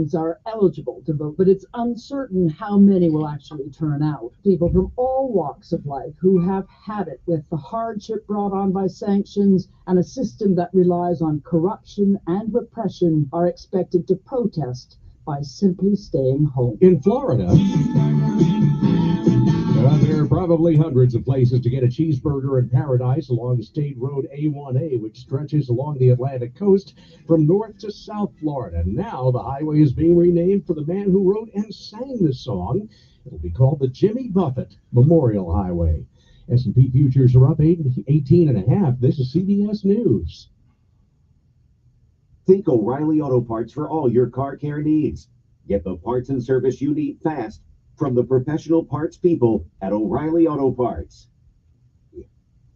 millions are eligible to vote, but it's uncertain how many will actually turn out. People from all walks of life who have had it with the hardship brought on by sanctions and a system that relies on corruption and repression are expected to protest by simply staying home. In Florida, there are probably hundreds of places to get a cheeseburger in paradise along State Road A1A, which stretches along the Atlantic coast from north to South Florida. Now the highway is being renamed for the man who wrote and sang the song. It'll be called the Jimmy Buffett Memorial Highway. S&P futures are up 18.5. This is CBS News. Think O'Reilly Auto Parts for all your car care needs. Get the parts and service you need fast from the professional parts people at O'Reilly Auto Parts.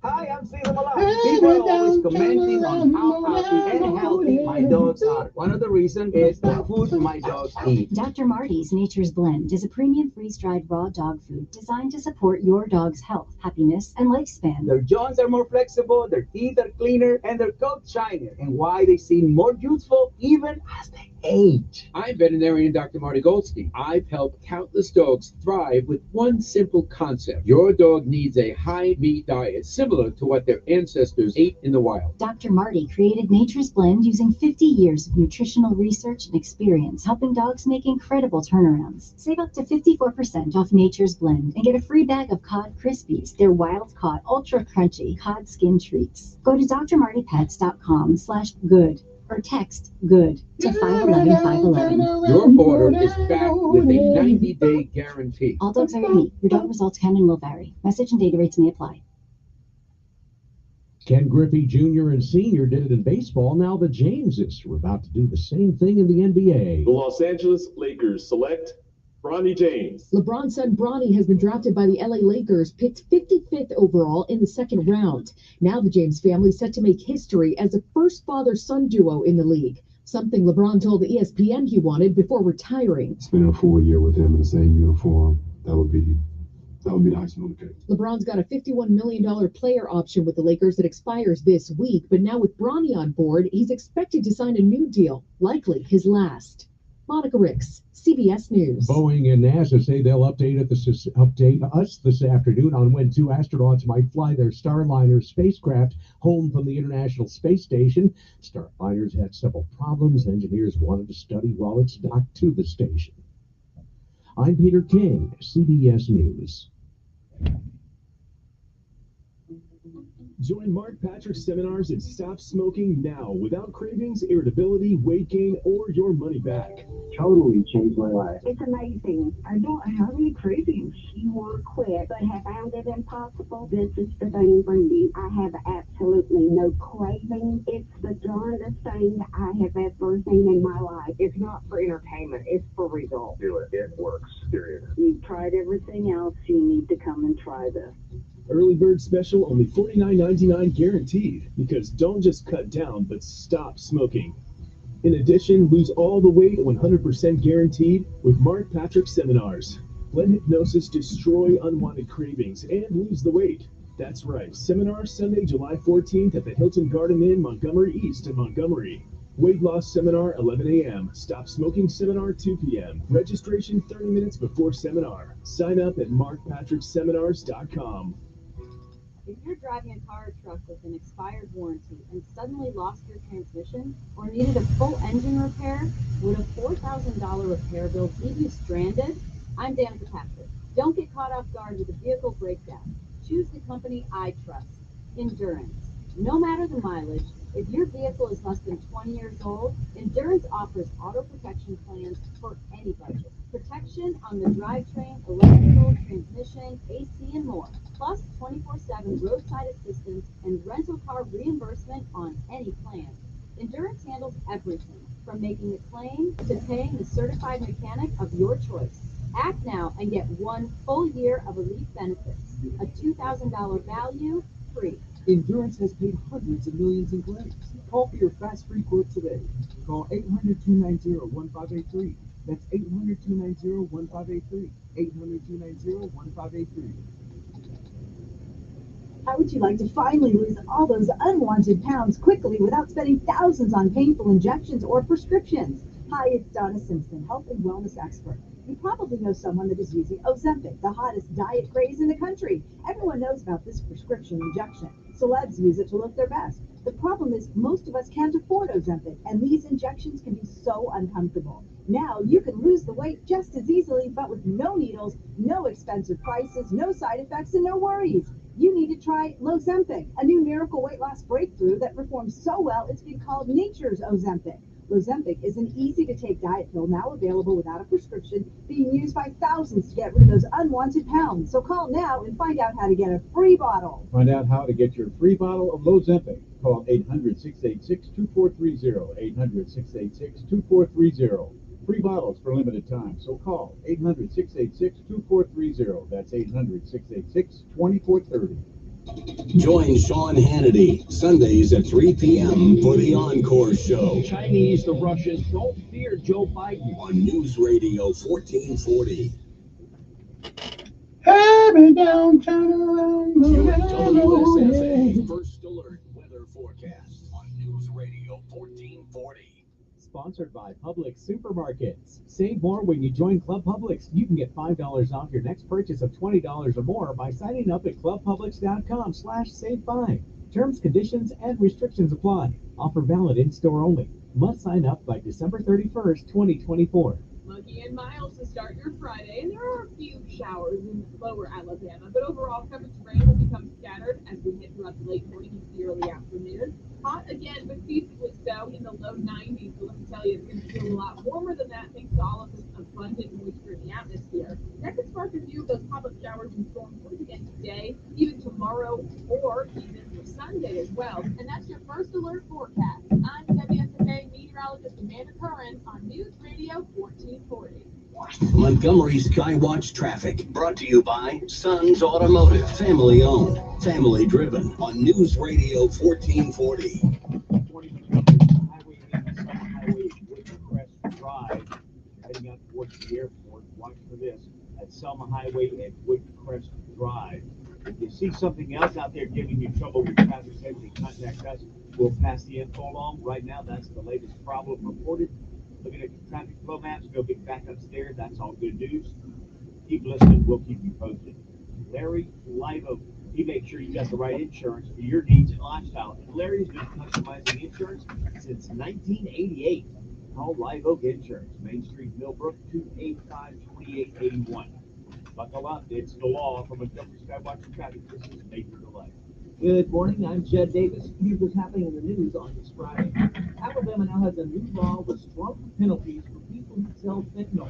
Hi, I'm Caesar Milan. People are always commenting on how happy and healthy my dogs are. One of the reasons is the food my dogs eat. Dr. Marty's Nature's Blend is a premium freeze-dried raw dog food designed to support your dog's health, happiness, and lifespan. Their jaws are more flexible, their teeth are cleaner, and their coats shinier. And why they seem more youthful even as they age. I'm veterinarian Dr. Marty Goldstein. I've helped countless dogs thrive with one simple concept. Your dog needs a high-meat diet similar to what their ancestors ate in the wild. Dr. Marty created Nature's Blend using 50 years of nutritional research and experience, helping dogs make incredible turnarounds. Save up to 54% off Nature's Blend and get a free bag of Cod Krispies, their wild-caught, ultra-crunchy cod skin treats. Go to drmartypets.com/good. or text GOOD to 511-511. Your order is back with a 90-day guarantee. All dogs are unique. Your dog results can and will vary. Message and data rates may apply. Ken Griffey Jr. and Sr. did it in baseball. Now the Jameses are about to do the same thing in the NBA. The Los Angeles Lakers select Bronny James. LeBron's son Bronny has been drafted by the LA Lakers, picked 55th overall in the second round. Now the James family is set to make history as the first father-son duo in the league, something LeBron told ESPN he wanted before retiring. Spending a full year with him in the same uniform, that would be the icing on the cake. LeBron's got a $51 million player option with the Lakers that expires this week, but now with Bronny on board, he's expected to sign a new deal, likely his last. Monica Ricks, CBS News. Boeing and NASA say they'll update us this afternoon on when two astronauts might fly their Starliner spacecraft home from the International Space Station. Starliner's had several problems engineers wanted to study while it's docked to the station. I'm Peter King, CBS News. Join Mark Patrick's seminars and stop smoking now without cravings, irritability, weight gain, or your money back. Totally changed my life. It's amazing. I don't have any cravings. You want to quit, but have found it impossible? This is the thing for you. I have absolutely no craving. It's the darndest thing I have ever seen in my life. It's not for entertainment. It's for results. Do it. It works. Period. You've tried everything else. You need to come and try this. Early bird special, only $49.99 guaranteed. Because don't just cut down, but stop smoking. In addition, lose all the weight 100% guaranteed with Mark Patrick seminars. Let hypnosis destroy unwanted cravings and lose the weight. That's right. Seminar Sunday, July 14th at the Hilton Garden Inn, Montgomery East in Montgomery. Weight loss seminar 11 a.m. Stop smoking seminar 2 p.m. Registration 30 minutes before seminar. Sign up at markpatrickseminars.com. If you're driving a car or truck with an expired warranty and suddenly lost your transmission or needed a full engine repair, would a $4,000 repair bill leave you stranded? I'm Danica Patrick. Don't get caught off guard with a vehicle breakdown. Choose the company I trust, Endurance. No matter the mileage, if your vehicle is less than 20 years old, Endurance offers auto protection plans for any budget. Protection on the drivetrain, electrical, transmission, AC, and more. Plus 24/7 roadside assistance and rental car reimbursement on any plan. Endurance handles everything, from making a claim to paying the certified mechanic of your choice. Act now and get 1 full year of Elite benefits. A $2,000 value, free. Endurance has paid hundreds of millions in claims. Call for your fast free quote today. Call 800-290-1583. That's 800-290-1583. 800-290-1583. How would you like to finally lose all those unwanted pounds quickly without spending thousands on painful injections or prescriptions? Hi, it's Donna Simpson, health and wellness expert. You probably know someone that is using Ozempic, the hottest diet craze in the country. Everyone knows about this prescription injection. Celebs use it to look their best. The problem is most of us can't afford Ozempic, and these injections can be so uncomfortable. Now you can lose the weight just as easily, but with no needles, no expensive prices, no side effects, and no worries. You need to try Lozempic, a new miracle weight loss breakthrough that performs so well it's been called nature's Ozempic. Lozempic is an easy-to-take diet pill now available without a prescription, being used by thousands to get rid of those unwanted pounds. So call now and find out how to get a free bottle. Find out how to get your free bottle of Lozempic. Call 800-686-2430, 800-686-2430. Free bottles for limited time, so call 800-686-2430. That's 800-686-2430. Join Sean Hannity Sundays at 3 p.m. for the Encore Show. Chinese, the Russians, don't fear Joe Biden. On News Radio 1440. Heading down, turn around, WSFA First Alert Weather Forecast on News Radio 1440. Sponsored by Publix Supermarkets. Save more when you join Club Publix. You can get $5 off your next purchase of $20 or more by signing up at clubpublix.com/save5. Terms, conditions, and restrictions apply. Offer valid in-store only. Must sign up by December 31st, 2024. Muggy and mild to start your Friday, and there are a few showers in lower Alabama, but overall coverage rain will become scattered as we hit throughout the late morning into the early afternoon. Hot again, but seasonably so in the low 90s. So let me tell you, it's going to feel a lot warmer than that thanks to all of this abundant moisture in the atmosphere. That could spark a few of those pop-up showers and storms once again today, even tomorrow, or even for Sunday as well. And that's your First Alert forecast. I'm WSFA meteorologist Amanda Curran on News Radio 1440. Montgomery Skywatch Traffic, brought to you by Sons Automotive, family owned, family driven, on News Radio 1440. Highway Woodcrest Drive, heading out towards the airport. Watch for this at Selma Highway at Woodcrest Drive. If you see something else out there giving you trouble with traffic safety, contact us. We'll pass the info along. Right now, that's the latest problem reported. Looking at the traffic flow maps, go get back upstairs. That's all good news. Keep listening. We'll keep you posted. Larry Live Oak. He makes sure you got the right insurance for your needs and lifestyle. And Larry's been customizing insurance since 1988. Call Live Oak Insurance, Main Street, Millbrook, 285-2881. Buckle up. It's the law from Montgomery Skywatch Traffic. This is Major Delay. Good morning, I'm Jed Davis. Here's what's happening in the news on this Friday. Alabama now has a new law with strong penalties for people who sell fentanyl. A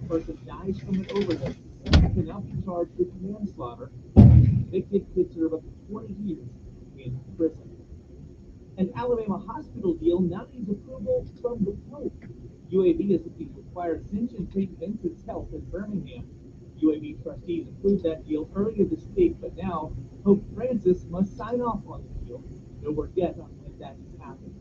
person dies from an overdose. The person can now be charged with manslaughter. Convicted could serve up to 20 years in prison. An Alabama hospital deal now needs approval from the Pope. UAB is looking to acquire Ascension St. Vincent's Health in Birmingham. UAB trustees approved that deal earlier this week, but now Pope Francis must sign off on the deal. No word yet on when that can happen.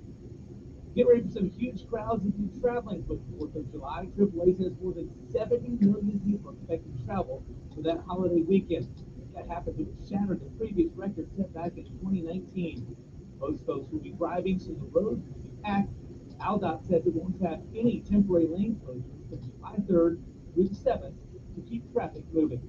Get ready for some huge crowds if you're traveling for the 4th of July. AAA says more than 70 million people expect to travel for that holiday weekend. If that happens, it would shatter the previous record set back in 2019. Most folks will be driving, so the roads will be packed. AlDOT says it won't have any temporary lane closures from July 3rd through the 7th to keep traffic moving.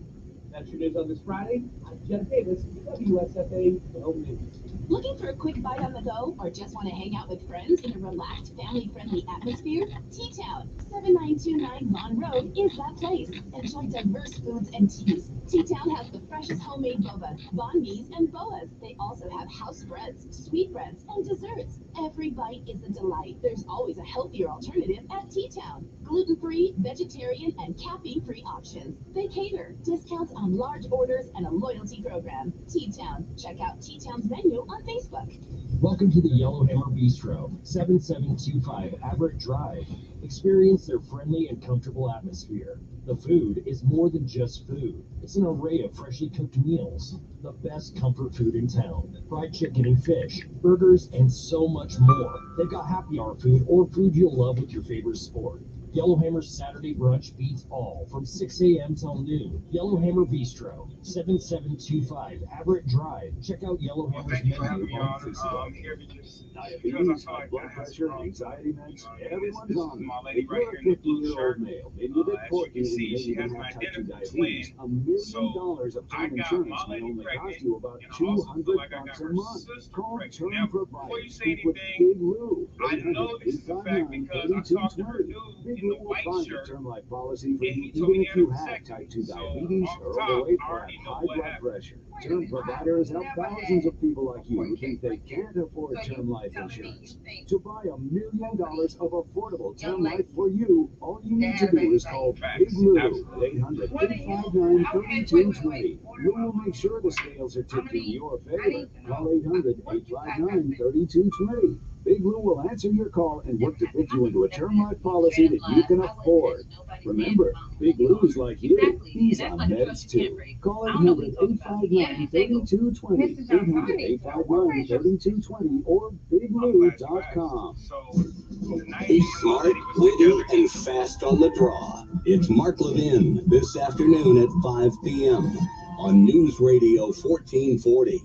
That's your news on this Friday. I'm Jeff Davis, WSFA 12 News. Looking for a quick bite on the go, or just want to hang out with friends in a relaxed, family-friendly atmosphere? T-Town, 7929 Vaughn Road is that place. Enjoy diverse foods and teas. T-Town has the freshest homemade bobas, banh mi's, and boas. They also have house breads, sweetbreads, and desserts. Every bite is a delight. There's always a healthier alternative at T-Town. Gluten-free, vegetarian, and caffeine-free options. They cater, discounts on large orders, and a loyalty program. T-Town. Check out T-Town's menu on Facebook. Welcome to the Yellowhammer Bistro, 7725 Averett Drive. Experience their friendly and comfortable atmosphere. The food is more than just food. It's an array of freshly cooked meals. The best comfort food in town. Fried chicken and fish, burgers, and so much more. They've got happy hour food or food you'll love with your favorite sport. Yellowhammer's Saturday brunch beats all from 6 a.m. till noon. Yellowhammer Bistro, 7725 Averett Drive. Check out Yellowhammer's menu on Facebook. Diabetes, high blood pressure, anxiety meds, everyone's on them. If you're a 50-year-old male, maybe a bit quirky, and you may even have type 2 diabetes, $1 million of term insurance may only cost you about $200 a month. Call Term Provider. Speak with Big Lou. 800-859-3220. Big Lou will find a term life policy for you even if you have type 2 diabetes or overweight or have high blood pressure. Term Providers help thousands of people like you who think they can't afford term life insurance. To buy $1 million of affordable term life for you, all you need to do is call Big Lou at 800-859-3220. Lou will make sure the scales are tipped in your favor. Call 800-859-3220. Big Lou will answer your call and work to fit you into a term life policy that you can afford. Remember, Big Lou's like you. He's on meds too. Call 800-859-3220. 800-859-3220 or biglou.com. Be smart, witty, and fast on the draw. It's Mark Levin this afternoon at 5 p.m. on News Radio 1440.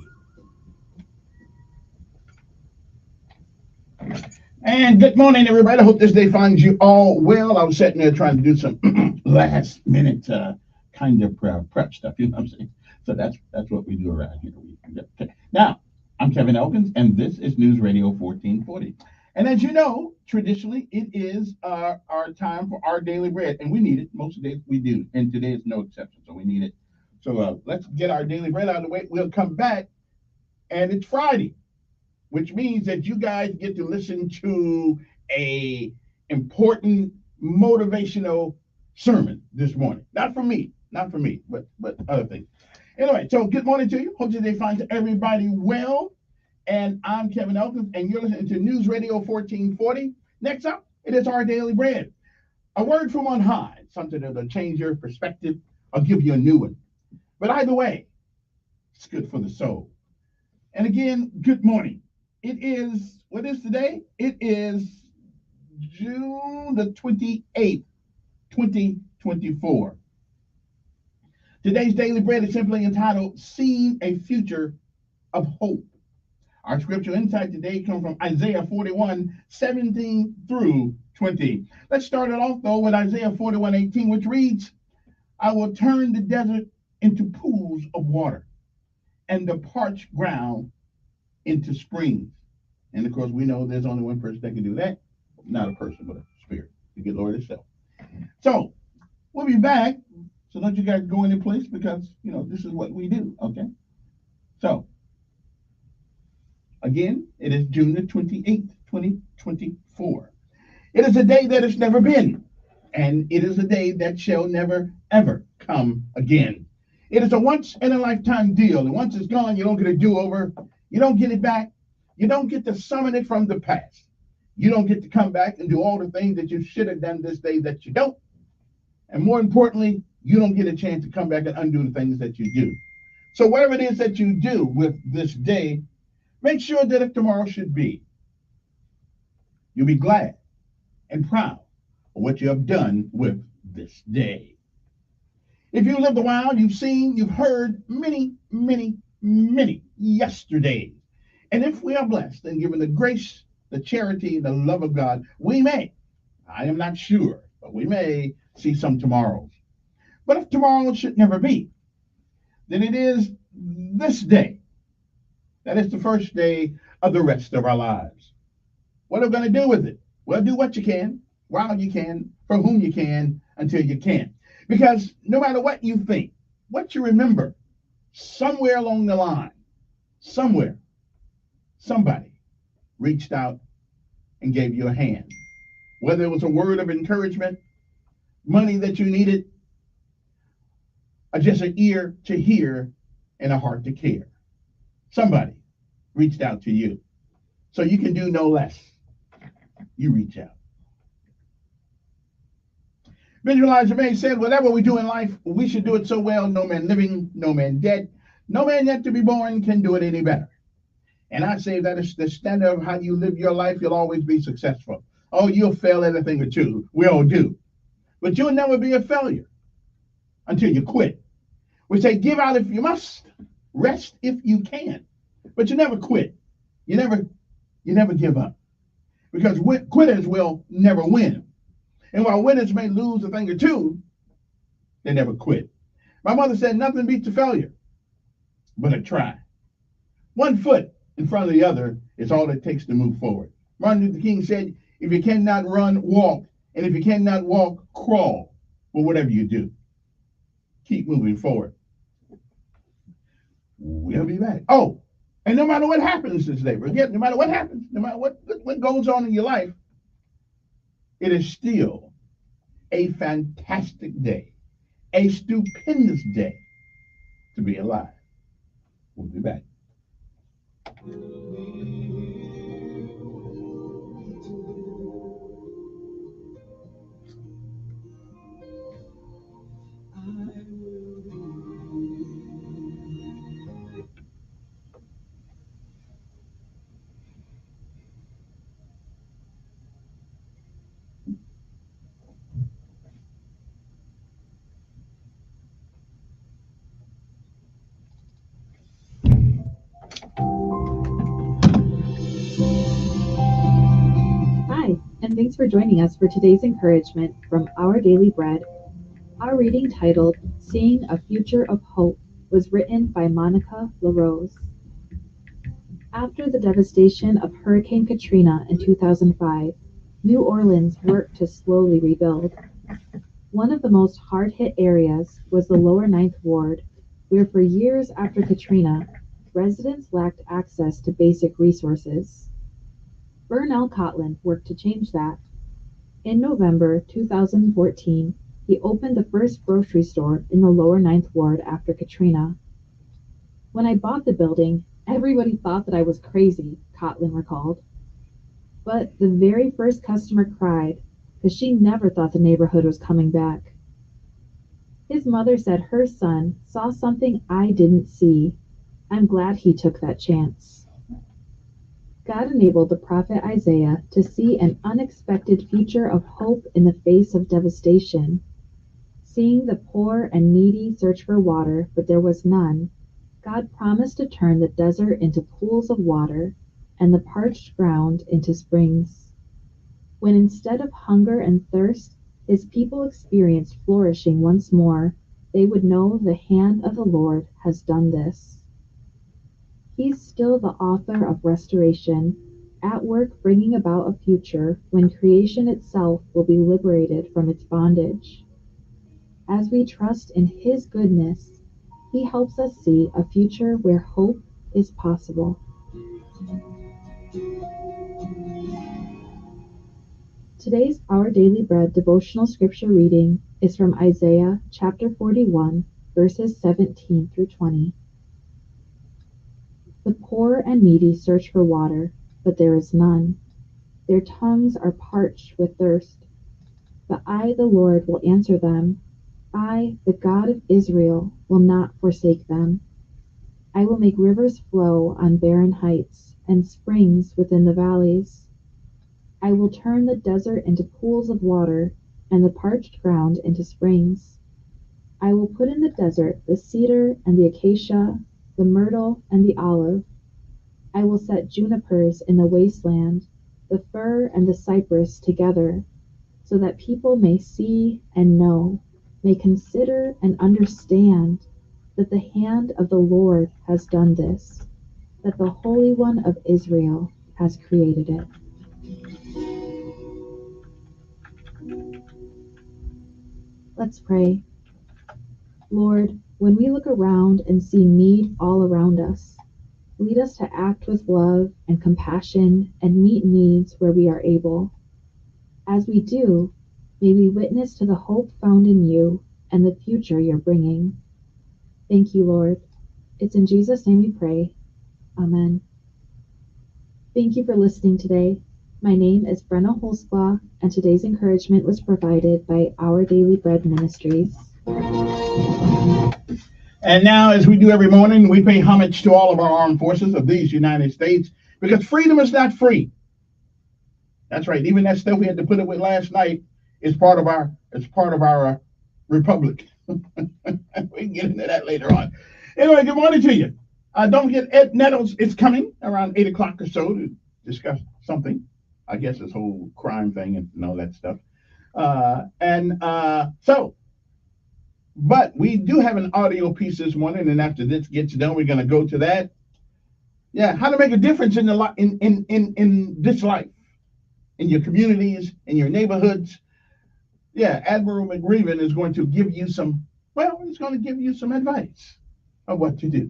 And good morning, everybody. I hope this day finds you all well. I was sitting there trying to do some last minute kind of prep stuff, you know what I'm saying? So that's what we do around here. Okay. Now, I'm Kevin Elkins, and this is News Radio 1440. And as you know, traditionally, it is our time for our daily bread, and we need it. Most of the days we do, and today is no exception, so we need it. So let's get our daily bread out of the way. We'll come back, and it's Friday, which means that you guys get to listen to a important motivational sermon this morning. Not for me, but other things. Anyway, so good morning to you. Hope today finds everybody well. And I'm Kevin Elkins, and you're listening to News Radio 1440. Next up, it is our daily bread. A word from on high, something that'll change your perspective or give you a new one. But either way, it's good for the soul. And again, good morning. It is, what is today? It is June the 28th, 2024. Today's daily bread is simply entitled, Seeing a Future of Hope. Our scripture insight today comes from Isaiah 41, 17 through 20. Let's start it off, though, with Isaiah 41, 18, which reads, I will turn the desert into pools of water and the parched ground into springs. And, of course, we know there's only one person that can do that. Not a person, but a spirit. The good Lord itself. So, we'll be back. So don't you guys go any place because, this is what we do, okay? So, again, it is June the 28th, 2024. It is a day that has never been, and it is a day that shall never, ever come again. It is a once-in-a-lifetime deal, and once it's gone, you don't get a do-over. You don't get it back. You don't get to summon it from the past. You don't get to come back and do all the things that you should have done this day that you don't. And more importantly, you don't get a chance to come back and undo the things that you do. So whatever it is that you do with this day, make sure that if tomorrow should be, you'll be glad and proud of what you have done with this day. If you lived a while, you've seen, you've heard many, many, many yesterdays. And if we are blessed and given the grace, the charity, the love of God, we may, I am not sure, but we may see some tomorrows. But if tomorrow should never be, then it is this day. That is the first day of the rest of our lives. What are we going to do with it? Well, do what you can, while you can, for whom you can, until you can't. Because no matter what you think, what you remember, somewhere along the line, somewhere, somebody reached out and gave you a hand. Whether it was a word of encouragement, money that you needed, or just an ear to hear and a heart to care. Somebody reached out to you. So you can do no less. You reach out. Benjamin Elijah May said, whatever we do in life, we should do it so well, no man living, no man dead, no man yet to be born can do it any better. And I say that is the standard of how you live your life, you'll always be successful. Oh, you'll fail at a thing or two. We all do. but you'll never be a failure until you quit. We say give out if you must, rest if you can, but you never quit. You never give up, because quitters will never win. And while winners may lose a thing or two, they never quit. My mother said nothing beats a failure but a try. One foot in front of the other is all it takes to move forward. Martin Luther King said, if you cannot run, walk. And if you cannot walk, crawl. Well, whatever you do, keep moving forward. We'll be back. Oh, and no matter what happens this day, forget, no matter what happens, no matter what goes on in your life, it is still a fantastic day, a stupendous day to be alive. We'll be back. Hi, and thanks for joining us for today's encouragement from Our Daily Bread. Our reading, titled Seeing a Future of Hope, was written by Monica LaRose. After the devastation of Hurricane Katrina in 2005, New Orleans worked to slowly rebuild. One of the most hard-hit areas was the lower Ninth Ward, where for years after Katrina, residents lacked access to basic resources. Bernell Cotlin worked to change that. In November 2014, he opened the first grocery store in the lower Ninth Ward after Katrina. When I bought the building, everybody thought that I was crazy, Cotlin recalled. But the very first customer cried because she never thought the neighborhood was coming back. His mother said her son saw something I didn't see. I'm glad he took that chance. God enabled the prophet Isaiah to see an unexpected future of hope in the face of devastation. Seeing the poor and needy search for water, but there was none, God promised to turn the desert into pools of water and the parched ground into springs. When instead of hunger and thirst, his people experienced flourishing once more, they would know the hand of the Lord has done this. He's still the author of restoration, at work bringing about a future when creation itself will be liberated from its bondage. As we trust in His goodness, He helps us see a future where hope is possible. Today's Our Daily Bread devotional scripture reading is from Isaiah chapter 41, verses 17 through 20. The poor and needy search for water, but there is none. Their tongues are parched with thirst. But I, the Lord, will answer them. I, the God of Israel, will not forsake them. I will make rivers flow on barren heights and springs within the valleys. I will turn the desert into pools of water and the parched ground into springs. I will put in the desert the cedar and the acacia, the myrtle and the olive. I will set junipers in the wasteland, the fir and the cypress together, so that people may see and know, may consider and understand that the hand of the Lord has done this, that the Holy One of Israel has created it. Let's pray. Lord, when we look around and see need all around us, lead us to act with love and compassion and meet needs where we are able. As we do, may we witness to the hope found in you and the future you're bringing. Thank you, Lord. It's in Jesus' name we pray. Amen. Thank you for listening today. My name is Brenna Holzclaw, and today's encouragement was provided by Our Daily Bread Ministries. And now, as we do every morning, we pay homage to all of our armed forces of these United States, because freedom is not free. That's right. Even that stuff we had to put up with last night is part of our as part of our republic. We can get into that later on. Anyway, good morning to you. Don't forget Ed Nettles is coming around 8 o'clock or so to discuss something. I guess this whole crime thing and all that stuff. But we do have an audio piece this morning, and after this gets done, we're going to go to that. Yeah, how to make a difference in this life, in your communities, in your neighborhoods. Yeah, Admiral McGreeven is going to give you some. Well, he's going to give you some advice of what to do.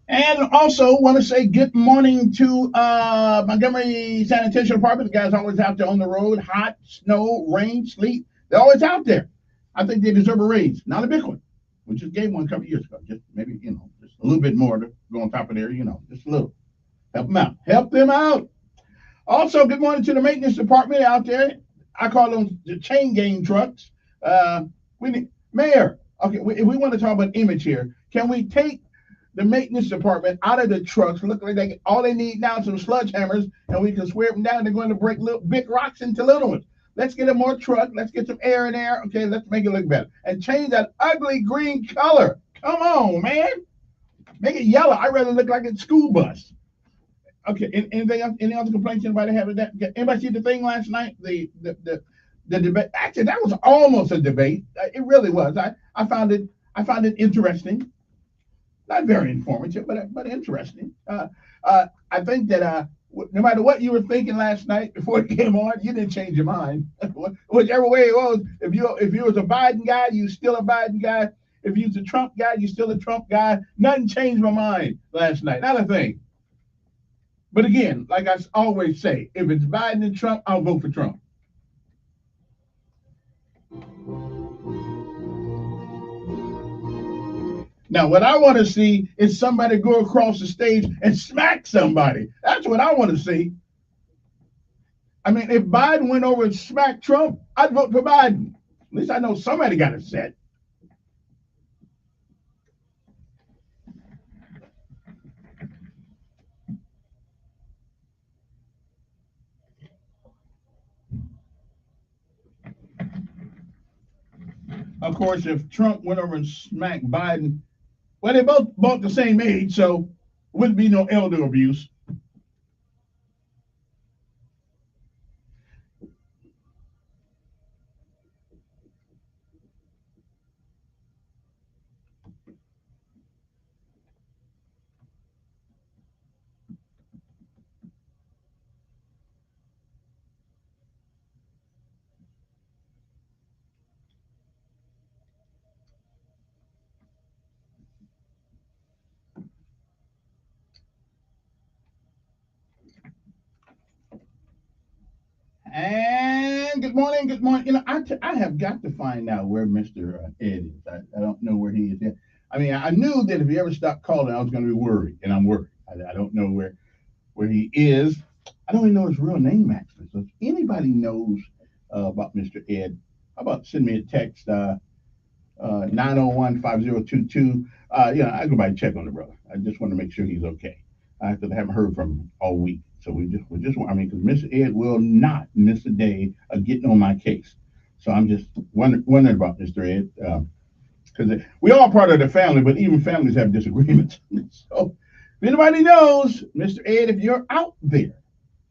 And also want to say good morning to Montgomery Sanitation Department. The guys always out there on the road, hot, snow, rain, sleet. They're always out there. I think they deserve a raise, not a big one. We just gave one a couple of years ago. Just maybe, just a little bit more to go on top of there, just a little. Help them out. Help them out. Also, good morning to the maintenance department out there. I call them the chain gang trucks. We need Mayor. Okay, if we want to talk about image here, can we take the maintenance department out of the trucks? Look like all they need now is some sledgehammers, and we can swear them down. They're going to break little big rocks into little ones. Let's get a more truck. Let's get some air in there. Okay, let's make it look better. And change that ugly green color. Come on, man. Make it yellow. I'd rather look like a school bus. Okay, anything else? Any other complaints anybody have with that? Anybody see the thing last night? The debate. Actually, that was almost a debate. It really was. I found it interesting. Not very informative, but interesting. I think that no matter what you were thinking last night before it came on, you didn't change your mind. Whichever way it was, if you was a Biden guy, you still a Biden guy. If you was a Trump guy, you still a Trump guy. Nothing changed my mind last night. Not a thing. But again, like I always say, if it's Biden and Trump, I'll vote for Trump. Now, what I want to see is somebody go across the stage and smack somebody. That's what I want to see. I mean, if Biden went over and smacked Trump, I'd vote for Biden. At least I know somebody got upset. Of course, if Trump went over and smacked Biden, well, they both the same age, so wouldn't be no elder abuse. And good morning, good morning. I have got to find out where Mr. Ed is. I don't know where he is yet. I mean, I knew that if he ever stopped calling, I was going to be worried, and I'm worried. I don't know where he is. I don't even know his real name, actually. So if anybody knows about Mr. Ed, how about send me a text, 901-5022. I go by and check on the brother. I just want to make sure he's okay. I haven't heard from him all week. So we just because Mr. Ed will not miss a day of getting on my case. So I'm just wondering about Mr. Ed, because we all part of the family, but even families have disagreements. So if anybody knows, Mr. Ed, if you're out there,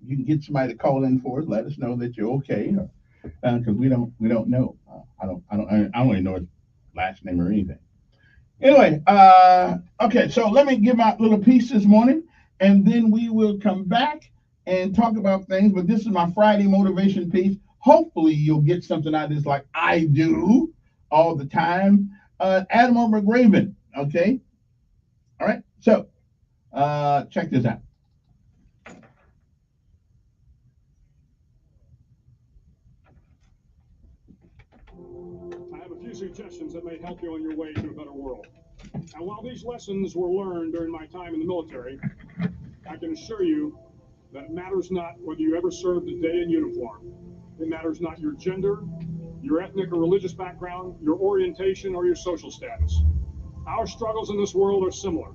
you can get somebody to call in for us. Let us know that you're okay, because we don't know. I don't even know his last name or anything. Anyway, okay. So let me give my little piece this morning, and then we will come back and talk about things. But this is my Friday motivation piece. Hopefully you'll get something out of this like I do all the time. Admiral McGraven, okay? All right, so check this out. I have a few suggestions that may help you on your way to a better world. And while these lessons were learned during my time in the military, I can assure you that it matters not whether you ever served a day in uniform. It matters not your gender, your ethnic or religious background, your orientation, or your social status. Our struggles in this world are similar,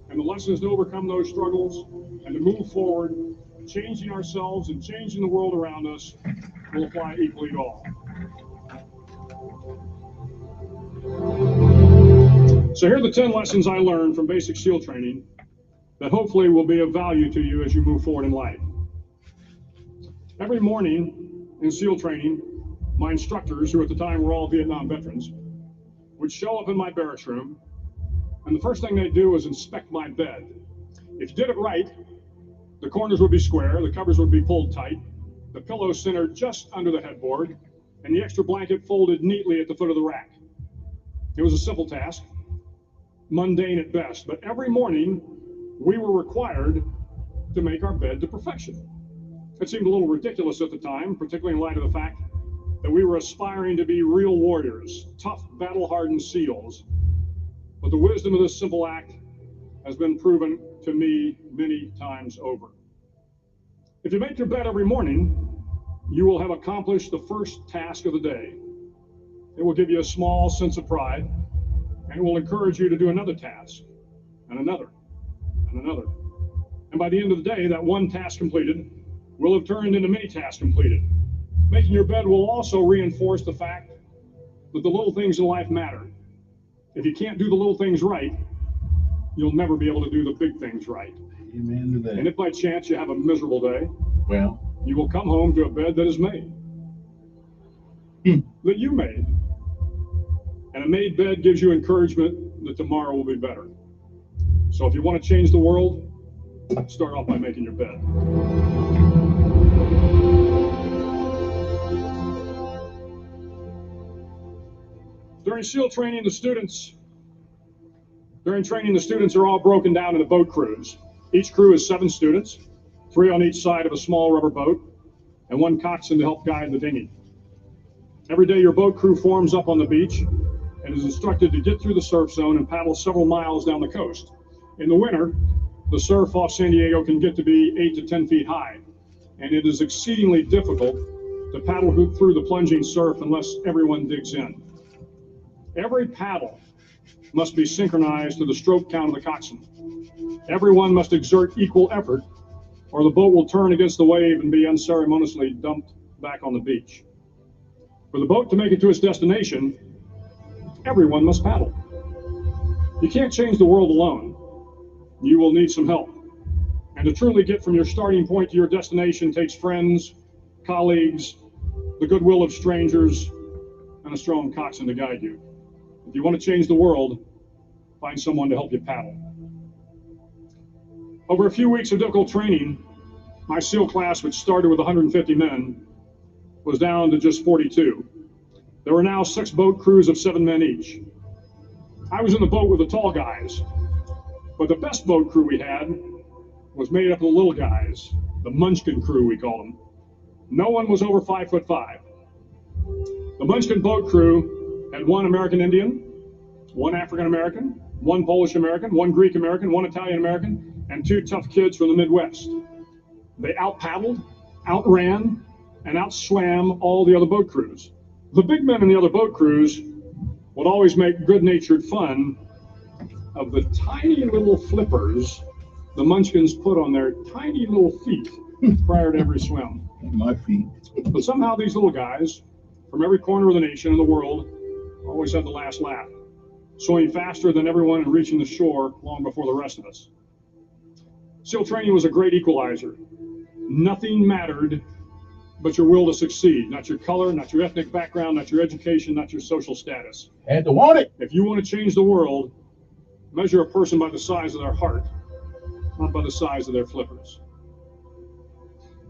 and the lessons to overcome those struggles and to move forward, changing ourselves and changing the world around us, will apply equally to all. So here are the 10 lessons I learned from basic SEAL training that hopefully will be of value to you as you move forward in life. Every morning in SEAL training, my instructors, who at the time were all Vietnam veterans, would show up in my barracks room, and the first thing they'd do was inspect my bed. If you did it right, the corners would be square, the covers would be pulled tight, the pillow centered just under the headboard, and the extra blanket folded neatly at the foot of the rack. It was a simple task, mundane at best, but every morning we were required to make our bed to perfection. It seemed a little ridiculous at the time, particularly in light of the fact that we were aspiring to be real warriors, tough, battle-hardened SEALs. But the wisdom of this simple act has been proven to me many times over. If you make your bed every morning, you will have accomplished the first task of the day. It will give you a small sense of pride, and it will encourage you to do another task, and another, and another. And by the end of the day, that one task completed will have turned into many tasks completed. Making your bed will also reinforce the fact that the little things in life matter. If you can't do the little things right, you'll never be able to do the big things right. Amen to that. And if by chance you have a miserable day, well, you will come home to a bed that is made. That you made. And a made bed gives you encouragement that tomorrow will be better. So if you want to change the world, start off by making your bed. During SEAL training, the students are all broken down into boat crews. Each crew is 7 students, 3 on each side of a small rubber boat, and 1 coxswain to help guide the dinghy. Every day, your boat crew forms up on the beach and is instructed to get through the surf zone and paddle several miles down the coast. In the winter, the surf off San Diego can get to be 8 to 10 feet high, and it is exceedingly difficult to paddle through the plunging surf unless everyone digs in. Every paddle must be synchronized to the stroke count of the coxswain. Everyone must exert equal effort, or the boat will turn against the wave and be unceremoniously dumped back on the beach. For the boat to make it to its destination, everyone must paddle. You can't change the world alone. You will need some help. And to truly get from your starting point to your destination takes friends, colleagues, the goodwill of strangers, and a strong coxswain to guide you. If you want to change the world, find someone to help you paddle. Over a few weeks of difficult training, my SEAL class, which started with 150 men, was down to just 42. There were now 6 boat crews of 7 men each. I was in the boat with the tall guys, but the best boat crew we had was made up of the little guys, the Munchkin crew, we call them. No one was over 5'5". The Munchkin boat crew had 1 American Indian, 1 African American, 1 Polish American, 1 Greek American, 1 Italian American, and 2 tough kids from the Midwest. They out-paddled, outran, and outswam all the other boat crews. The big men in the other boat crews would always make good-natured fun of the tiny little flippers the Munchkins put on their tiny little feet prior to every swim. My feet. But somehow these little guys from every corner of the nation and the world always had the last laugh, swimming faster than everyone and reaching the shore long before the rest of us. SEAL training was a great equalizer. Nothing mattered but your will to succeed, not your color, not your ethnic background, not your education, not your social status. Had to want it. If you want to change the world, measure a person by the size of their heart, not by the size of their flippers.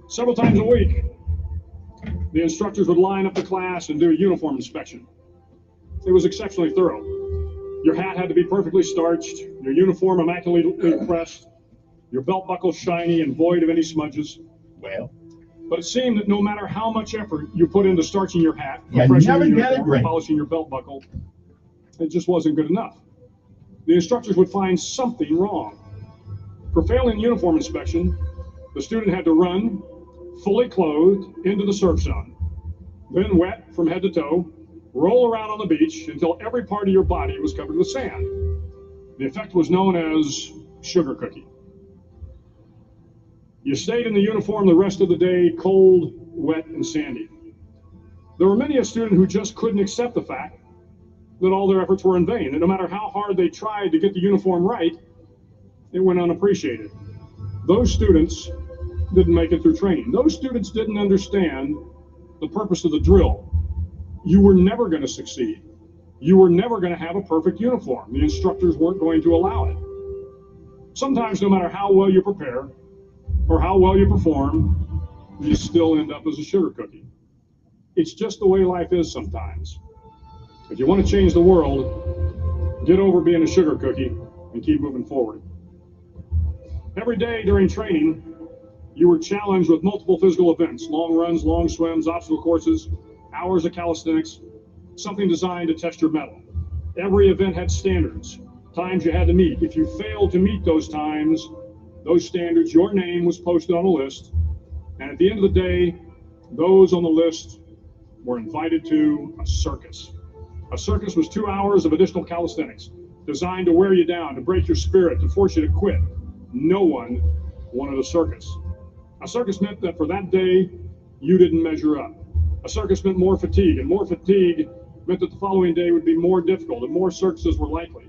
Several times a week, the instructors would line up the class and do a uniform inspection. It was exceptionally thorough. Your hat had to be perfectly starched, your uniform immaculately pressed, your belt buckle shiny and void of any smudges. Well, but it seemed that no matter how much effort you put into starching your hat, you pressing your never uniform, polishing your belt buckle, it just wasn't good enough. The instructors would find something wrong. For failing uniform inspection, the student had to run, fully clothed, into the surf zone, then wet from head to toe, roll around on the beach until every part of your body was covered with sand. The effect was known as sugar cookie. You stayed in the uniform the rest of the day, cold, wet, and sandy. There were many a student who just couldn't accept the fact that all their efforts were in vain, and no matter how hard they tried to get the uniform right, it went unappreciated. Those students didn't make it through training. Those students didn't understand the purpose of the drill. You were never going to succeed. You were never going to have a perfect uniform. The instructors weren't going to allow it. Sometimes, no matter how well you prepare or how well you perform, you still end up as a sugar cookie. It's just the way life is sometimes. If you want to change the world, get over being a sugar cookie and keep moving forward. Every day during training, you were challenged with multiple physical events: long runs, long swims, obstacle courses, hours of calisthenics, something designed to test your mettle. Every event had standards, times you had to meet. If you failed to meet those times, those standards, your name was posted on a list, and at the end of the day, those on the list were invited to a circus. A circus was 2 hours of additional calisthenics, designed to wear you down, to break your spirit, to force you to quit. No one wanted a circus. A circus meant that for that day, you didn't measure up. A circus meant more fatigue, and more fatigue meant that the following day would be more difficult, and more circuses were likely.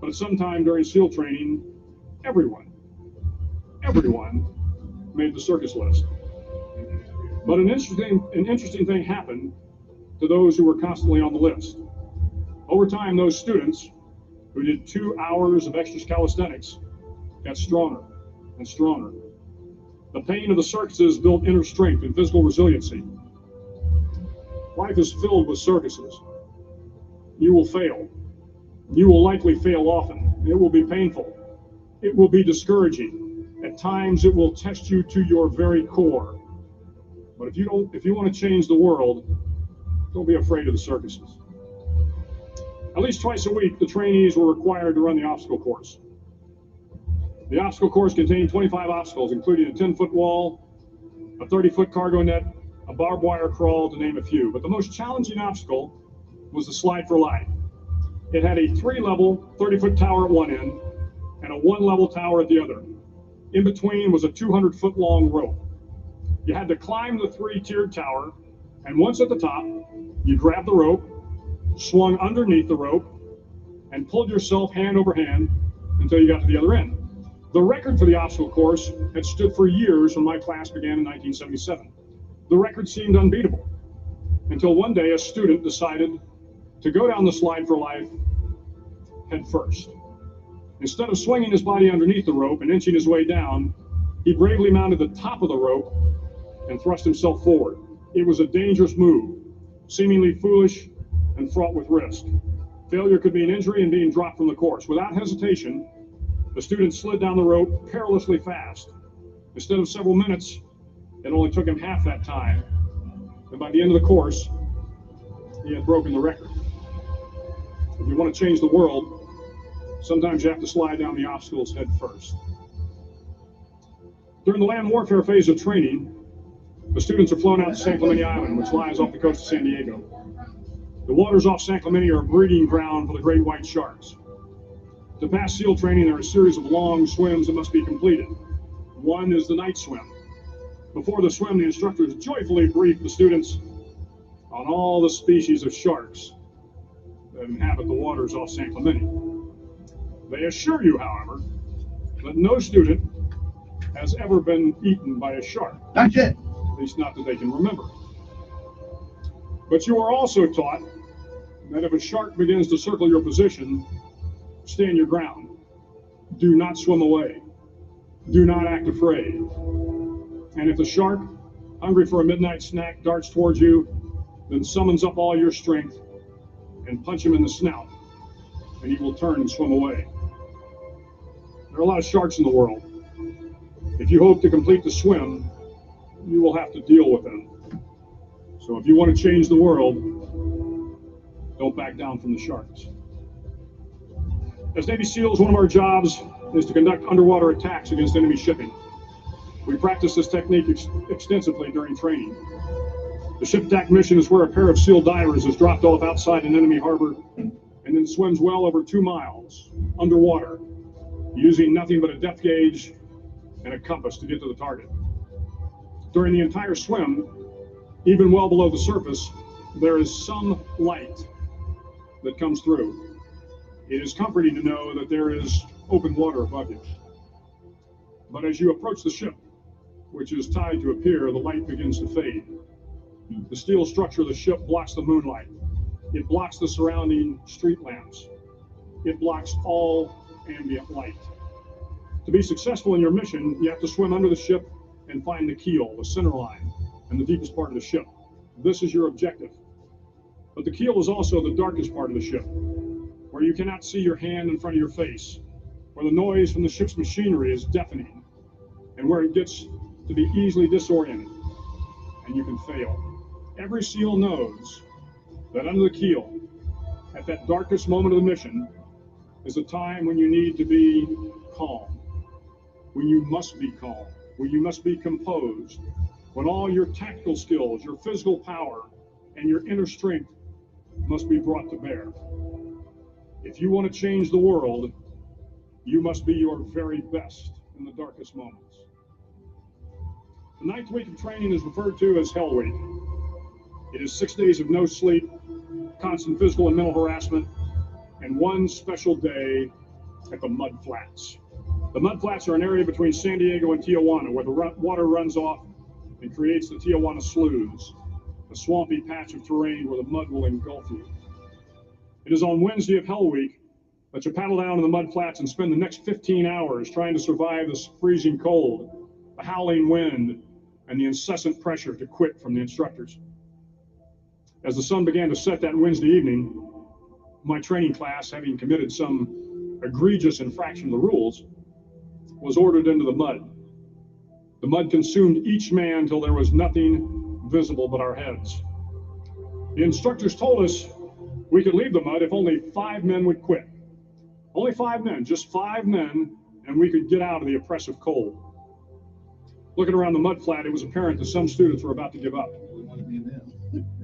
But at some time during SEAL training, everyone made the circus list. But an interesting thing happened to those who were constantly on the list. Over time, those students who did 2 hours of extra calisthenics got stronger and stronger. The pain of the circuses built inner strength and physical resiliency. Life is filled with circuses. You will fail. You will likely fail often. It will be painful. It will be discouraging. At times, it will test you to your very core. But if you want to change the world, don't be afraid of the circuses. At least twice a week, the trainees were required to run the obstacle course. The obstacle course contained 25 obstacles, including a 10-foot wall, a 30-foot cargo net, a barbed wire crawl, to name a few. But the most challenging obstacle was the slide for life. It had a 3-level, 30-foot tower at one end and a 1-level tower at the other. In between was a 200-foot-long rope. You had to climb the 3-tiered tower, and once at the top, you grabbed the rope, swung underneath the rope, and pulled yourself hand over hand until you got to the other end. The record for the obstacle course had stood for years when my class began in 1977. The record seemed unbeatable until one day a student decided to go down the slide for life head first. Instead of swinging his body underneath the rope and inching his way down, he bravely mounted the top of the rope and thrust himself forward. It was a dangerous move, seemingly foolish and fraught with risk. Failure could mean injury and being dropped from the course. Without hesitation, the student slid down the rope perilously fast. Instead of several minutes, it only took him half that time. And by the end of the course, he had broken the record. If you want to change the world, sometimes you have to slide down the obstacles head first. During the land warfare phase of training, the students are flown out to San Clemente Island, which lies off the coast of San Diego. The waters off San Clemente are a breeding ground for the great white sharks. To pass SEAL training, there are a series of long swims that must be completed. One is the night swim. Before the swim, the instructors joyfully brief the students on all the species of sharks that inhabit the waters off San Clemente. They assure you, however, that no student has ever been eaten by a shark. That's it. At least not that they can remember. But you are also taught that if a shark begins to circle your position, stand your ground. Do not swim away. Do not act afraid. And if the shark, hungry for a midnight snack, darts towards you, then summons up all your strength and punch him in the snout, and he will turn and swim away. There are a lot of sharks in the world. If you hope to complete the swim, you will have to deal with them. So if you want to change the world, don't back down from the sharks. As Navy SEALs, one of our jobs is to conduct underwater attacks against enemy shipping. We practice this technique extensively during training. The ship attack mission is where a pair of SEAL divers is dropped off outside an enemy harbor and then swims well over 2 miles underwater, using nothing but a depth gauge and a compass to get to the target. During the entire swim, even well below the surface, there is some light that comes through. It is comforting to know that there is open water above you. But as you approach the ship, which is tied to a pier, the light begins to fade. The steel structure of the ship blocks the moonlight. It blocks the surrounding street lamps. It blocks all ambient light. To be successful in your mission, you have to swim under the ship and find the keel, the center line, and the deepest part of the ship. This is your objective. But the keel is also the darkest part of the ship, where you cannot see your hand in front of your face, where the noise from the ship's machinery is deafening, and where it gets to be easily disoriented, and you can fail. Every SEAL knows that under the keel, at that darkest moment of the mission, is a time when you need to be calm, when you must be calm, when you must be composed, when all your tactical skills, your physical power, and your inner strength must be brought to bear. If you want to change the world, you must be your very best in the darkest moments. The 9th week of training is referred to as Hell Week. It is 6 days of no sleep, constant physical and mental harassment, and one special day at the Mud Flats. The Mud Flats are an area between San Diego and Tijuana where the water runs off and creates the Tijuana Sloughs, a swampy patch of terrain where the mud will engulf you. It is on Wednesday of Hell Week that you paddle down to the Mud Flats and spend the next 15 hours trying to survive the freezing cold, the howling wind, and the incessant pressure to quit from the instructors. As the sun began to set that Wednesday evening, my training class, having committed some egregious infraction of the rules, was ordered into the mud. The mud consumed each man till there was nothing visible but our heads. The instructors told us we could leave the mud if only 5 men would quit. Only 5 men, just 5 men, and we could get out of the oppressive cold. Looking around the mud flat, it was apparent that some students were about to give up.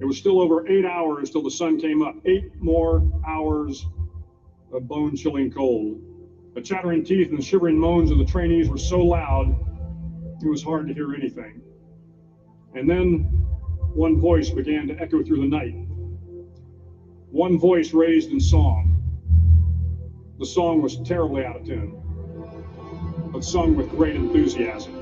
It was still over 8 hours till the sun came up. 8 more hours of bone-chilling cold. The chattering teeth and the shivering moans of the trainees were so loud, it was hard to hear anything. And then one voice began to echo through the night. One voice raised in song. The song was terribly out of tune, but sung with great enthusiasm.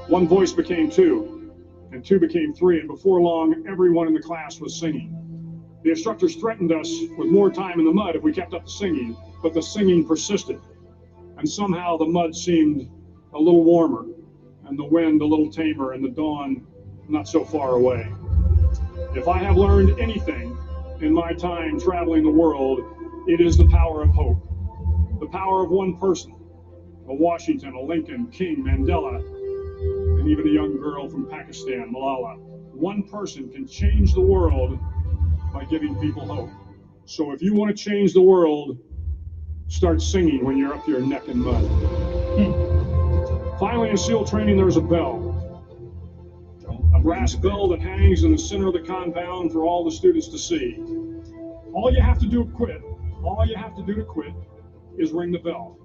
One voice became 2, and 2 became 3, and before long, everyone in the class was singing. The instructors threatened us with more time in the mud if we kept up the singing, but the singing persisted, and somehow the mud seemed a little warmer, and the wind a little tamer, and the dawn not so far away. If I have learned anything in my time traveling the world, it is the power of hope. The power of one person, a Washington, a Lincoln, King, Mandela, and even a young girl from Pakistan, Malala. One person can change the world by giving people hope. So if you want to change the world, start singing when you're up to your neck in mud. Finally, in SEAL training, there's a bell. A brass bell that hangs in the center of the compound for all the students to see. All you have to do to quit is ring the bell.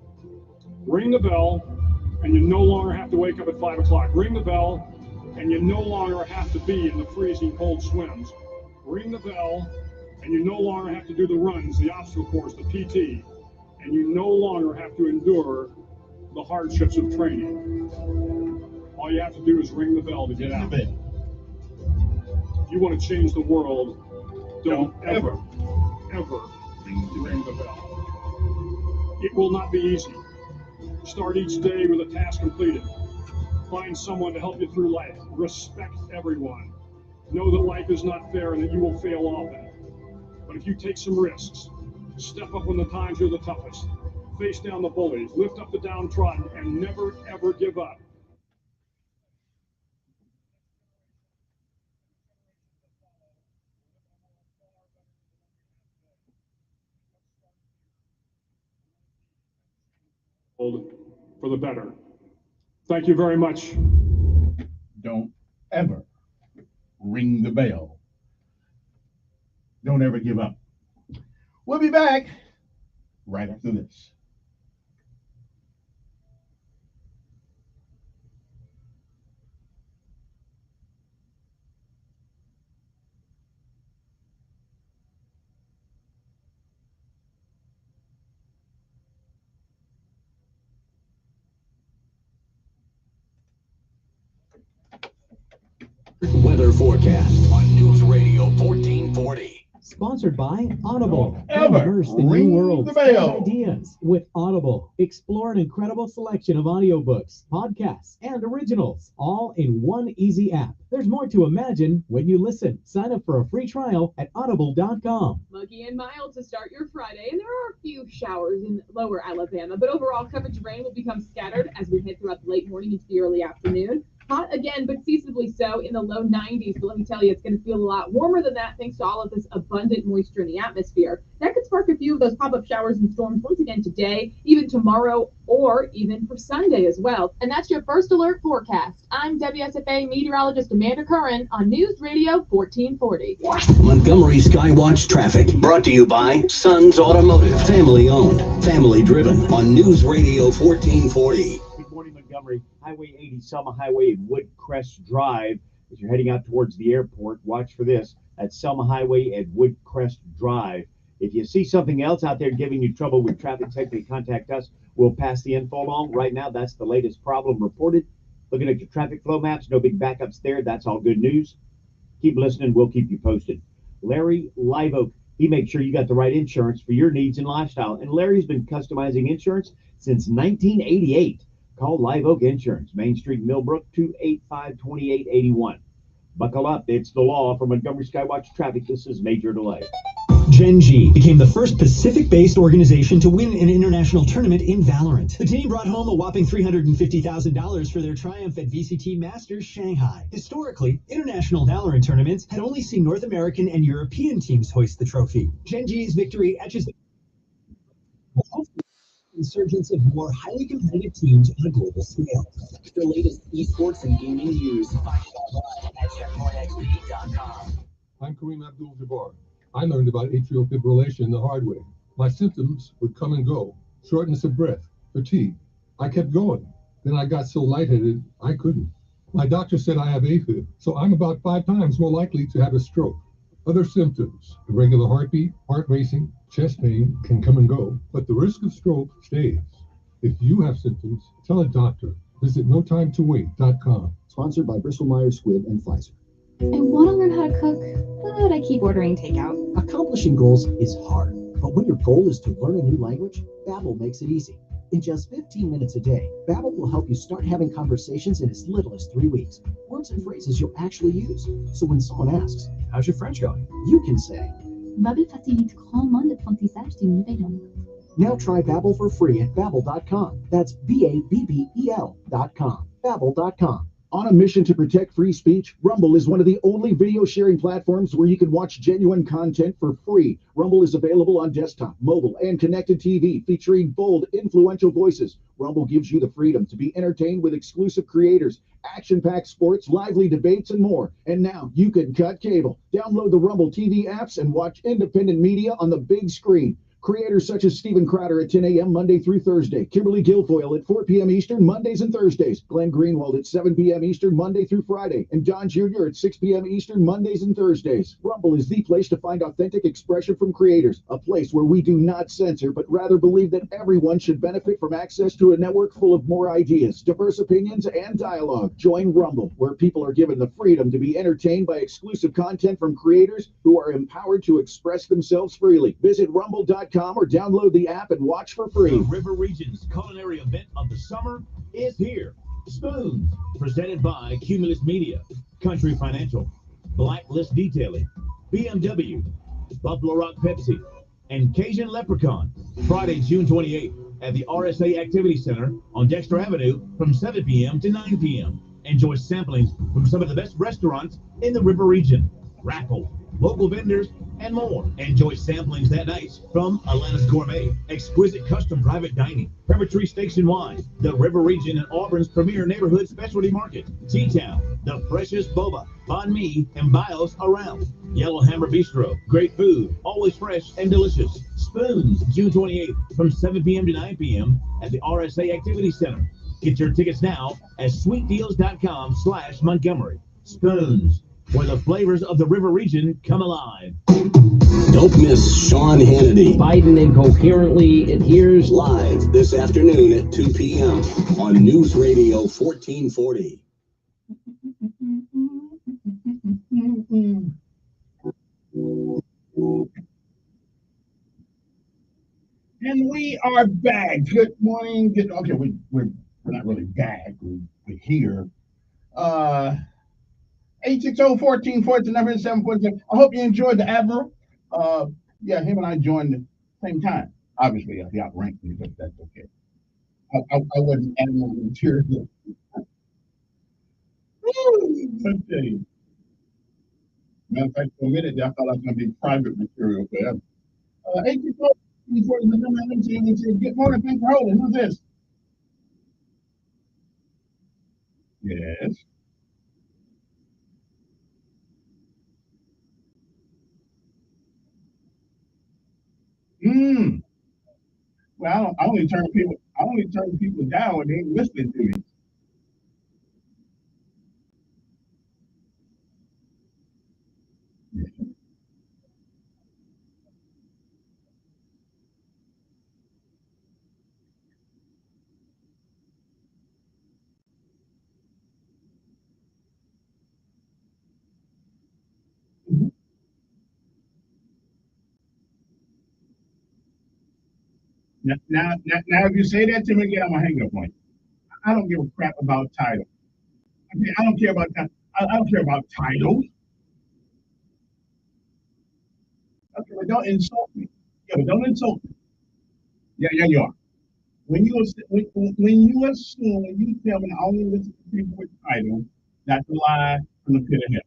Ring the bell, and you no longer have to wake up at 5 o'clock. Ring the bell, and you no longer have to be in the freezing cold swims. Ring the bell, and you no longer have to do the runs, the obstacle course, the PT, and you no longer have to endure the hardships of training. All you have to do is ring the bell to get out. If you want to change the world, don't ever ring the bell. It will not be easy. Start each day with a task completed. Find someone to help you through life. Respect everyone. Know that life is not fair and that you will fail often. But if you take some risks, step up when the times are the toughest, face down the bullies, lift up the downtrodden, and never, ever give up, for the better. Thank you very much. Don't ever ring the bell. Don't ever give up. We'll be back right after this. Weather forecast on News Radio 1440. Sponsored by Audible. Ever Immerse the ring new world the bell. of ideas with Audible. Explore an incredible selection of audiobooks, podcasts, and originals, all in one easy app. There's more to imagine when you listen. Sign up for a free trial at audible.com. Muggy and mild to start your Friday, and there are a few showers in lower Alabama, but overall coverage of rain will become scattered as we head throughout the late morning into the early afternoon. Hot again, but seasonably so in the low 90s. But let me tell you, it's going to feel a lot warmer than that thanks to all of this abundant moisture in the atmosphere. That could spark a few of those pop-up showers and storms once again today, even tomorrow, or even for Sunday as well. And that's your first alert forecast. I'm WSFA meteorologist Amanda Curran on News Radio 1440. Montgomery Skywatch traffic brought to you by Sons Automotive. Family owned, family driven on News Radio 1440. Good morning, Montgomery. Highway 80, Selma Highway at Woodcrest Drive. As you're heading out towards the airport, watch for this. That's Selma Highway at Woodcrest Drive. If you see something else out there giving you trouble with traffic, simply contact us. We'll pass the info along. Right now, that's the latest problem reported. Looking at your traffic flow maps, no big backups there. That's all good news. Keep listening. We'll keep you posted. Larry Live Oak. He makes sure you got the right insurance for your needs and lifestyle. And Larry's been customizing insurance since 1988. Call Live Oak Insurance, Main Street, Millbrook, 285-2881. Buckle up. It's the law for Montgomery Skywatch traffic. This is Major Delay. Gen G became the first Pacific-based organization to win an international tournament in Valorant. The team brought home a whopping $350,000 for their triumph at VCT Masters Shanghai. Historically, international Valorant tournaments had only seen North American and European teams hoist the trophy. Gen G's victory etches the insurgence of more highly competitive teams on a global scale. The latest esports and gaming news. Find out live at checkpointxp.com. I'm Kareem Abdul-Jabbar. I learned about atrial fibrillation the hard way. My symptoms would come and go. Shortness of breath, fatigue. I kept going. Then I got so lightheaded, I couldn't. My doctor said I have AFib, so I'm about 5 times more likely to have a stroke. Other symptoms, irregular heartbeat, heart racing, chest pain can come and go, but the risk of stroke stays. If you have symptoms, tell a doctor. Visit notimetowait.com. Sponsored by Bristol Myers Squibb and Pfizer. I want to learn how to cook, but I keep ordering takeout. Accomplishing goals is hard, but when your goal is to learn a new language, Babbel makes it easy. In just 15 minutes a day, Babbel will help you start having conversations in as little as 3 weeks. Words and phrases you'll actually use. So when someone asks, "How's your French going?" you can say, Babbel facilite grandement l'apprentissage d'une nouvelle langue. Now try Babbel for free at Babbel.com. That's Babbel.com. Babbel.com. On a mission to protect free speech, Rumble is one of the only video sharing platforms where you can watch genuine content for free. Rumble is available on desktop, mobile, and connected TV, featuring bold, influential voices. Rumble gives you the freedom to be entertained with exclusive creators, action-packed sports, lively debates, and more. And now you can cut cable. Download the Rumble TV apps and watch independent media on the big screen. Creators such as Steven Crowder at 10 a.m. Monday through Thursday, Kimberly Guilfoyle at 4 p.m. Eastern Mondays and Thursdays, Glenn Greenwald at 7 p.m. Eastern Monday through Friday, and Don Jr. at 6 p.m. Eastern Mondays and Thursdays. Rumble is the place to find authentic expression from creators, a place where we do not censor, but rather believe that everyone should benefit from access to a network full of more ideas, diverse opinions, and dialogue. Join Rumble, where people are given the freedom to be entertained by exclusive content from creators who are empowered to express themselves freely. Visit rumble.com or download the app and watch for free. The River Region's culinary event of the summer is here. Spoons, presented by Cumulus Media, Country Financial, Blacklist Detailing, BMW, Buffalo Rock Pepsi, and Cajun Leprechaun. Friday, June 28th at the RSA Activity Center on Dexter Avenue from 7 p.m. to 9 p.m. Enjoy samplings from some of the best restaurants in the River Region. Raffles, local vendors, and more. Enjoy samplings that night from Atlanta's Gourmet, exquisite custom private dining, Tree Steaks and Wine, the River Region and Auburn's premier neighborhood specialty market, T-Town, the freshest boba, banh mi, and bios around. Yellowhammer Bistro, great food, always fresh and delicious. Spoons, June 28th from 7 p.m. to 9 p.m. at the RSA Activity Center. Get your tickets now at sweetdeals.com/Montgomery. Spoons, where the flavors of the River Region come alive. Don't miss Sean Hannity. Biden incoherently adheres Live this afternoon at 2 p.m. on News Radio 1440. And we are back. Good morning. Okay, we're not really back. We're here. 860-1440 the number is 747. I hope you enjoyed the Admiral. Yeah, him and I joined at the same time. Obviously, he outranked me, but that's okay. I wasn't Admiral material. Okay. Matter of fact, for a minute, I thought I was going to be private material for him. 860-1440 the number. Good morning. Thanks for holding. Who's this? Yes. Well, I only turn people down when they ain't listening to me. Now, if you say that to me again, I'm gonna hang up on you. I don't give a crap about title. I mean, I don't care about that. I don't care about titles. Okay, but don't insult me. Yeah, but don't insult me. Yeah, you are. When you assume when you tell me I only listen to people with titles, that's a lie from the pit of hell.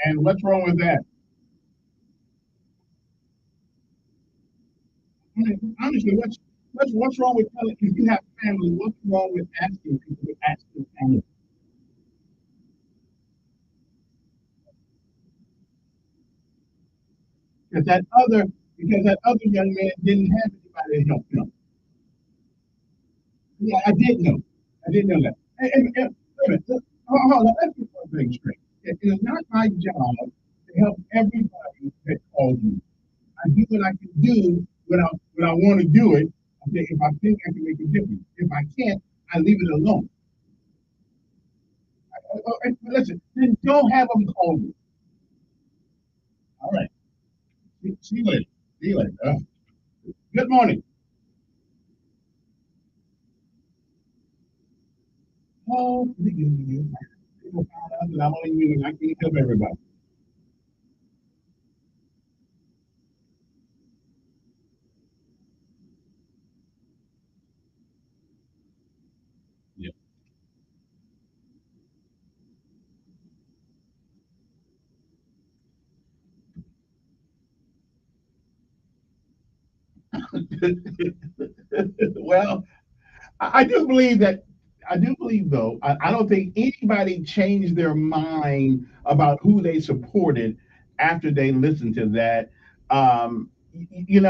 And what's wrong with that? I mean, honestly, what's wrong with telling if you have family? What's wrong with asking people to ask your family? Because that other young man didn't have anybody to help him. Yeah, I did know. I did know that. Wait a minute. Hold on. Let's get one thing straight. It is not my job to help everybody that calls me. I do what I can do when I want to do it. Okay, if I think I can make a difference. If I can't, I leave it alone. Listen, then don't have them call me. All right. See you later. See you later. Good morning. Oh, people find out that I'm only human. I can't help everybody. Yeah. Well, I do believe that. I do believe, though, I don't think anybody changed their mind about who they supported after they listened to that. If you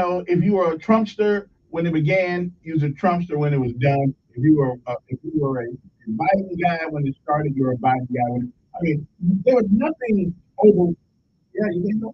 were a Trumpster when it began, you was a Trumpster when it was done. If you were a Biden guy when it started, you were a Biden guy. I mean, there was nothing over. Yeah, you think so?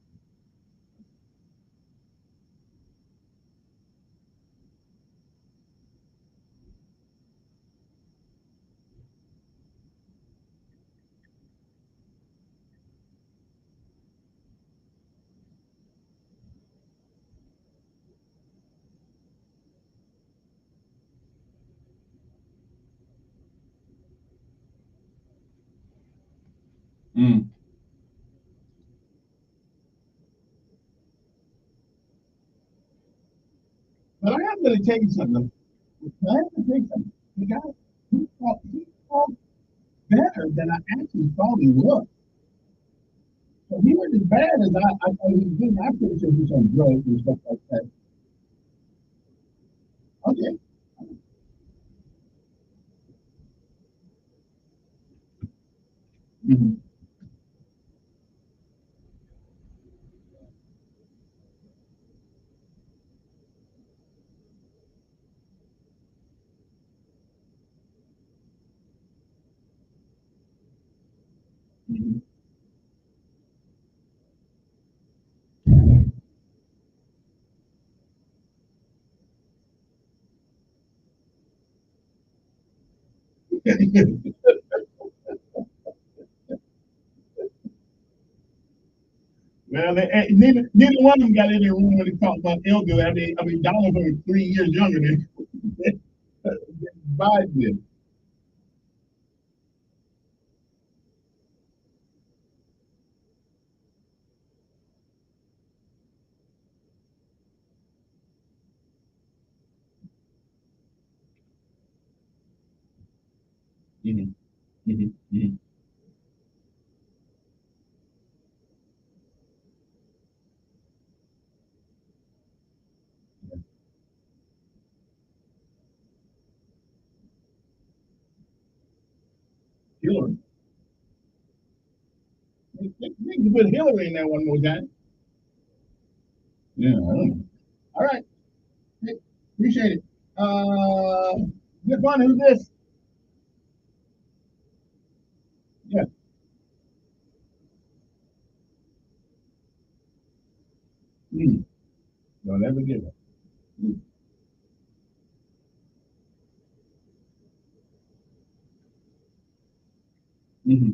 Mm. But I am going to tell you something. I have to tell you something. The guy, he fought better than I actually thought he was. So he wasn't as bad as I thought he was. Doing. I'm pretty sure he's on drugs and stuff like that. Okay. Mm-hmm. Mm-hmm. Well, neither one of them got in the room when they talked about Elder. I mean, Donald was 3 years younger than Biden did. Mm-hmm. Mm-hmm. Mm-hmm. Hillary. You can put Hillary in there one more time. Yeah. I don't know. All right. Hey, appreciate it. Good one. Who's this? Yeah. Mm. Don't ever give up. Mm. Mm-hmm.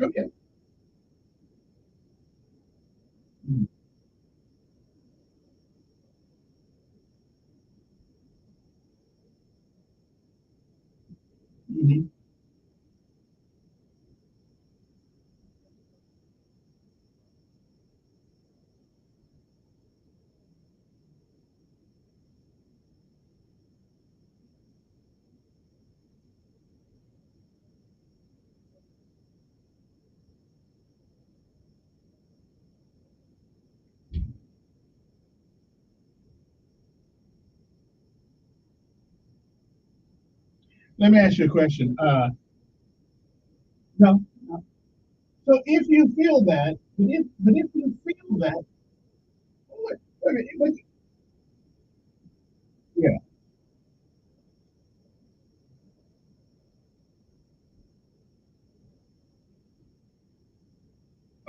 Okay. Mm-hmm. Mm-hmm. Let me ask you a question. No. No. So if you feel that, but if you feel that, what, yeah.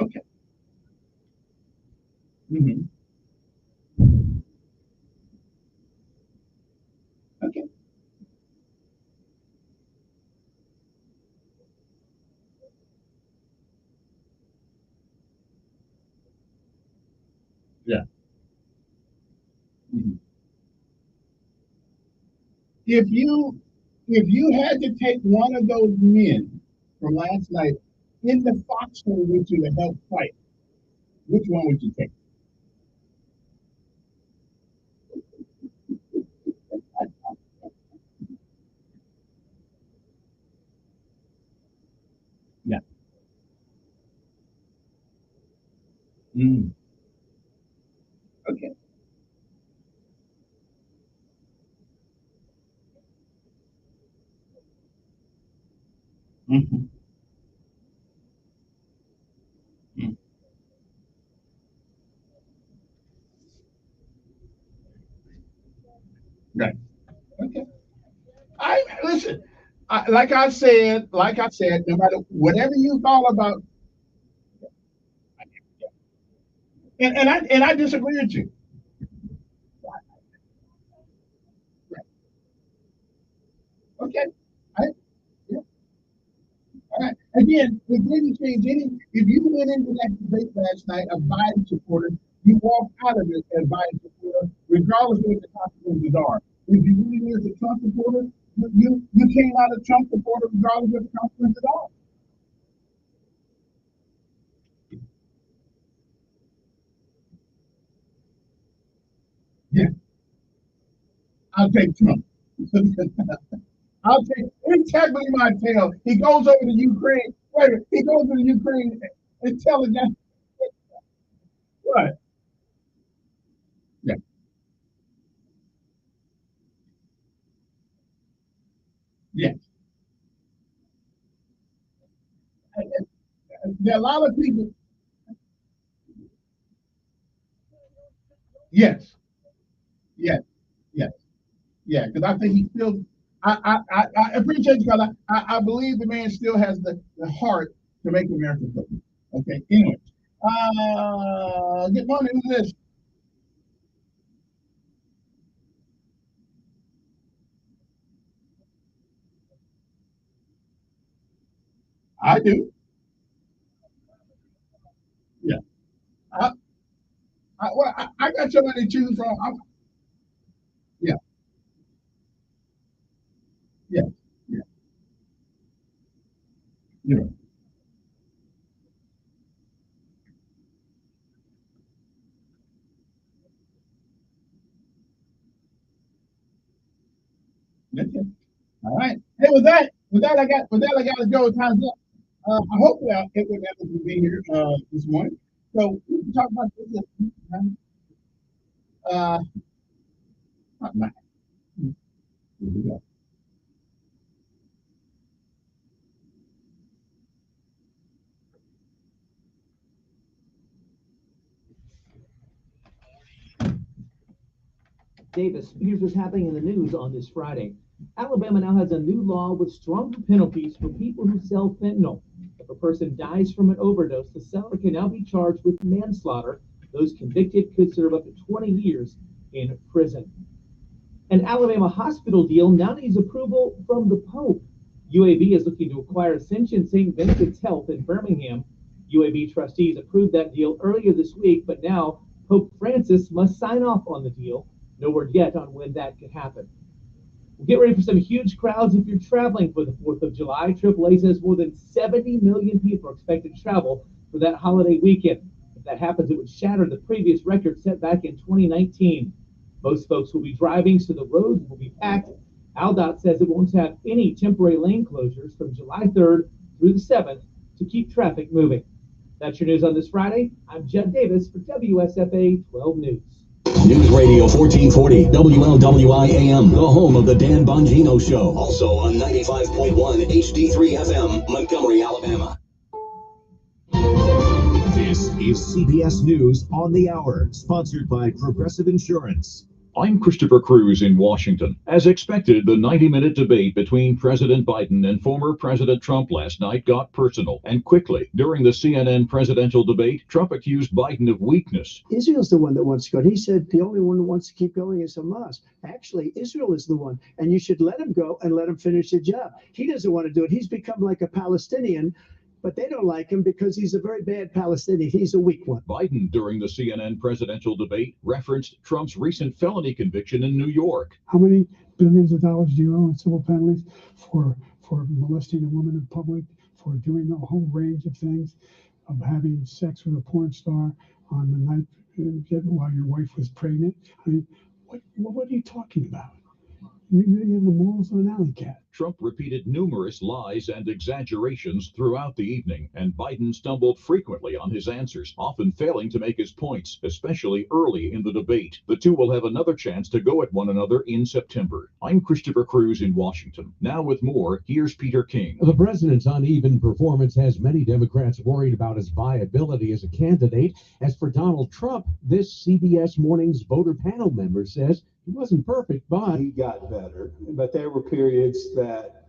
Okay. Mm-hmm. Okay. Yeah. Mhm. If you had to take one of those men from last night in the foxhole with you to help fight, which one would you take? Yeah. Mm. Okay. Mm-hmm. Mm. Right. Okay. I listen. Like I said, no matter whatever you thought about, and I disagree with you. Okay. I, yeah. All right. And again, it didn't change any. If you went into that debate last night a Biden supporter, you walk out of it as Biden supporter, regardless of what the consequences are. If you really is a Trump supporter, you came out a Trump supporter regardless of the consequences are. Yeah, I'll take Trump. I'll take exactly my tail. He goes over to Ukraine. Wait, he goes to Ukraine and telling them what? Yeah, yeah. There are a lot of people. Yes, yes, yes, yeah. Because I think he still. I appreciate you, brother. I believe the man still has the heart to make America great. Okay. Anyway, good morning. Who's this? I do. Yeah. I, I got somebody to choose from. Yeah, yeah, yeah, yeah. That's it. All right. Hey, with that, I got to go. Time's up. Hopefully, it would able to be here this morning. So we can talk about this. Uh, here we go. Davis, here's what's happening in the news on this Friday. Alabama now has a new law with stronger penalties for people who sell fentanyl. If a person dies from an overdose, the seller can now be charged with manslaughter. Those convicted could serve up to 20 years in prison. An Alabama hospital deal now needs approval from the Pope. UAB is looking to acquire Ascension St. Vincent's Health in Birmingham. UAB trustees approved that deal earlier this week, but now Pope Francis must sign off on the deal. No word yet on when that could happen. Get ready for some huge crowds if you're traveling for the 4th of July. AAA says more than 70 million people are expected to travel for that holiday weekend. If that happens, it would shatter the previous record set back in 2019. Most folks will be driving, so the roads will be packed. AlDOT says it won't have any temporary lane closures from July 3rd through the 7th to keep traffic moving. That's your news on this Friday. I'm Judd Davis for WSFA 12 News. News Radio 1440, WLWI AM, the home of the Dan Bongino Show. Also on 95.1 HD3 FM, Montgomery, Alabama. This is CBS News on the Hour, sponsored by Progressive Insurance. I'm Christopher Cruz in Washington. As expected, the 90-minute debate between President Biden and former President Trump last night got personal and quickly. During the CNN presidential debate, Trump accused Biden of weakness. Israel's the one that wants to go. He said the only one who wants to keep going is Hamas. Actually, Israel is the one, and you should let him go and let him finish the job. He doesn't want to do it. He's become like a Palestinian, but they don't like him because he's a very bad Palestinian. He's a weak one. Biden, during the CNN presidential debate, referenced Trump's recent felony conviction in New York. How many billions of dollars do you owe in civil penalties for molesting a woman in public, for doing a whole range of things, of having sex with a porn star on the night while your wife was pregnant? I mean, what are you talking about? You have the morals of an alley cat. Trump repeated numerous lies and exaggerations throughout the evening, and Biden stumbled frequently on his answers, often failing to make his points, especially early in the debate. The two will have another chance to go at one another in September. I'm Christopher Cruz in Washington. Now with more, here's Peter King. The president's uneven performance has many Democrats worried about his viability as a candidate. As for Donald Trump, this CBS Morning's voter panel member says he wasn't perfect, but he got better. But there were periods that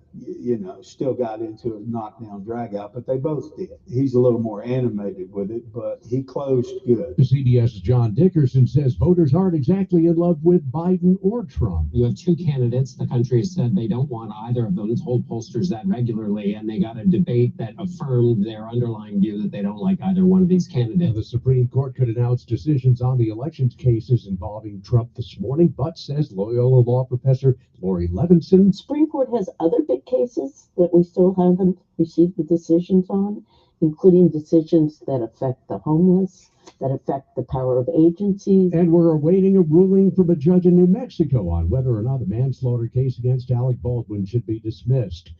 still got into a knockdown drag out, but they both did. He's a little more animated with it, but he closed good. CBS's John Dickerson says voters aren't exactly in love with Biden or Trump. You have two candidates. The country has said they don't want either of them, told pollsters that regularly, and they got a debate that affirmed their underlying view that they don't like either one of these candidates. The Supreme Court could announce decisions on the elections cases involving Trump this morning, but says Loyola law professor Lori Levinson. The Supreme Court has other big cases that we still haven't received the decisions on, including decisions that affect the homeless, that affect the power of agencies. And we're awaiting a ruling from a judge in New Mexico on whether or not the manslaughter case against Alec Baldwin should be dismissed.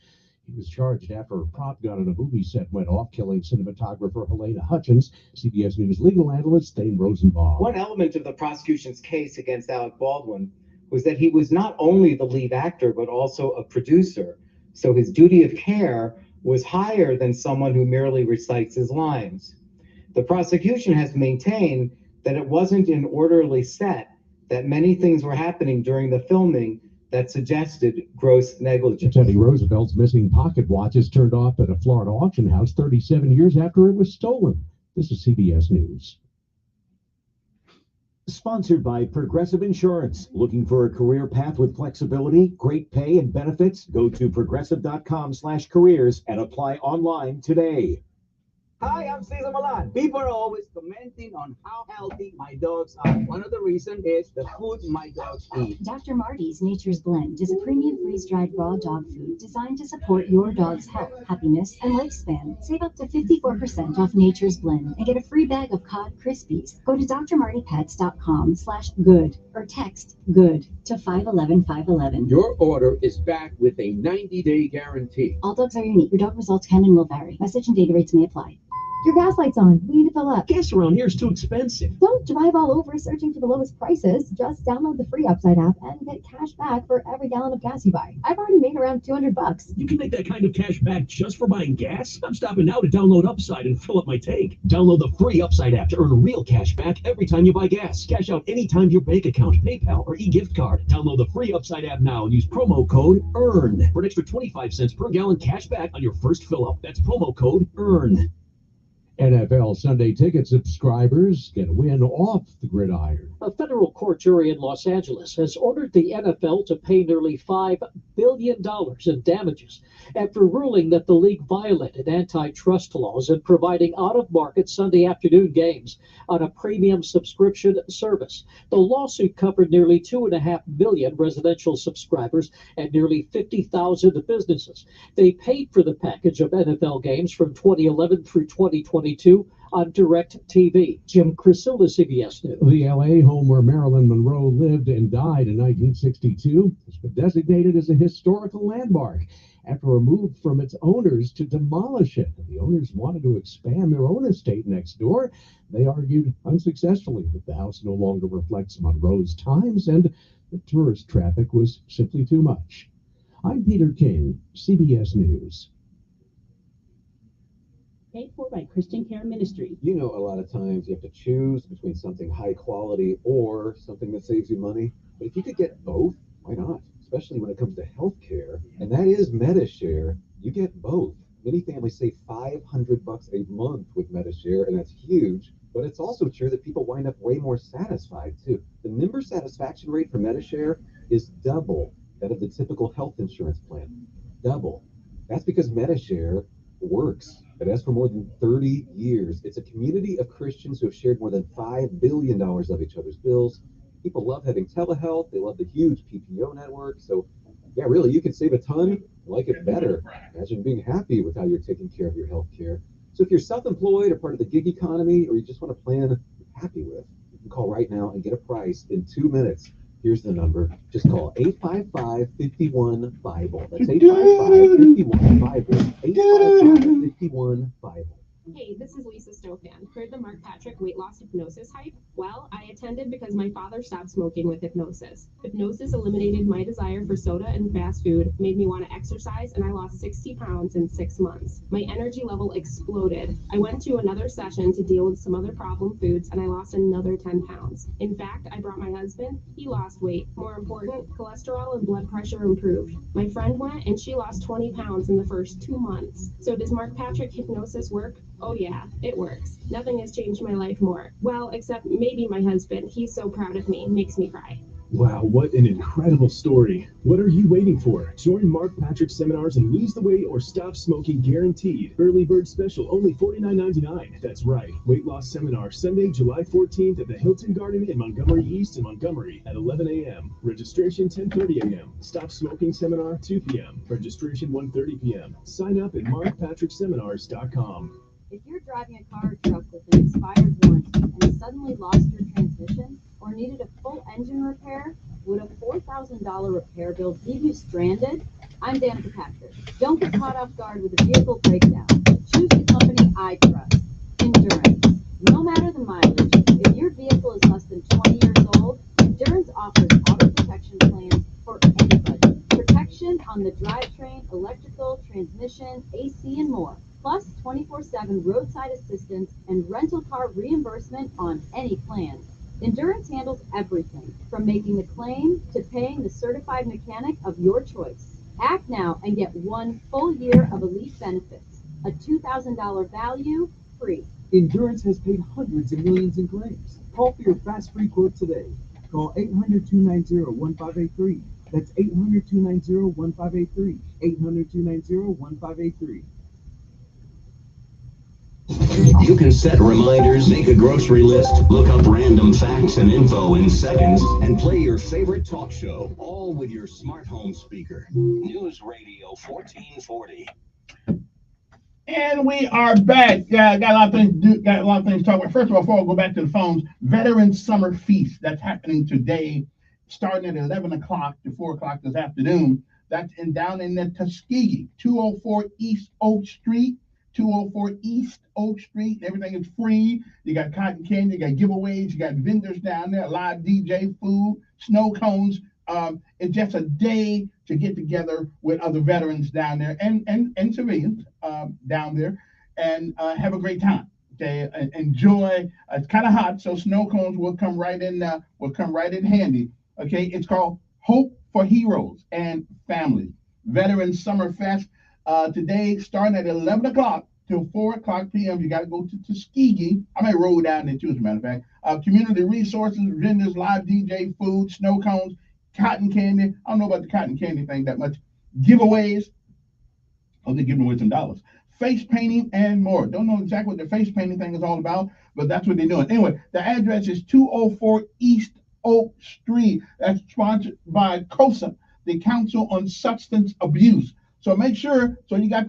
He was charged after a prop gun on a movie set went off, killing cinematographer Helena Hutchins. CBS News legal analyst Thane Rosenbaum. One element of the prosecution's case against Alec Baldwin was that he was not only the lead actor, but also a producer. So his duty of care was higher than someone who merely recites his lines. The prosecution has maintained that it wasn't an orderly set, that many things were happening during the filming that suggested gross negligence. Teddy Roosevelt's missing pocket watch is turned off at a Florida auction house 37 years after it was stolen. This is CBS News. Sponsored by Progressive Insurance. Looking for a career path with flexibility, great pay, and benefits? Go to progressive.com/careers and apply online today. Hi, I'm Cesar Milan. People are always commenting on how healthy my dogs are. One of the reasons is the food my dogs eat. Dr. Marty's Nature's Blend is a premium freeze-dried raw dog food designed to support your dog's health, happiness, and lifespan. Save up to 54% off Nature's Blend and get a free bag of cod Krispies. Go to drmartypets.com/good or text GOOD to 511-511. Your order is back with a 90-day guarantee. All dogs are unique. Your dog results can and will vary. Message and data rates may apply. Your gas light's on. We need to fill up. Gas around here is too expensive. Don't drive all over searching for the lowest prices. Just download the free Upside app and get cash back for every gallon of gas you buy. I've already made around $200. You can make that kind of cash back just for buying gas? I'm stopping now to download Upside and fill up my tank. Download the free Upside app to earn real cash back every time you buy gas. Cash out anytime your bank account, PayPal, or e-gift card. Download the free Upside app now and use promo code EARN for an extra 25 cents per gallon cash back on your first fill up. That's promo code EARN. NFL Sunday Ticket subscribers get a win off the gridiron. A federal court jury in Los Angeles has ordered the NFL to pay nearly $5 billion in damages after ruling that the league violated antitrust laws in providing out-of-market Sunday afternoon games on a premium subscription service. The lawsuit covered nearly 2.5 million residential subscribers and nearly 50,000 businesses. They paid for the package of NFL games from 2011 through 2022 on Direct TV. Jim Crisilla, CBS News. The L.A. home where Marilyn Monroe lived and died in 1962 has been designated as a historical landmark after a move from its owners to demolish it. The owners wanted to expand their own estate next door. They argued unsuccessfully that the house no longer reflects Monroe's times and the tourist traffic was simply too much. I'm Peter King, CBS News. Paid for by Christian Care Ministry. You know, a lot of times you have to choose between something high quality or something that saves you money. But if you could get both, why not? Especially when it comes to health care. And that is MediShare. You get both. Many families save $500 a month with MediShare, and that's huge. But it's also true that people wind up way more satisfied, too. The member satisfaction rate for MediShare is double that of the typical health insurance plan. Double. That's because MediShare works. It has for more than 30 years. It's a community of Christians who have shared more than $5 billion of each other's bills. People love having telehealth. They love the huge PPO network. So, yeah, really, you can save a ton, like it better. Imagine being happy with how you're taking care of your health care. So if you're self-employed or part of the gig economy, or you just want a plan you're happy with, you can call right now and get a price in 2 minutes. Here's the number. Just call 855-51-BIBLE. That's 855-51-BIBLE. 855-51-BIBLE. Hey, this is Lisa Stofan. Heard the Mark Patrick weight loss hypnosis hype? Well, I attended because my father stopped smoking with hypnosis. Hypnosis eliminated my desire for soda and fast food, made me want to exercise, and I lost 60 pounds in 6 months. My energy level exploded. I went to another session to deal with some other problem foods, and I lost another 10 pounds. In fact, I brought my husband. He lost weight. More important, cholesterol and blood pressure improved. My friend went, and she lost 20 pounds in the first 2 months. So does Mark Patrick hypnosis work? Oh yeah, it works. Nothing has changed my life more. Well, except maybe my husband. He's so proud of me, makes me cry. Wow, what an incredible story. What are you waiting for? Join Mark Patrick seminars and lose the weight or stop smoking guaranteed. Early bird special, only $49.99. That's right. Weight loss seminar, Sunday, July 14th at the Hilton Garden in Montgomery East in Montgomery at 11 a.m. Registration 10:30 a.m. Stop smoking seminar 2 p.m. Registration 1:30 p.m. Sign up at markpatrickseminars.com. If you're driving a car or truck with an expired warranty and suddenly lost your transmission or needed a full engine repair, would a $4,000 repair bill leave you stranded? I'm Danica Patrick. Don't get caught off guard with a vehicle breakdown. Choose the company I trust, Endurance. No matter the mileage, if your vehicle is less than 20 years old, Endurance offers auto protection plans for anybody. Protection on the drivetrain, electrical, transmission, AC, and more. Plus 24/7 roadside assistance and rental car reimbursement on any plans. Endurance handles everything, from making the claim to paying the certified mechanic of your choice. Act now and get 1 full year of Elite benefits. A $2,000 value, free. Endurance has paid hundreds of millions in claims. Call for your fast free quote today. Call 800-290-1583. That's 800-290-1583. 800-290-1583. You can set reminders, make a grocery list, look up random facts and info in seconds, and play your favorite talk show, all with your smart home speaker. News Radio 1440. And we are back. Got a lot of things to do. Got a lot of things to talk about. First of all, before I go back to the phones, Veterans Summer Feast that's happening today, starting at 11 o'clock to 4 o'clock this afternoon. That's down in the Tuskegee, 204 East Oak Street. 204 East Oak Street. Everything is free. You got cotton candy, you got giveaways, you got vendors down there, live DJ, food, snow cones. It's just a day to get together with other veterans down there and civilians down there and have a great time. Okay, enjoy. It's kind of hot, so snow cones will come right in. Will come right in handy. Okay, it's called Hope for Heroes and Families Veterans Summer Fest. Today, starting at 11 o'clock till 4 o'clock p.m. You got to go to Tuskegee. I may roll down there too, as a matter of fact. Community resources, vendors, live DJ, food, snow cones, cotton candy. I don't know about the cotton candy thing that much. Giveaways. Oh, they're giving away some dollars. Face painting and more. Don't know exactly what the face painting thing is all about, but that's what they're doing. Anyway, the address is 204 East Oak Street. That's sponsored by COSA, the Council on Substance Abuse. So make sure, so you got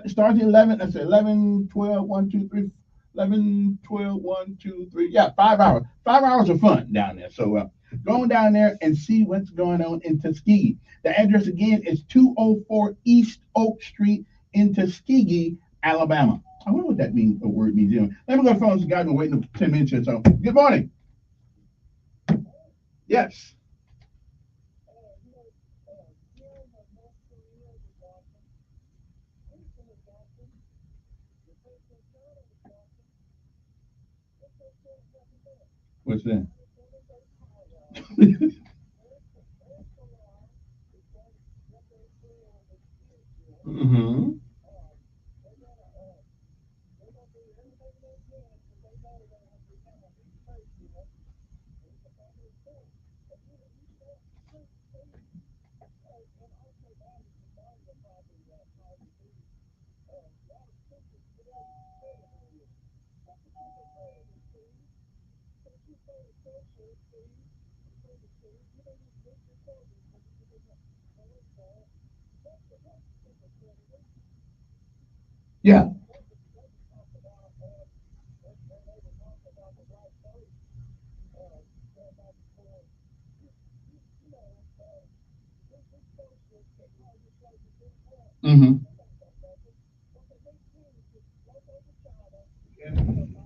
start at 11, that's 11, 12, 1, 2, 3, 11, 12, 1, 2, 3. Yeah, 5 hours. 5 hours of fun down there. So go on down there and see what's going on in Tuskegee. The address again is 204 East Oak Street in Tuskegee, Alabama. I wonder what that means, the word means. Let me go to the phone. This guy's been waiting 10 minutes or so. Good morning. Yes. What's that? Mm-hmm. Yeah. Mm-hmm. Mhm.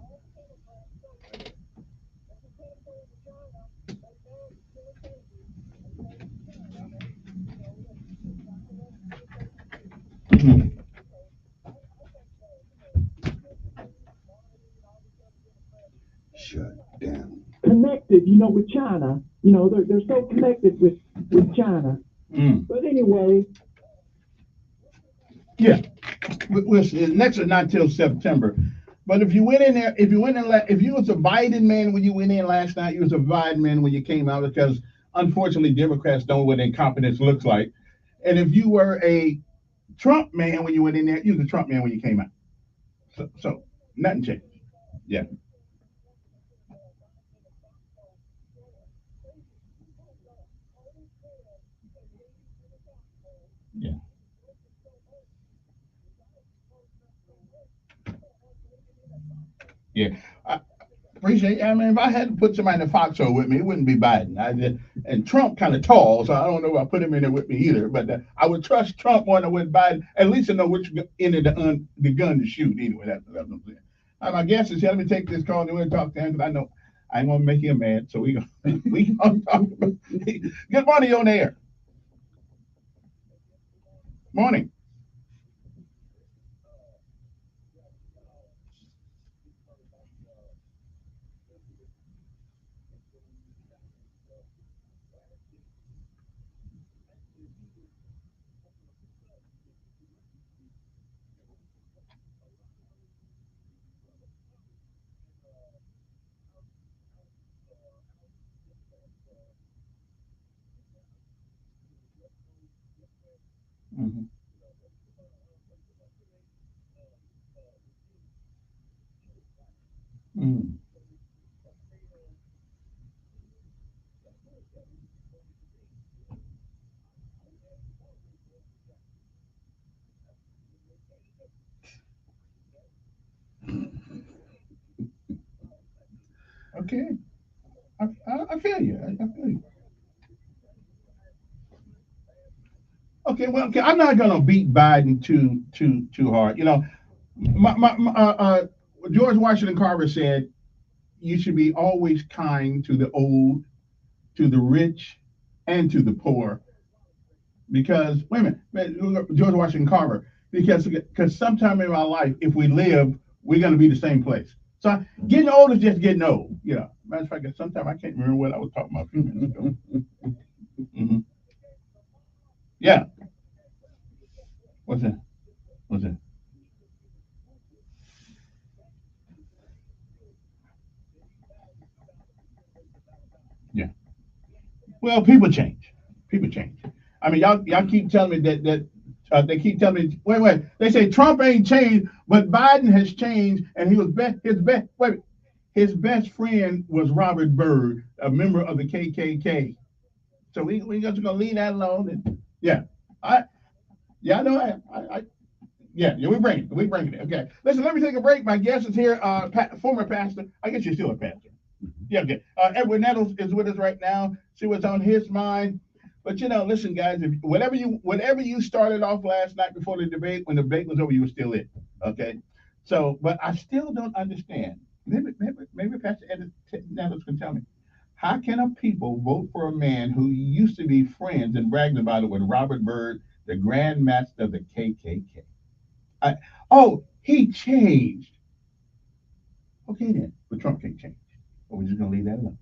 Shut down. Connected, with China. They're so connected with China. Mm. But anyway, Yeah. Next is not till September. But if you went in there, if you was a Biden man when you went in last night, you was a Biden man when you came out, because unfortunately Democrats know what incompetence looks like. And if you were a Trump man when you went in there, you was a Trump man when you came out. So nothing changed. Yeah. Yeah. Yeah. I appreciate it. I mean, if I had to put somebody in the foxhole with me, it wouldn't be Biden. And Trump kind of tall, so I don't know if I put him in there with me either. But I would trust Trump more than with Biden, at least to know which end of the gun to shoot. Anyway, that's what I'm saying. My guess is, let me take this call and we'll talk to him, because I know I ain't gonna make him mad. So we gonna talk about. Good morning, you on the air. Morning. Mm-hmm. Mm. Okay. I feel you. I feel you. Okay, well, okay, I'm not gonna beat Biden too hard. George Washington Carver said you should be always kind to the old, to the rich, and to the poor. Because wait a minute, George Washington Carver. Because sometime in my life, if we live, we're gonna be the same place. So getting old is just getting old. Matter of fact, sometimes I can't remember what I was talking about a few minutes ago. Hmm. Yeah. What's that? What's that? Yeah. Well, people change. People change. I mean, y'all keep telling me that they keep telling me. Wait. They say Trump ain't changed, but Biden has changed, and he was his best friend was Robert Byrd, a member of the KKK. So we just gonna leave that alone. And, yeah, I yeah I know yeah, we bring it. Okay, listen. Let me take a break. My guest is here, former pastor. I guess you're still a pastor. Yeah, okay. Edward Nettles is with us right now. See what's on his mind. But listen, guys. If whatever you started off last night before the debate, when the debate was over, you were still in. Okay. So, but I still don't understand. Maybe Pastor Nettles can tell me. How can a people vote for a man who used to be friends and bragged about it with Robert Byrd, the Grand Master of the KKK? He changed. Okay then, but Trump can't change. But we're just gonna leave that alone.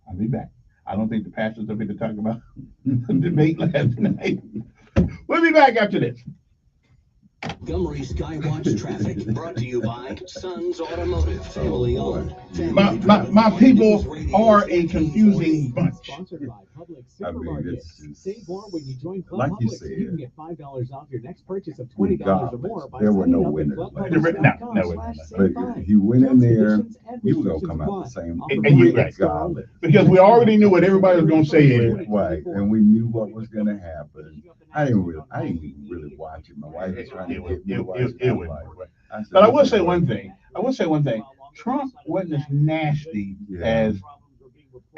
I'll be back. I don't think the pastors are here to talk about the debate last night. We'll be back after this. Montgomery Skywatch traffic brought to you by Sons Automotive, family owned. My people are a confusing bunch. Sponsored by Publix I mean, Supermarkets. it's Save more when you join Club like you Publix. said. You can get $5 off your next purchase of $20 or more by There were signing no up at winners. clubpublix.com/save5. If you went in there, Terms and you were gonna restrictions come out the apply. same. And you right. Regardless. Because we already knew what everybody was gonna say anyway. Right, and we knew what was gonna happen. I didn't even really watch it. My wife was trying to get me to watch it. But I will say one thing. Trump wasn't as nasty as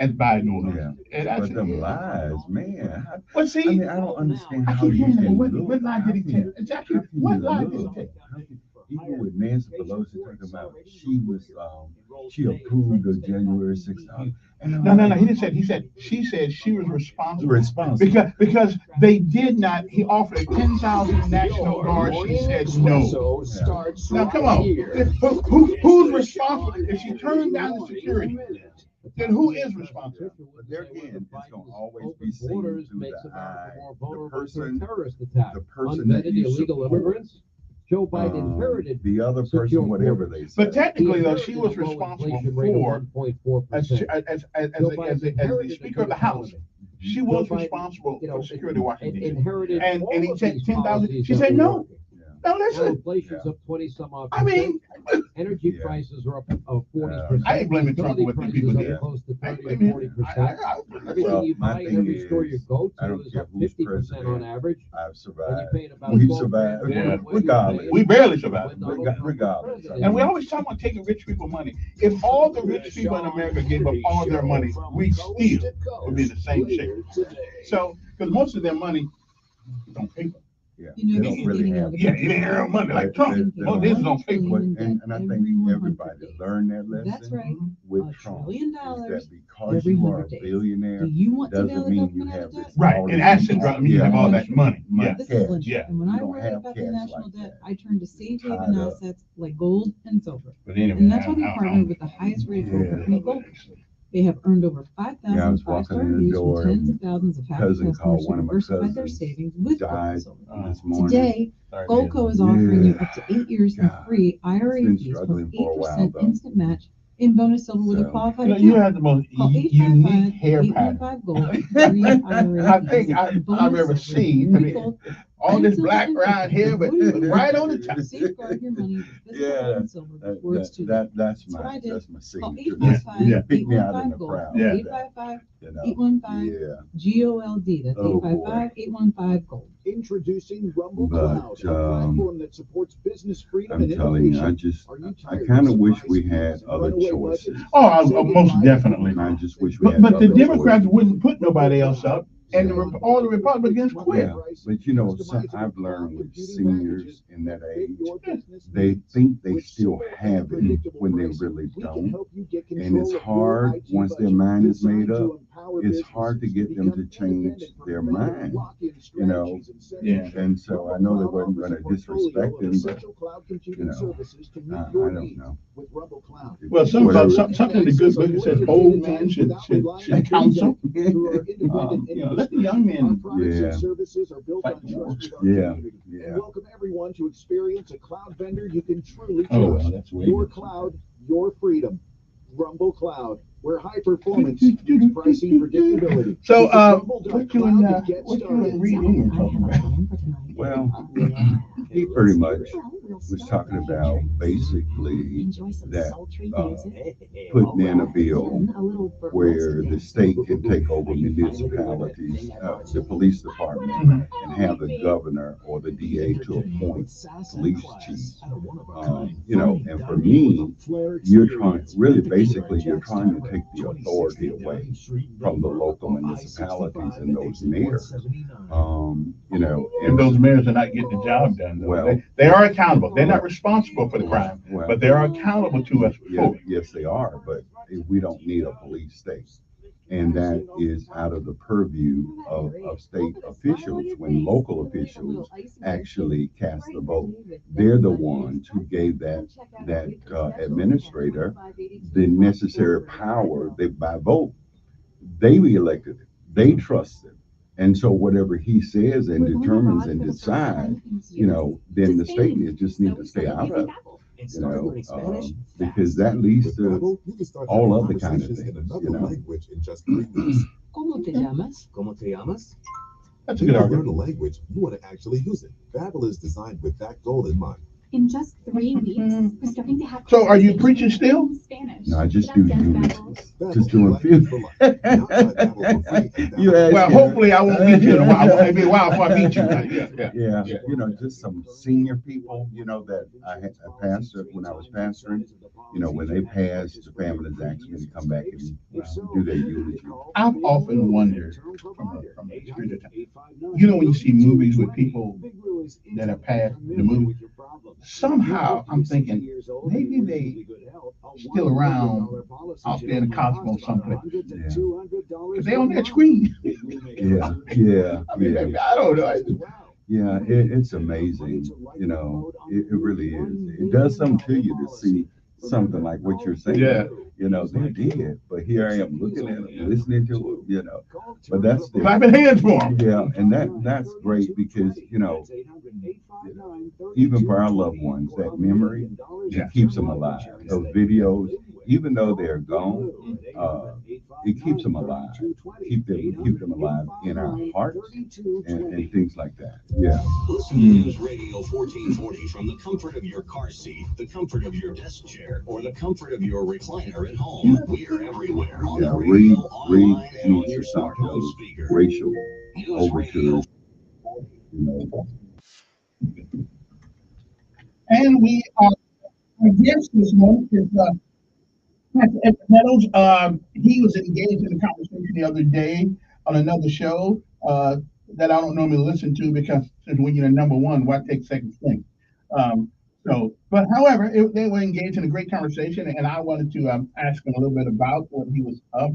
Biden was. Yeah. But them lies, man. Well, see, I mean, I don't understand I how keep you hearing can what look. lie did he tell? Exactly. What lie did he tell? even with Nancy Pelosi talking about she approved of January 6th. No. He said she said she was responsible. Because they did not. He offered 10,000 National Guard. She said no. Now come on. Who's responsible if she turned down the security? Then who is responsible? But there again, it's going to always be seen through the eye. The person that you illegal support. immigrants. Joe Biden inherited the other person, whatever they say. But technically, though, she was responsible for as the Speaker of the House. She was responsible for security Washington. And he said 10,000. She said no. Now listen. Inflation's up 20-some-odd%. I mean, energy prices are up 40%. I ain't blaming Trump for what these people did. Close to 30 to 40%. Everything you buy in every store you go to is up 50% on average. I've survived. We survived. Regardless. We barely survived. Regardless. And we always talk about taking rich people money. If all the rich people in America gave up all their money, we still would be in the same shape. So, because most of their money is on paper. Yeah, you they don't really have. Yeah, you didn't earn money like Trump. Well, this is on paper. And I think everybody learned that lesson. That's right. With Trump, is that because every you are a 100 days. billionaire, Do you want to bail doesn't the mean you government out have of this. debt? Right, in assets, right? I mean, you have all that money. Yeah. This is legit. Yeah. And when You I don't worry have about the cash national like debt, that. I turn to safe haven Tied up. assets like gold and silver. But anyway, And that's why we partner with the highest rated gold company, Gold. They have earned over 5,000 Yeah, I was five-star walking in the reviews door, from tens of thousands of happy cousin called customers one who of my diversified their cousins, savings with gold died and silver. this morning. Today, Sorry, Goldco is offering you Yeah. up to 8 years in free IRA been fees struggling plus for a while, 8% though. instant match in bonus silver with a So, qualified You know, account. you have the most Call unique hair 855 pattern Gold, free IRA I fees, think I've bonus ever silver, seen. I with mean, gold, all and this silver black and round hair, but right on the top. Safeguard your money with physical Yeah, gold and silver before it's too late. that's what I did. my Call signature. 855 Yeah, pick me out in 815 the Gold. crowd. Yeah. 855 You know, 815 yeah. GOLD. That's Oh, boy. 855 815 Gold. Introducing Rumble But, Cloud, a platform that supports business freedom I'm and telling you, innovation. I kind of wish we had other choices. Oh, most definitely. I just wish we had But the other Democrats choices. wouldn't put nobody else up, and all the Republicans quit. Yeah, but you know, I've learned with seniors in that age, they think they still have it when they really don't. And it's hard, once their mind is made up, it's hard to get them to change their mind, you know. Yeah. And so I know they wasn't going to disrespect them, but, you know, I don't know. Well, something in the good book that says old men should counsel. You know, let the young men Services are built on trust. And welcome everyone to experience a cloud vendor you can truly trust. Oh, well, that's way Your good. cloud, your freedom. Rumble Cloud, where high performance meets pricing predictability. So, what you and reading were talking about? Well, he pretty much was talking about basically that putting in a bill where the state can take over municipalities, the police department, and have the governor or the DA to appoint police chiefs. You know, and for me, you're trying, really basically, you're trying to take the authority away from the local municipalities and those mayors. You know, And those mayors are not getting the job done. Though. Well, they are accountable. They're not responsible for the crime, but they are accountable to us. Yes, they are. But we don't need a police state, and that is out of the purview of state officials. When local officials actually cast the vote, they're the ones who gave that administrator the necessary power. They by vote, they elected it. They trust it. And so whatever he says and determines and decides, you know, then the state just need to stay out of it, you know, because that leads to all other kind of things, you know. ¿Cómo te llamas? ¿Cómo te llamas? That's a good argument. Learn a language, you want to actually use it. Babbel is designed with that goal in mind. In just 3 weeks, we're starting to have. So, are you preaching still? No, I just do just doing film. Well, hopefully I won't meet you in a while. It'll be a while before I meet you. Yeah, you know, just some senior people, you know, that I pastored when I was pastoring. You know, when they passed, the families asked me to come back and do their eulogy. I've often wondered from the street of time. You know, when you see movies with people that have passed the movie, somehow I'm thinking maybe they still around out there in the cosmos someplace. Because they on that screen. Yeah, yeah, I mean, yeah. maybe, I don't know. Yeah, it's amazing. It really is. It does something to you to see something like what you're saying. Yeah. They did, but here I am looking at them, listening to them. But that's the Clapping hands for them. yeah, and that's great because even for our loved ones, that memory it keeps them alive. Those videos, even though they're gone, it keeps them alive. Keep them alive in our hearts and things like that. Yeah. Listen to News Radio 1440 from the comfort of your car seat, the comfort of your desk chair, or the comfort of your recliner at home. We're everywhere on the radio, online, and on your smart home speaker. Racial overtures. And we are, our guest this morning is Pastor Ed Meadows. He was engaged in a conversation the other day on another show that I don't normally listen to because when you're number one, why take second string? But however, they were engaged in a great conversation, and I wanted to ask him a little bit about what he was up.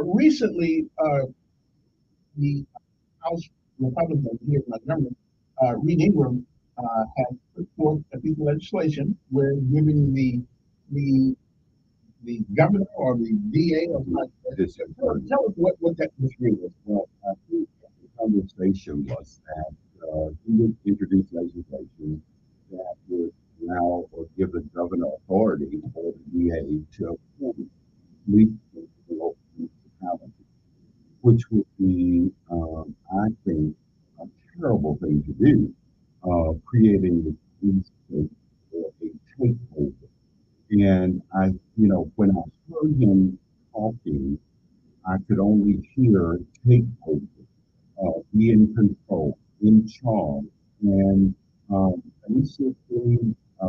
Recently, the House Republican here in Montgomery, Reed Ingram, has put forth a piece of legislation where giving the governor or the DA or something like that. Tell us what that disagree was. Well, I think the conversation was that he would introduce legislation that would allow or give the governor authority or the DA to appoint legal municipality, which would be, I think, a terrible thing to do, creating the police state or a takeover. And when I heard him talking, I could only hear takeover, be in control, in charge, and basically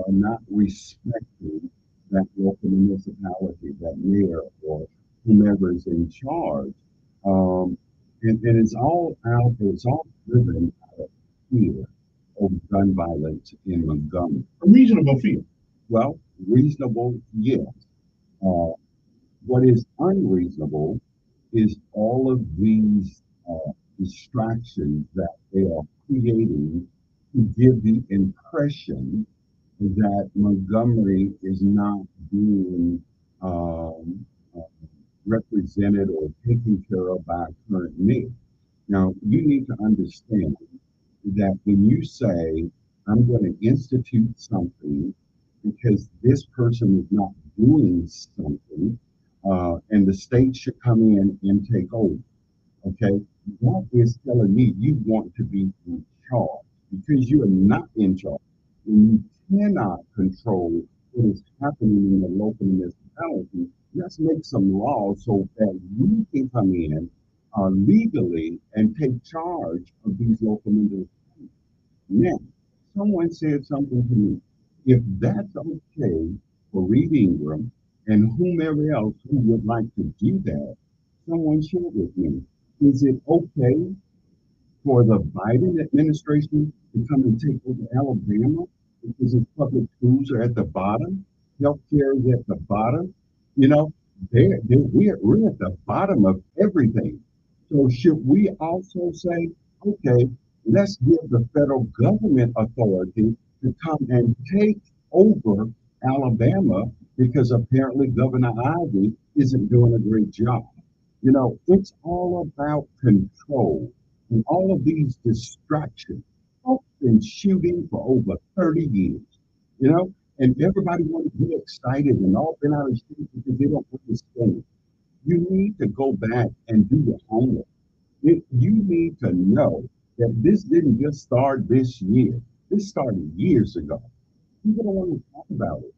not respecting that local municipality, that mayor or whomever is in charge. And it's all driven out of fear of gun violence in Montgomery. A reasonable fear. Well, reasonable, yes. What is unreasonable is all of these distractions that they are creating to give the impression that Montgomery is not being represented or taken care of by a current mayor. Now, you need to understand that when you say, I'm going to institute something because this person is not doing something, and the state should come in and take over, okay? That is telling me you want to be in charge because you are not in charge. And you cannot control what is happening in the local municipality. Let's make some laws so that we can come in legally and take charge of these local municipalities. Now, someone said something to me. If that's okay for Reed Ingram and whomever else who would like to do that, someone shared with me. Is it okay for the Biden administration to come and take over Alabama because its public schools are at the bottom? Healthcare is at the bottom. We're at the bottom of everything. So should we also say, okay, let's give the federal government authority to come and take over Alabama because apparently Governor Ivey isn't doing a great job. It's all about control and all of these distractions. Folks been shooting for over 30 years, and everybody wants to be excited and all been out of shape because they don't understand. You need to go back and do your homework. You need to know that this didn't just start this year. This started years ago. People don't want to talk about it.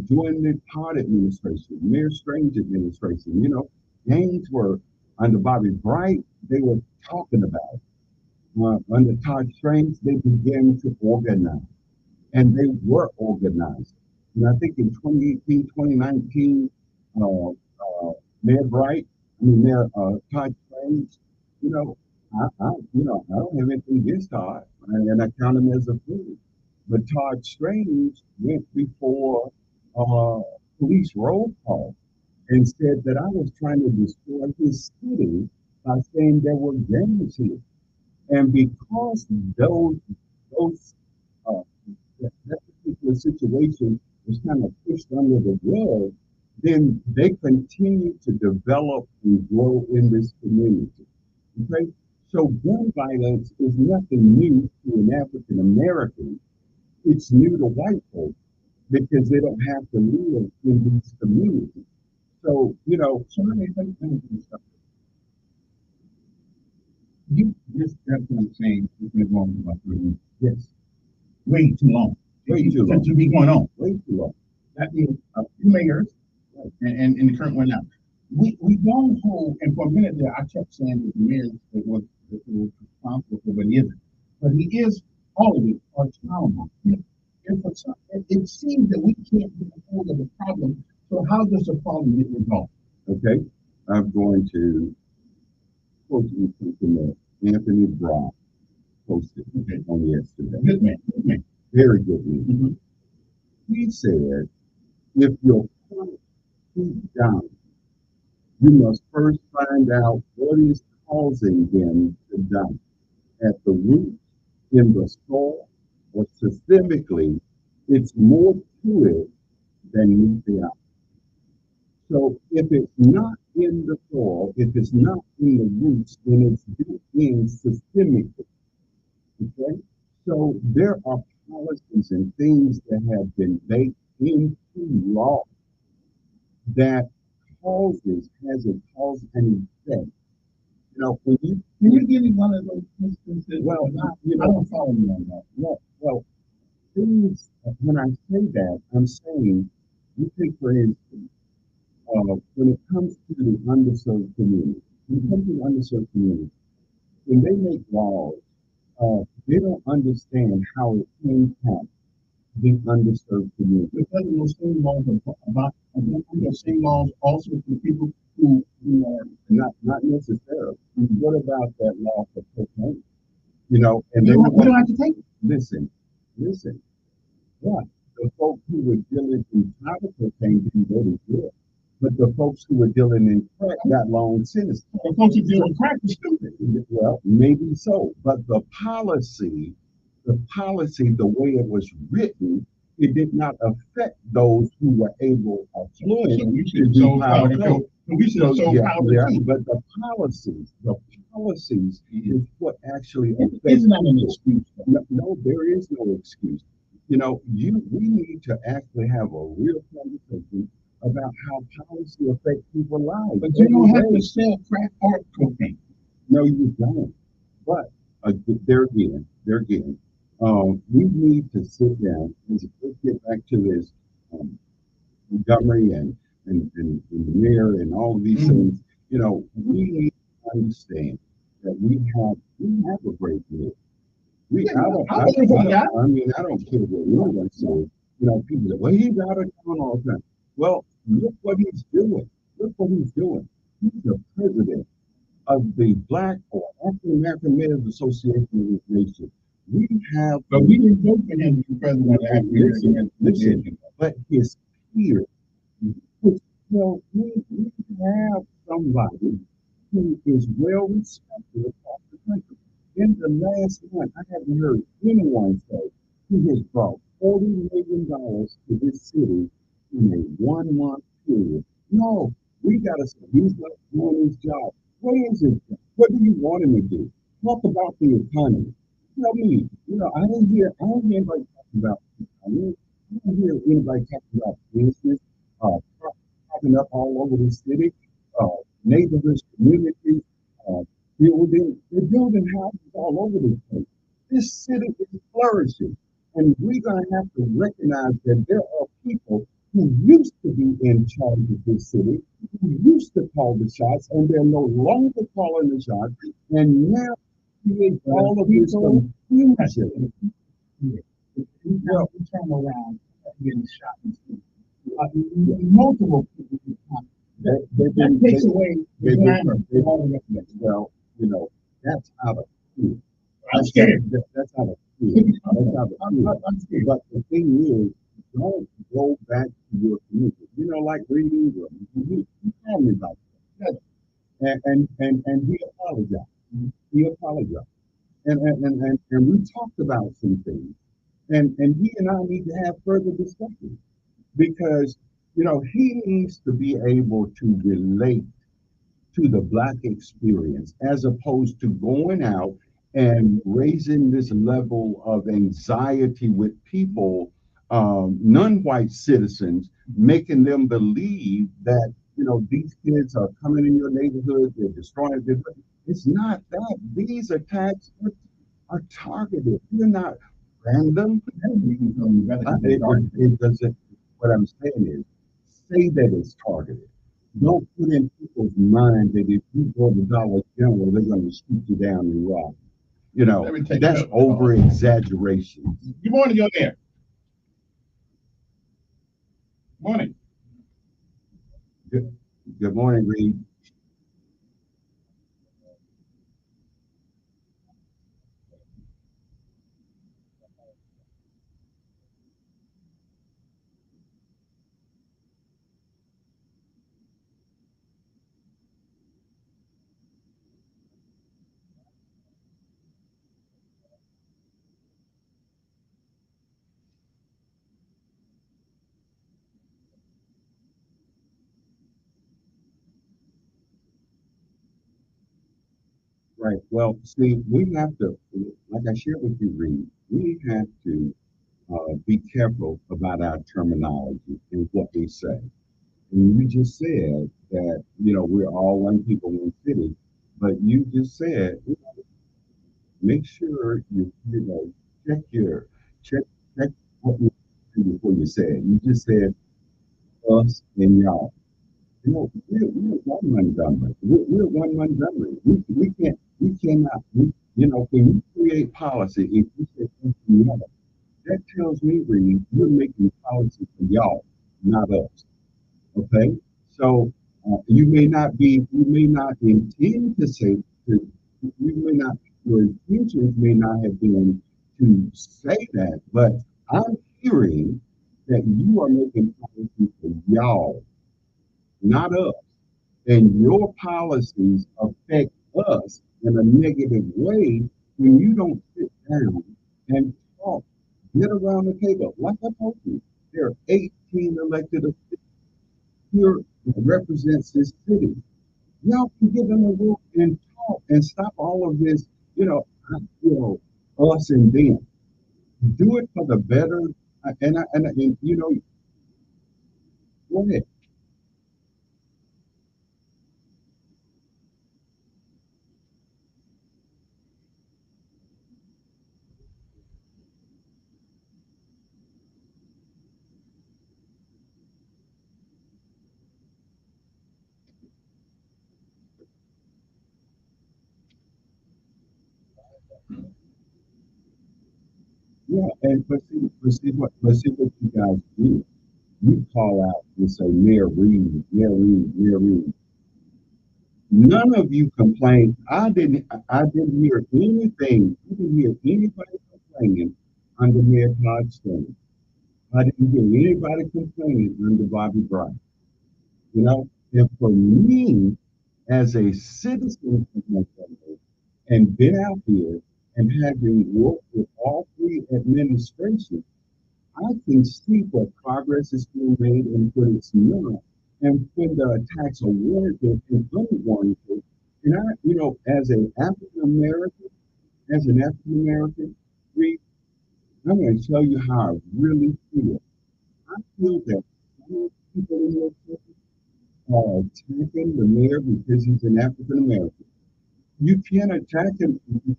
During the Todd administration, Mayor Strange administration, gangs were under Bobby Bright. They were talking about it. Under Todd Strange, they began to organize, and they were organized. And I think in 2018, 2019, Mayor Todd Strange, I don't have anything against Todd, and I count him as a friend. But Todd Strange went before police roll call and said that I was trying to destroy his city by saying there were gangs here. And because those that particular situation was kind of pushed under the rug, then they continue to develop and grow in this community. Okay? So gun violence is nothing new to an African American. It's new to white folks because they don't have to live in these communities. So, so let me think something. You just got to saying it's been going on about 3 years. Yes. Way too long. Way too long. That should be going on. Way too long. That means a few mayors and the current one now. We don't hold, and for a minute there, I kept saying that the mayor was responsible for, but he isn't. But he is always accountable. It seems that we can't get a hold of the problem. So how does the problem get resolved? Okay, I'm going to quote you something that Anthony Brown posted on yesterday. Good man, very good man. Mm-hmm. He said, if your plant is down, you must first find out what is causing them to die at the root, in the soil, or systemically. It's more to it than meets the eye. So if it's not in the soil, if it's not in the roots, then it's built in systemically. Okay? So there are policies and things that have been baked into law that has a cause and effect. When can you give me one of those instances? Well, I don't follow you on that. Well, things, when I say that, I'm saying, you take for instance, when it comes to the underserved community, when they make laws, they don't understand how it impacts the underserved community. Because those same laws same laws also for people who are not necessarily. What about that law for cocaine? And we don't have to take it. Listen. Yeah, the folks who were dealing in powder cocaine didn't go to jail. But the folks who were dealing in crack got long sentences. The folks who deal in crack are stupid. Well, maybe so. But the policy, the way it was written, it did not affect those who were able affluent to do powder cocaine. But the policies is what actually affects. Isn't that an excuse? No, there is no excuse. We need to actually have a real conversation about how policy affects people's lives. But you don't have to sell crack or cocaine. No, you don't. But there again, we need to sit down. Let's get back to this Montgomery and the mayor and all of these things. We need to understand that we have a great mayor. I don't care what anyone says. People say, well, he's out of town all the time. Well, look what he's doing. He's the president of the Black or African American Mayors Association of this nation. But we didn't vote for him to be president of the African American Mayors. But his peers, we have somebody who is well respected across the country. In the last month, I haven't heard anyone say he has brought $40 million to this city in a 1 month period. No, we got to say he's not doing his job. What is it? What do you want him to do? Talk about the economy. Tell me, I didn't hear anybody talking about the economy. I didn't hear anybody talking about business, popping up all over the city, neighborhoods, communities, they're building houses all over the place. This city is flourishing. And we're going to have to recognize that there are people who used to be in charge of this city, who used to call the shots, and they're no longer calling the shots. And now create all of this confusion. We turn around getting shot. Multiple people. That takes away the glamour. Well, that's out of fear. I'm scared. That's out of Let's have a few. But the thing is, don't go back to your community. You know, like Reed Ingram, he called me about that. And he apologized. He apologized. And we talked about some things. And he and I need to have further discussions because, you know, he needs to be able to relate to the Black experience as opposed to going out and raising this level of anxiety with people, non-white citizens, making them believe that, you know, these kids are coming in your neighborhood, they're destroying it. It's not that. These attacks are targeted. They're not random. It doesn't, what I'm saying is, say that it's targeted. Don't put in people's mind that if you go to Dollar General, they're going to shoot you down and rob you. You know, that's over exaggeration. Good morning, you're there. Morning. Good morning, Reed. Right. Well, see, we have to, like I shared with you, Reed, we have to be careful about our terminology and what we say. And you just said that, you know, we're all one people, one city, but you just said, you know, make sure you know, check, check what you said before you said. You just said us and y'all. You know, we're one Montgomery. We're one Montgomery. We cannot, you know, when you create policy, if you say us and y'all, that tells me, Reed, you're making policy for y'all, not us. Okay? So you may not intend to say, you may not, your intentions may not have been to say that, but I'm hearing that you are making policy for y'all, not us. And your policies affect us in a negative way when you don't sit down and talk, get around the table. Like I told you, there are 18 elected officials here that represents this city. Y'all can get in the room and talk and stop all of this, you know, us and them. Do it for the better. And you know, go ahead. Yeah, and but see what you guys do. You call out and say, Mayor Reed, Mayor Reed, Mayor Reed. None of you complained. I didn't hear anything. I didn't hear anybody complaining under Mayor Todd Stone. I didn't hear anybody complaining under Bobby Bryant. You know, and for me, as a citizen of Montgomery, and been out here and having worked with all three administrations, I can see what progress is being made and what it's not, and when the attacks are warranted and unwarranted. And I, you know, as an African American, I'm going to tell you how I really feel. I feel that some people in this country are attacking the mayor because he's an African American. You can't attack him. You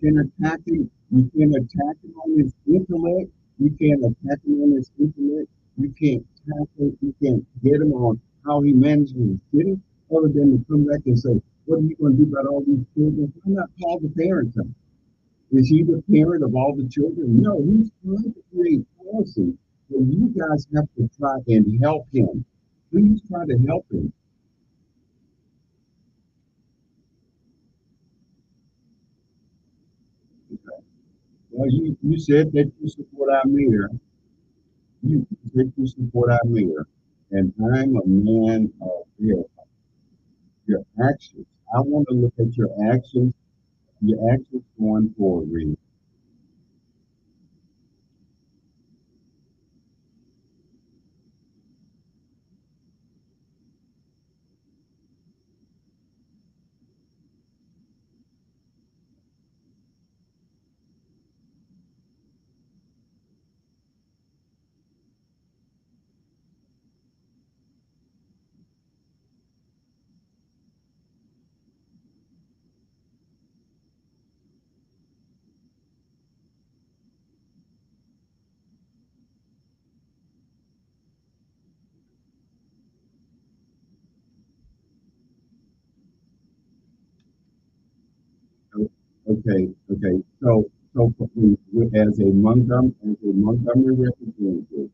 can't attack him. You can't attack him on his intellect. You can't attack him on his intellect. You can't tackle. You can't get him on how he manages his city, other than to come back and say, "What are you going to do about all these children?" Why not call the parents up? Is he the parent of all the children? No, he's trying to create policy. So you guys have to try and help him. Please try to help him. Well, you said that you support our mayor. You said you support our mayor. And I'm a man of your actions. I want to look at your actions going forward, Reed. Okay. As a Montgomery representative,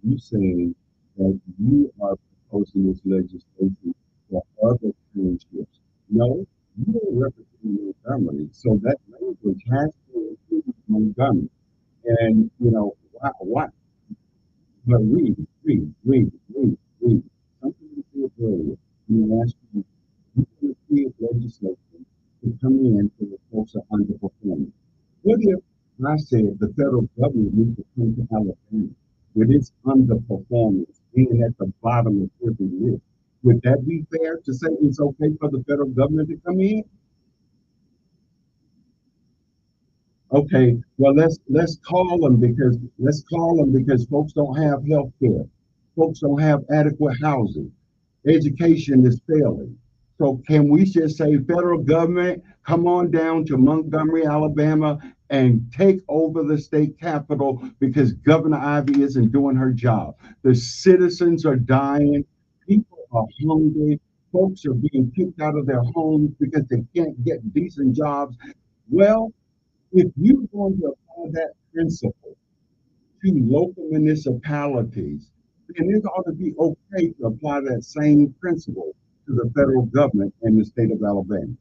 you saying that you are proposing this legislation for other townships. No, you don't represent Montgomery, so that language has to include Montgomery. And why? But read. Something you said earlier. You asked me, you can create legislation to come in for the folks that are underperforming. What if I said the federal government needs to come to Alabama with its underperformance being at the bottom of every list? Would that be fair to say it's okay for the federal government to come in? Okay, well let's call them because folks don't have health care. Folks don't have adequate housing. Education is failing. So can we just say federal government, come on down to Montgomery, Alabama, and take over the state capitol because Governor Ivy isn't doing her job. The citizens are dying, people are hungry, folks are being kicked out of their homes because they can't get decent jobs. Well, if you're going to apply that principle to local municipalities, then it ought to be okay to apply that same principle to the federal government and the state of Alabama.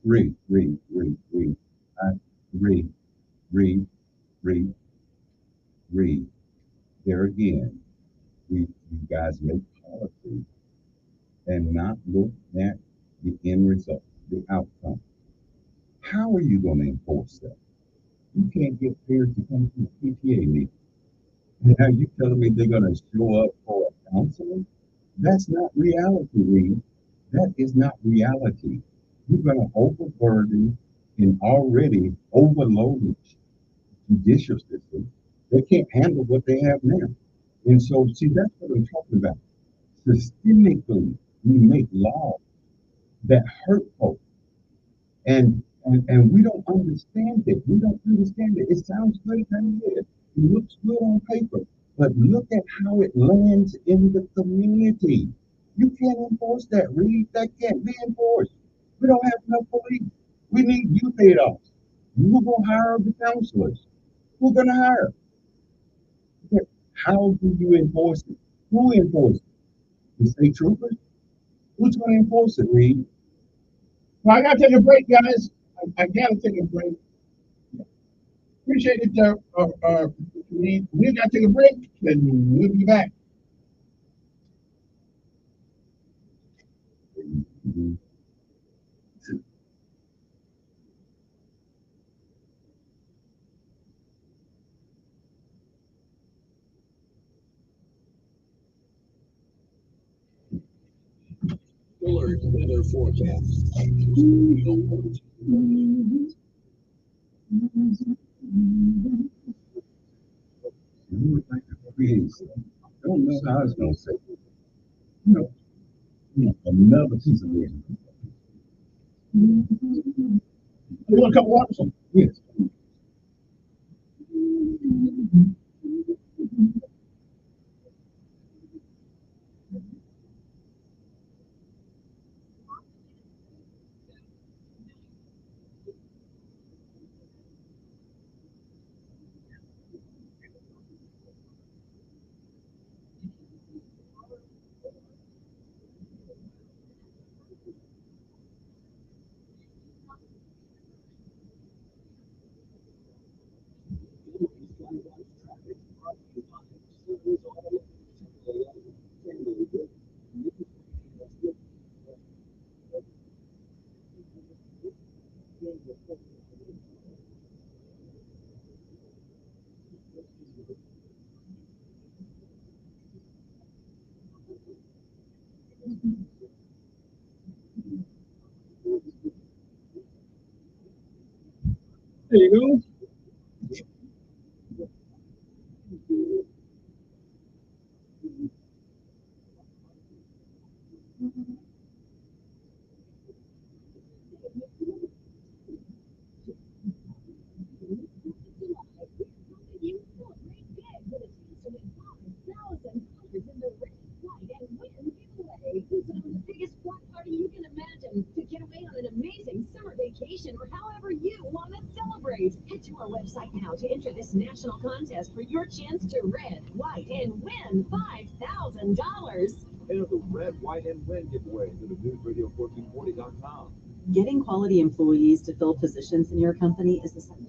Read. I, read, read, read, read. There again, you guys make policy and not look at the end result, the outcome. How are you going to enforce that? You can't get parents to come to the PTA meeting. Now you telling me they're going to show up for a counseling? That's not reality, Reed. That is not reality. You're going to overburden an already overloaded judicial system. They can't handle what they have now. And so, see, that's what I'm talking about. Systemically, we make laws that hurt folks. And we don't understand it. We don't understand it. It sounds good in here. It looks good on paper. But look at how it lands in the community. You can't enforce that, Reed. That can't be enforced. We don't have enough police. We need youth aid officers. Who's going to hire the counselors? Who's going to hire? How do you enforce it? Who enforces it? The state troopers? Who's going to enforce it, Reed? Well, I gotta take a break, guys. I gotta take a break. Appreciate it, we gotta take a break, and we'll be back. Alert weather forecast. Don't know how it's going to say. No. Another piece of it. You want a cup of water? Yes. There you go. To get away on an amazing summer vacation or however you want to celebrate. Head to our website now to enter this national contest for your chance to red, white, and win $5,000. Enter the Red, White, and Win giveaway to the newsradio1440.com. Getting quality employees to fill positions in your company is the same.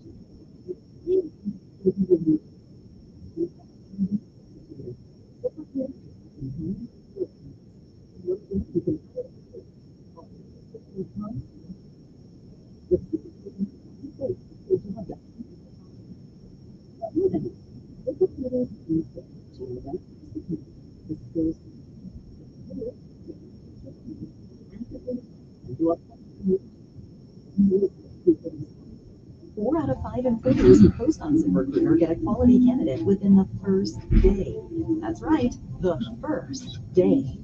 Four out of 5 employers who post on ZipRecruiter get a quality candidate within the first day. That's right, the first day.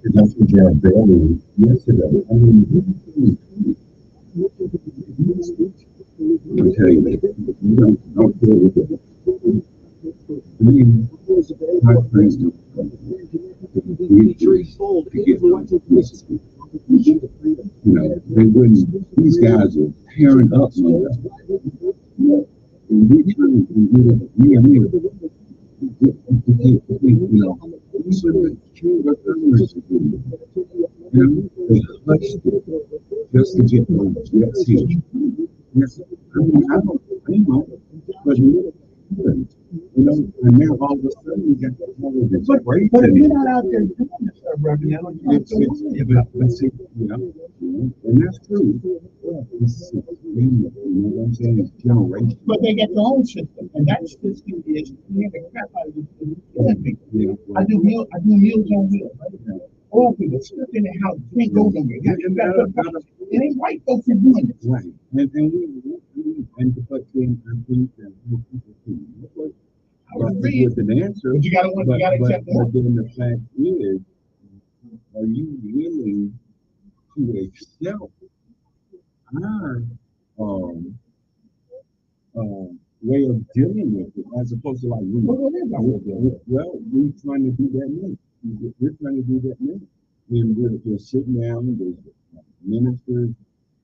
That's what Jared Bailey yesterday. I mean, I'll tell you, you don't deal with it. I mean, my friends do. You know, and when these guys are pairing up with us, and we trying to do it, you know, these are the customers, you know, they hushed it just to get those jets here. Yes, I mean, I don't know, but you know, and now all of a sudden we got this great. But if you're not out there doing this stuff, Reverend, but see, you know, and that's true. It's, you know what I'm saying? It's generation. But they got their own system, and that system is the crap out of it. Yeah. I do meals on wheels. Right? Old people stuck in their house, can't go nowhere. It ain't white folks are doing this. Right. And but then I think that more people can with an answer. But you gotta accept that. But then the fact is, are you willing to accept our way of dealing with it, as opposed to like we're trying to do that now. We're trying to do that now. And we're sitting down, there's ministers,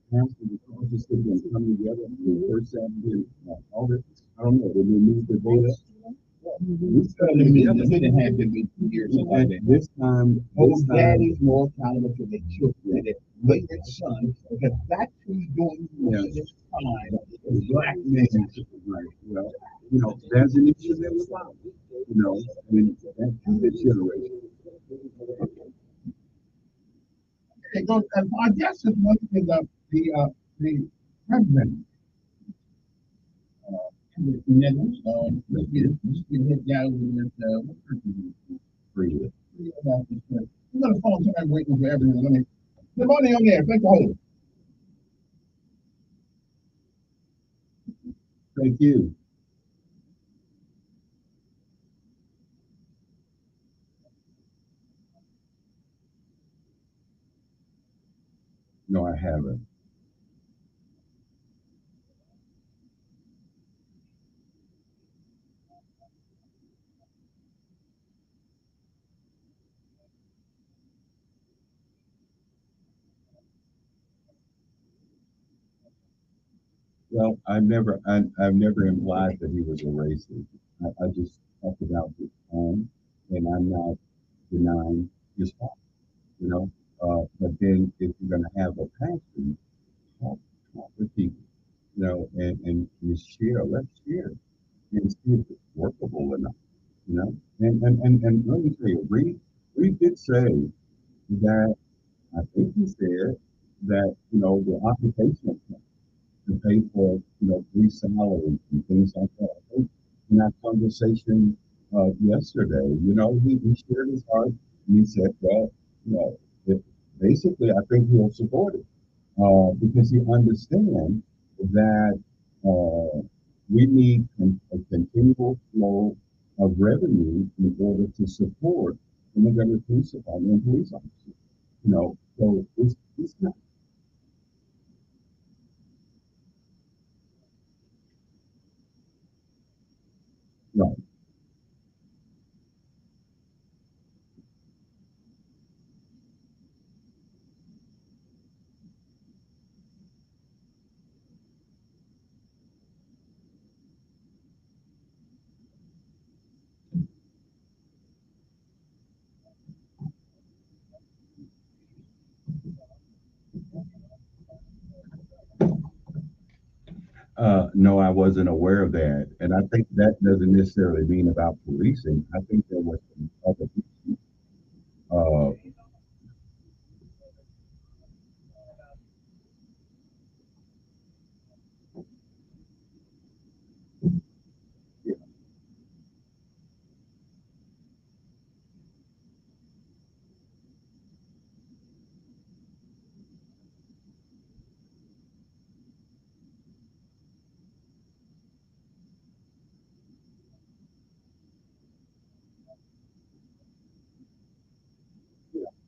pastors, all just sitting and coming together. The first Saturday, all this, I don't know, they moved the voice. We didn't have them in 2 years. This time, daddy's more accountable to their children, their later son, because that's who's doing this time. Black men, right? Well, there's an issue there with that. I mean, that's this generation. Okay, so I guess it's one of the president. Let's get hit down with what person is it? Free. I'm gonna phone somebody waiting for everyone. Let me. Good morning on there. Thank you. Hold. Thank you. No, I haven't. Well, I've never implied that he was a racist. I just talked about his home, and I'm not denying his fault, you know. But then if you're going to have a passion, talk with people, and share, let's share, and see if it's workable enough, you know. And let me tell you, Reed did say that, I think he said that, the occupational tax to pay for, free salaries and things like that. I think in that conversation yesterday, he shared his heart and he said, well, it, basically, I think he'll support it because he understands that we need a continual flow of revenue in order to support immigrant police department and police officers. So it's not right. No, I wasn't aware of that, and I think that doesn't necessarily mean about policing. I think there was some other issues. Uh, yeah.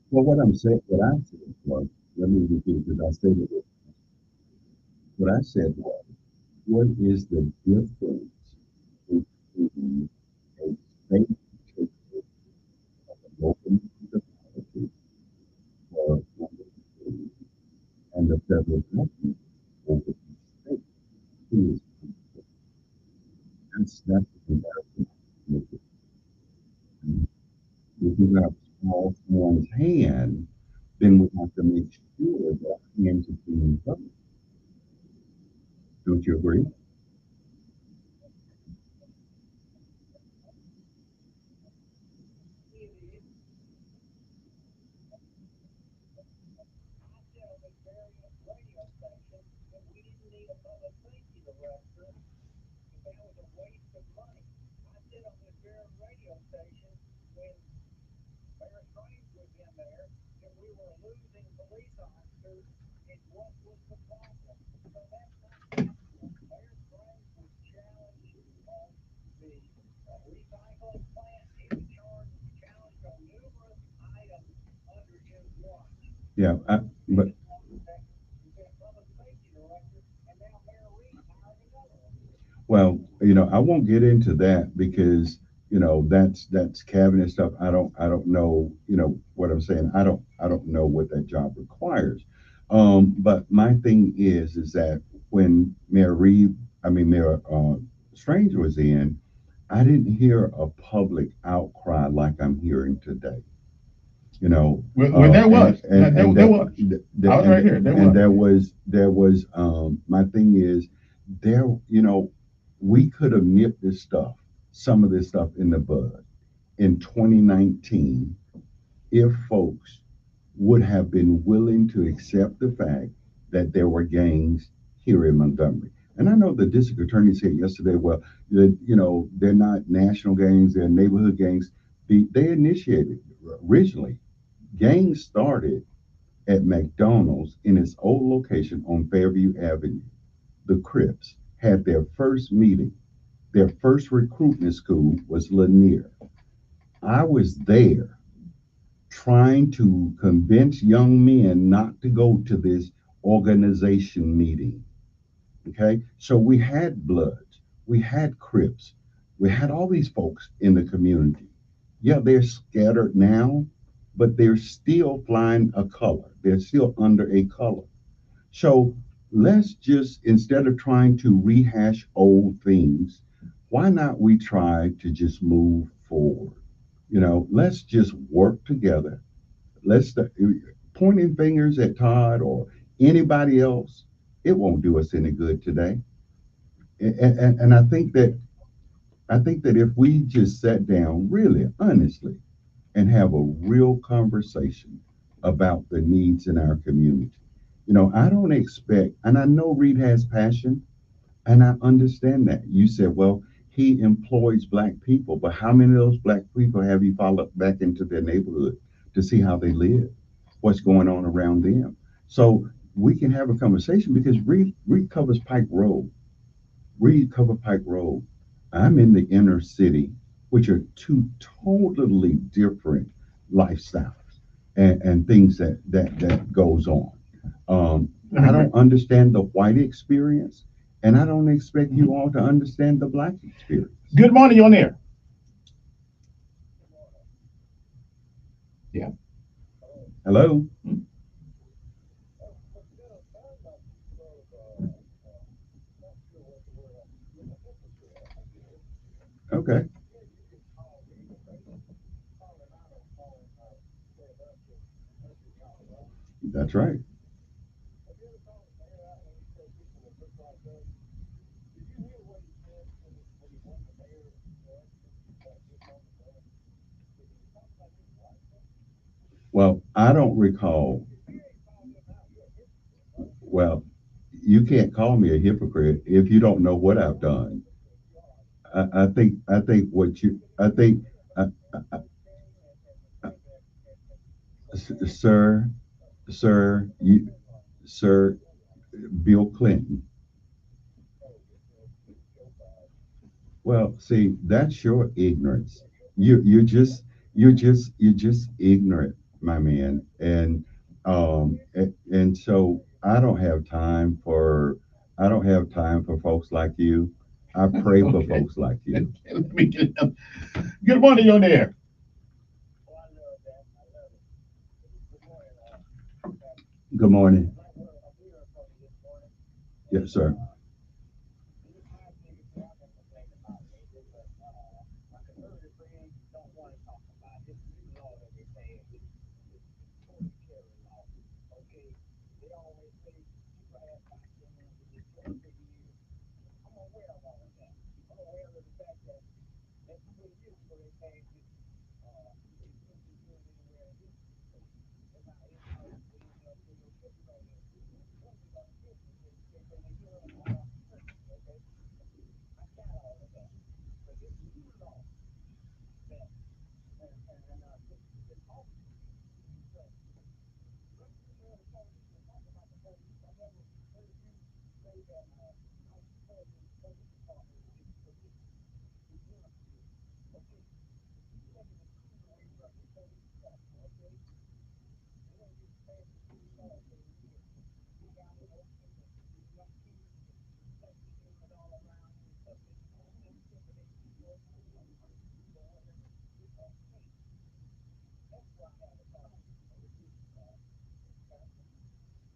Well, what I said was, let me repeat because I stated it. What I said was, what is the difference between a state capable of a local municipality or and the federal government over the state? Who is that's the comparison. If we're going to fall one's hand, then we have to make sure that hands are being covered. Don't you agree? Yeah, but well, I won't get into that because that's cabinet stuff. I don't know what I'm saying. I don't know what that job requires. But my thing is that when Mayor Strange was in, I didn't hear a public outcry like I'm hearing today. Well, there was. There was. I was right here. There was. My thing is, there. We could have nipped some of this stuff in the bud in 2019 if folks would have been willing to accept the fact that there were gangs here in Montgomery. And I know the district attorney said yesterday, well, they're not national gangs, they're neighborhood gangs. They initiated originally. Gangs started at McDonald's in its old location on Fairview Avenue. The Crips had their first meeting. Their first recruitment school was Lanier. I was there trying to convince young men not to go to this organization meeting. Okay? So we had Bloods, we had Crips, we had all these folks in the community. Yeah, they're scattered now, but they're still flying a color. They're still under a color. So let's just, instead of trying to rehash old things, why not we try to just move forward? Let's just work together. Let's pointing fingers at Todd or anybody else. It won't do us any good today. And I think that if we just sat down really honestly and have a real conversation about the needs in our community. I don't expect, and I know Reed has passion, and I understand that. You said, well, he employs Black people, but how many of those Black people have you followed back into their neighborhood to see how they live, what's going on around them? So we can have a conversation because Reed covers Pike Road. Reed cover Pike Road. I'm in the inner city, which are two totally different lifestyles and things that goes on. I don't understand the white experience, and I don't expect you all to understand the Black experience. Good morning, you're on there. Yeah. Hello. Okay. That's right. Well, I don't recall. Well, you can't call me a hypocrite if you don't know what I've done. I think what you I think uh, uh, sir, sir, sir, Bill Clinton. Well, see, that's your ignorance. You're just ignorant, my man. And so I don't have time for folks like you. I pray for Okay. folks like you. Good morning, you're on there. Good morning. Yes, sir.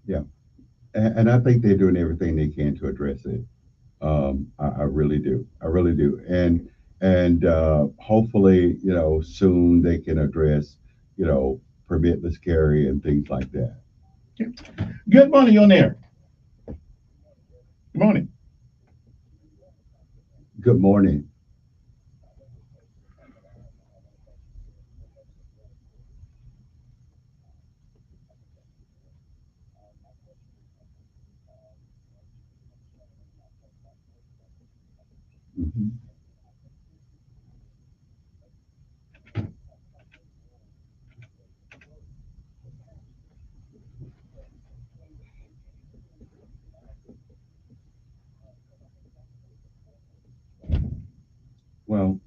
Yeah, and I think they're doing everything they can to address it. I really do. I really do. And hopefully, soon they can address, permitless carry and things like that. Good morning, on there. Good morning. Good morning. Mhm. Well,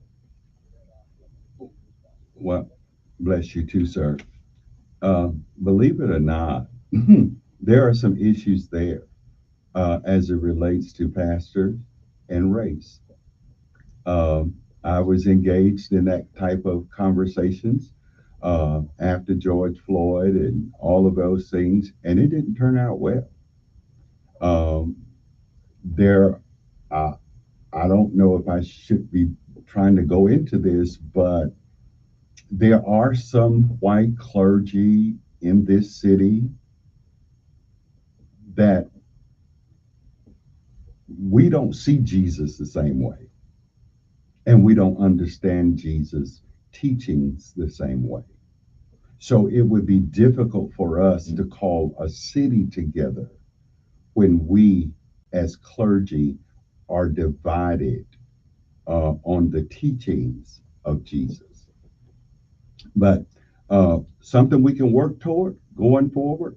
well, bless you too, sir. Believe it or not, there are some issues there as it relates to pastors and race. I was engaged in that type of conversations after George Floyd and all of those things, and it didn't turn out well. Um, there, uh, I don't know if I should be trying to go into this, but there are some white clergy in this city that we don't see Jesus the same way, and we don't understand Jesus' teachings the same way. So it would be difficult for us to call a city together when we, as clergy, are divided on the teachings of Jesus. But something we can work toward going forward.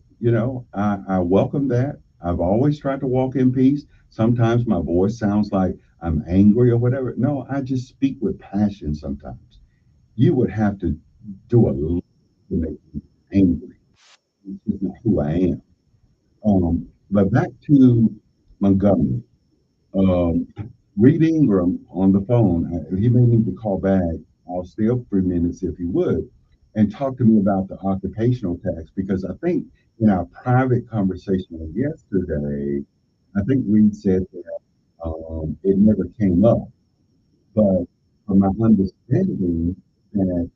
I welcome that. I've always tried to walk in peace. Sometimes my voice sounds like I'm angry or whatever. No, I just speak with passion sometimes. You would have to do a lot to make me angry. This is not who I am. But back to Montgomery. Um, Reed Ingram on the phone, he may need to call back. I'll stay up 3 minutes if he would, and talk to me about the occupational tax because I think in our private conversation yesterday, I think Reed said that it never came up. But from my understanding, that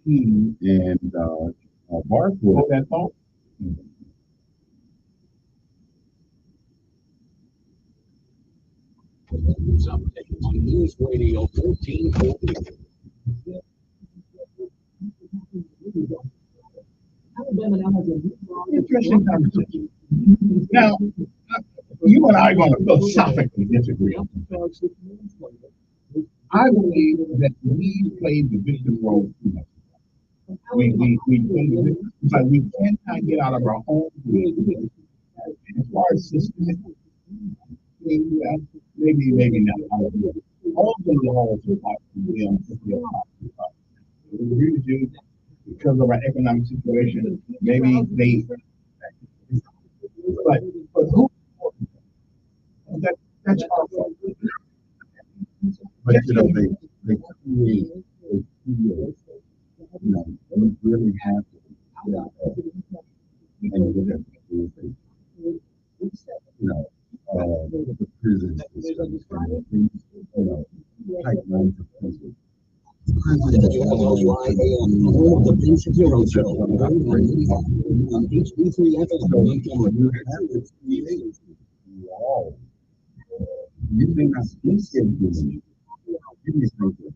he and Barfoot. Hold that phone. On News Radio 1440. Interesting conversation. Now, you and I are going to philosophically disagree. I believe that we played the victim role too much. We played the victim. It's like we cannot get out of our own way. As far as systemic, maybe not. All the laws are like them. We agree with you because of our economic situation. Maybe they, but who? That's our fault. But they create, we really have to, and look at the prison system, pipelines of prison. The Ben Shapiro Show. On HD3 Wow. You may not think it. You may think it.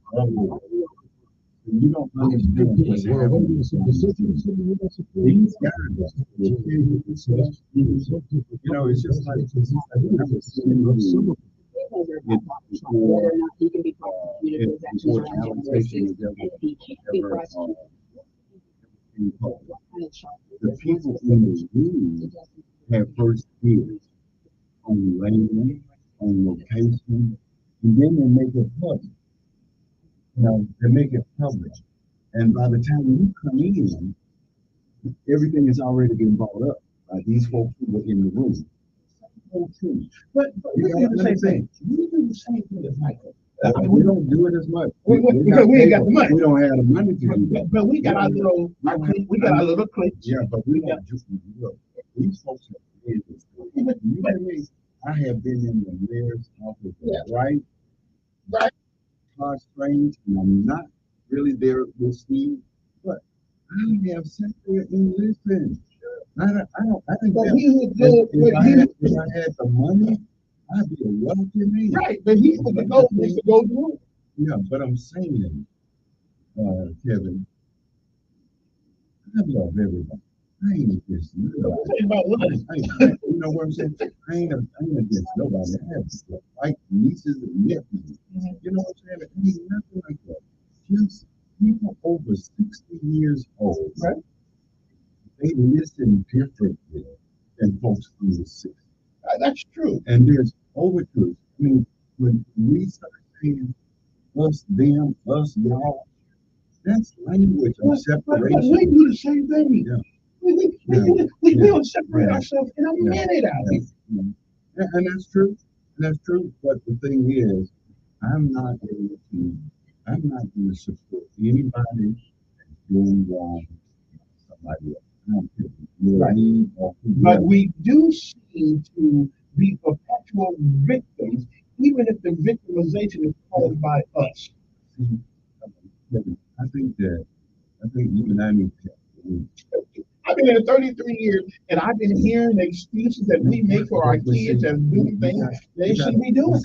You don't understand what's happening. These guys, it's just like never seen whether or not he can be prosecuted for his actions around generations, and he can't be prosecuted. The people in the room have first years on land, on location, and then they make it public. They make it public. And by the time you come in, everything has already been brought up by these folks who were in the room. But we do the same thing. We do the same thing as Michael. We don't do it as much Because we ain't got the money. We don't have the money to do that. But we got our little, we got our little cliques. Yeah, but we don't do it. these folks are business. I have been in the mayor's office, right? Strange, and I'm not really there with Steve, but I have sat there and listened. I think But that he would go, if I had the money, I'd be a wealthy man. Right, but he was the goal was to go do it. Yeah, but I'm saying, Kevin, I love everybody. I ain't against nobody. You know what I'm saying? I ain't against nobody. I have like nieces and nephews. You know what I'm saying? It ain't nothing like that. Just people over 60 years old, right? They listen differently than folks under 60. That's true. And there's overtures. I mean, when we start saying us, them, us, y'all, that's language of separation. But we do the same thing. Yeah. We don't separate ourselves in a minute out here. And that's true. That's true. But the thing is, I'm not going to support anybody doing wrong to somebody else. I don't care if you're right. But we do seem to be perpetual victims, even if the victimization is caused by us. I think you and I need to. I've been here 33 years, and I've been hearing the excuses that we make for our kids and doing things they shouldn't be doing.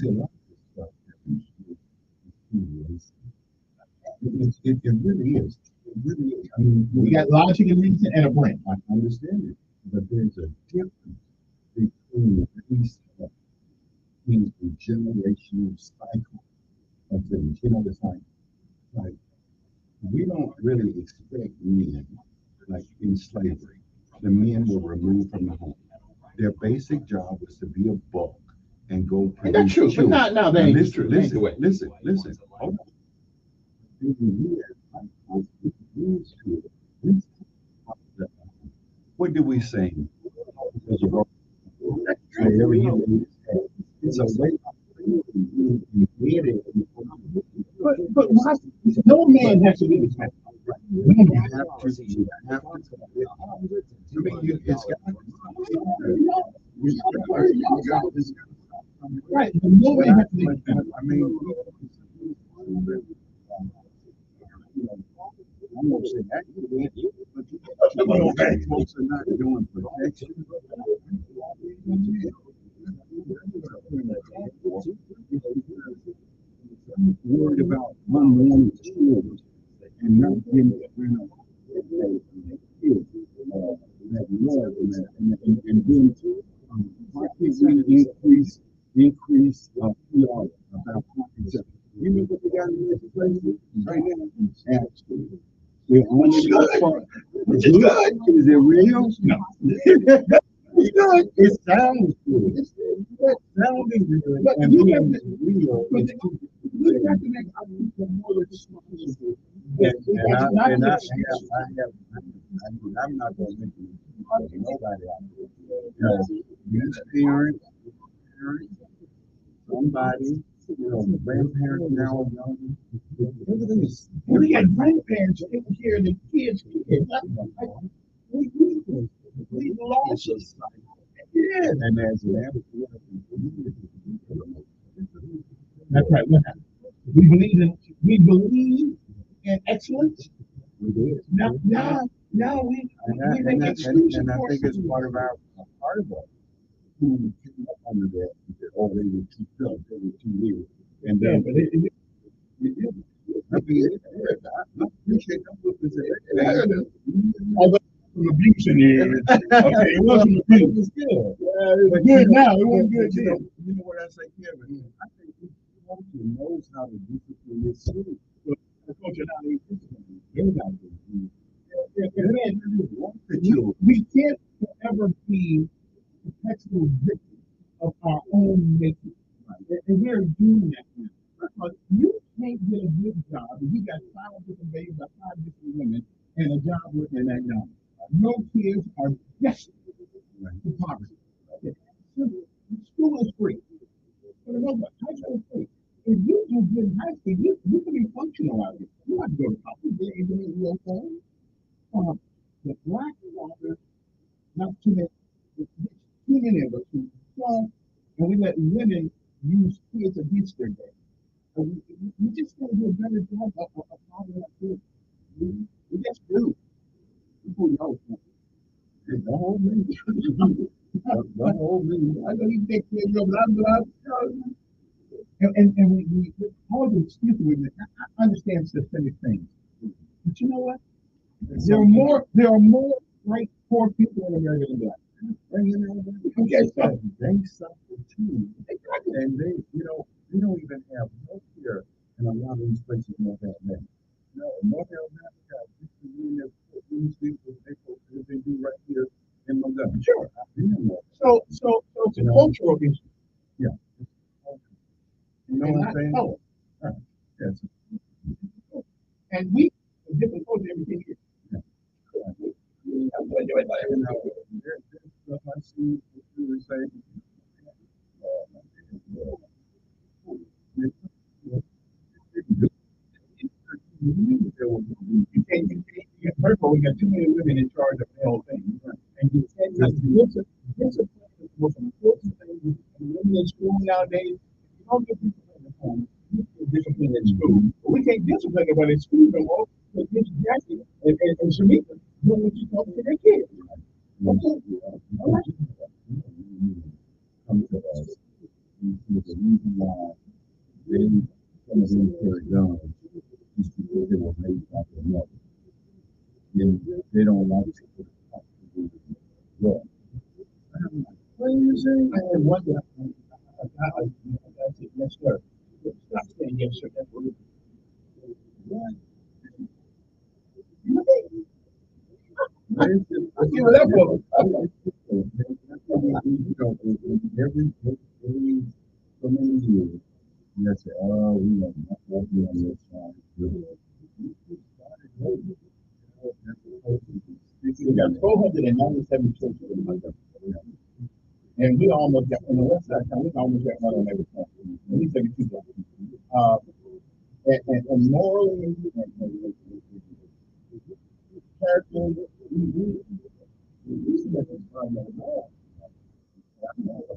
It really is. It really is. I mean, we got logic and reason and a brain. I understand it, but there's a difference between these in the generational cycle of things. You know, it's like we don't really expect men, like in slavery, the men were removed from the home. Their basic job was to be a bulk and go produce. That's true, children. but now they ain't true. Listen. Hold on. What do we say? It's a way. But why? No man has to be the type. Right. No man has to be. I mean, I'm gonna say that, but folks are not doing protection. Worried about unwanted children and not getting rid of kids that love and doing why can't we increase PR about contraception? You know what they got in legislation right now? Absolutely. We're only good. Is it real? No. It sounds good. It sounding good. But and you being have real. I'm not going to make nobody out there. Use parents, somebody, grandparents now, everything is. We got grandparents taking care of the kids. We lost us. Yeah, and as that's right. We believe in excellence. Now we make excuses. And I think it's part of our who came up under that. Oh, they were too tough. They were too weird. And then, I appreciate that. Some abuse in here. Okay, it wasn't abuse. It was good. But good now. It wasn't good then. You know what I say, Kevin? I think each culture knows how to discipline its students. The culture now ain't disciplining. Everybody we can't ever be perpetual victims of our own making. And we're doing that now. Because you can't get a good job if you got 5 different babies by 5 different women and a job working that job. Your kids are desperate for poverty. School is free. High school is free. If you do good in high school, you can be functional out here. You have to go to college. You ain't doing your phone. The black water, not too many. many of us who don't, and we let women use kids against their day. We just gotta do a better job of following that through. We just do. People know. The whole me. The whole me. I know you think you're blah, blah, blah. And we all the excuses with it. I understand systemic things. But you know what? There are more great poor people in America than black. And you know, okay, so they suffer too. And they, you know, we don't even have health care in a lot of these places in North Alabama. No, North Alabama got just the union of these people they do right here in Montgomery. Sure. So it's a cultural issue. Yeah. You know what I'm saying? Oh. Right. Yes. And we have different culture everything here. Yeah. There's stuff I see people say. First of all, we got too many women in charge of the whole thing. And you can't discipline is the most important thing in women in school nowadays. You don't get discipline at home. You get discipline in school. But we can't discipline nobody in school no more. But Miss Jackie and Shamika doing what you talk to their kids. Come to us. The reason why some of them carry guns is because they were raised by their mother. They don't like to put a talk to do well. Crazy. And one day, I said, yes, sir. Stop saying yes, sir. That's what it is. What? I give it up for every so many years, you say, oh, we know not be on this side. We got 1,297 churches in my country. And we almost got on the west side, we almost got one on every corner. At least every 2 blocks. And morally, and character, we see that it's fine no more.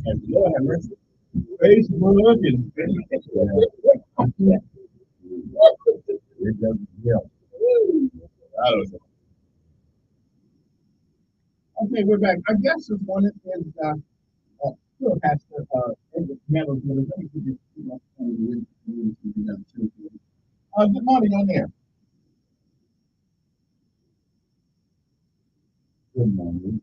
And Lord have mercy. Facebook and it doesn't help. I don't know. Okay, we're back. I guess this one is still Pastor Meadows. Let me give you good morning on there. Good morning.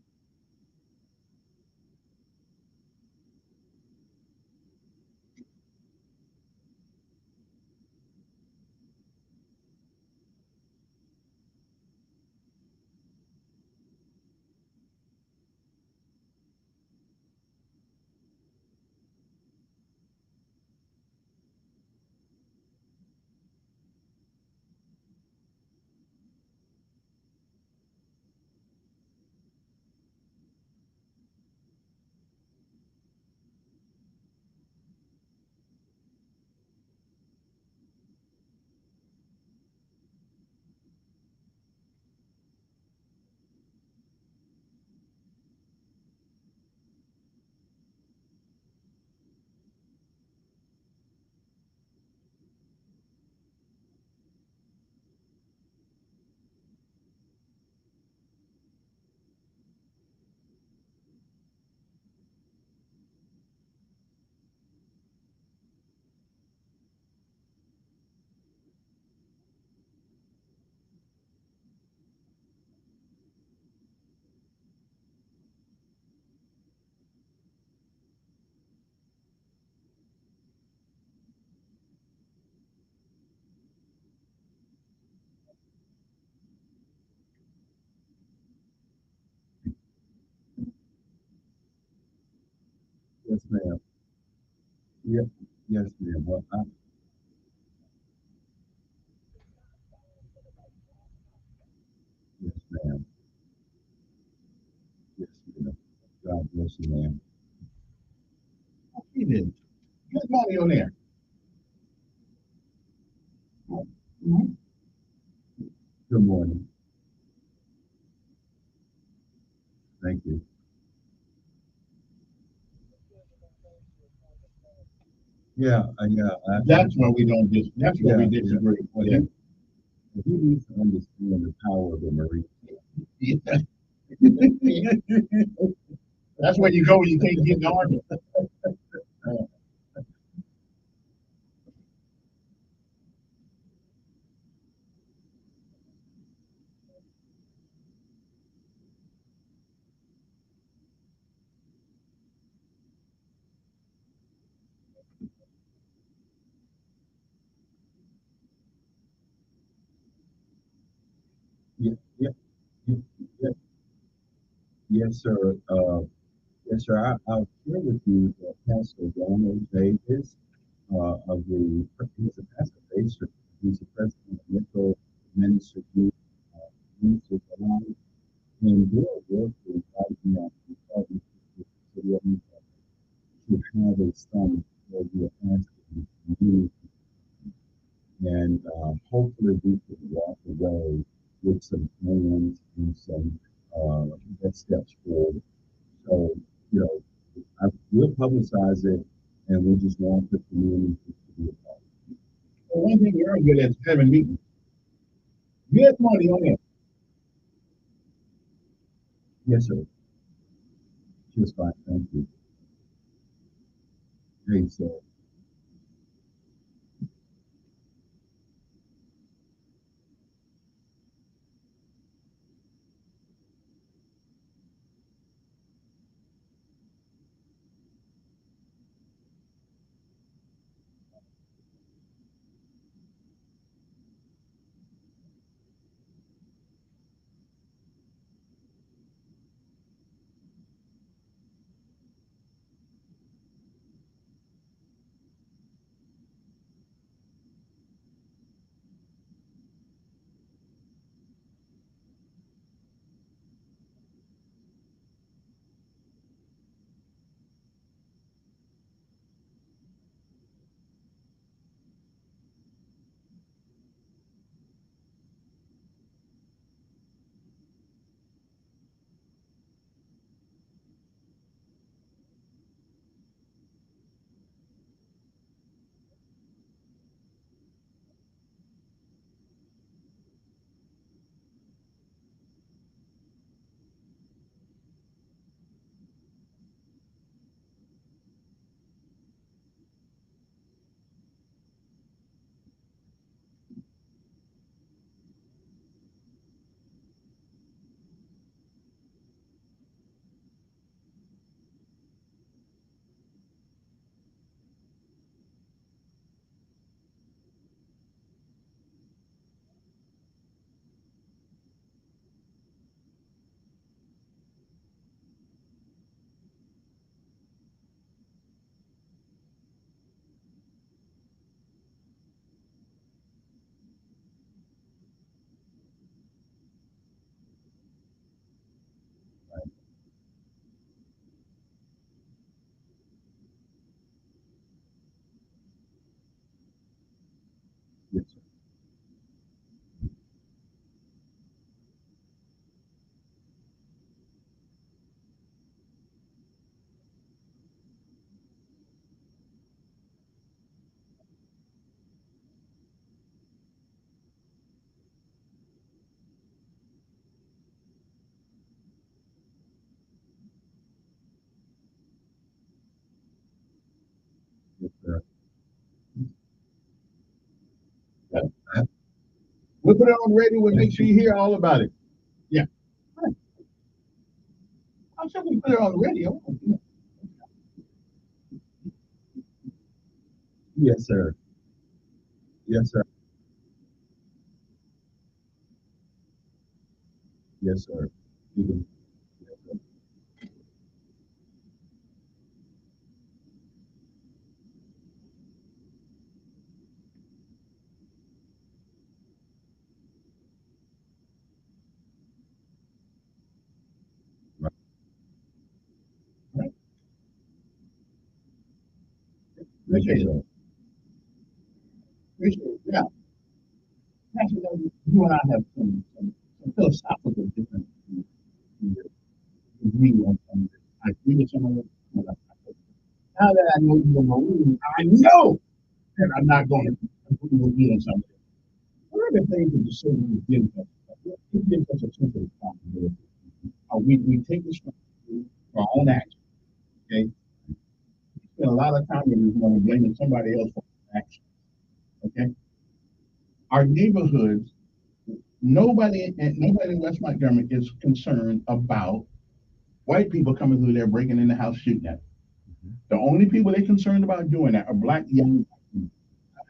Yes, ma'am. Yes, yes, ma'am. Well, yes, ma'am. Yes, ma'am. God bless you, ma'am. He did. Good morning on there. Good morning. Thank you. Yeah, That's where we don't dis. That's where we disagree. Yeah. He needs to understand the power of the Marine. That's where you go when you can't get in the Army. Yeah, yeah, yeah. Yes, sir. Yes, sir. I'll share with you that Pastor Ronald Davis of the he's a pastor base. He's the president of Metro Ministry Ministry Alliance, and they're working right now in Southern City to have a summit where we are asking the community, and hopefully we can walk away with some plans and some next steps forward. So, you know, we'll publicize it, and we just want the community to be a part. Well, one thing you're good at is having meetings. Good money on it. Yes, sir. Just fine. Thank you. Great, sir. Yes, sir. Yes, sir. Yeah. We'll put it on the radio and make sure you hear all about it. Yeah. I'm sure we put it on the radio. Yes, sir. Yes, sir. Yes, sir. You can- yes, sir. Right. Right. Thank you, Appreciate it. sir. Appreciate it. Yeah. Actually, you and I have some philosophical different view on some of it. I agree with some of it. But Now that I know you're a Marine, I know that I'm not going to agree with you on something. One of the things that the service gives us, it gives us a sense of responsibility. We take responsibility for our own actions. Okay, we spend a lot of time in this morning blaming somebody else for our actions. Okay, our neighborhoods, nobody in West Montgomery is concerned about white people coming through there breaking in the house shooting at them. The only people they're concerned about doing that are black young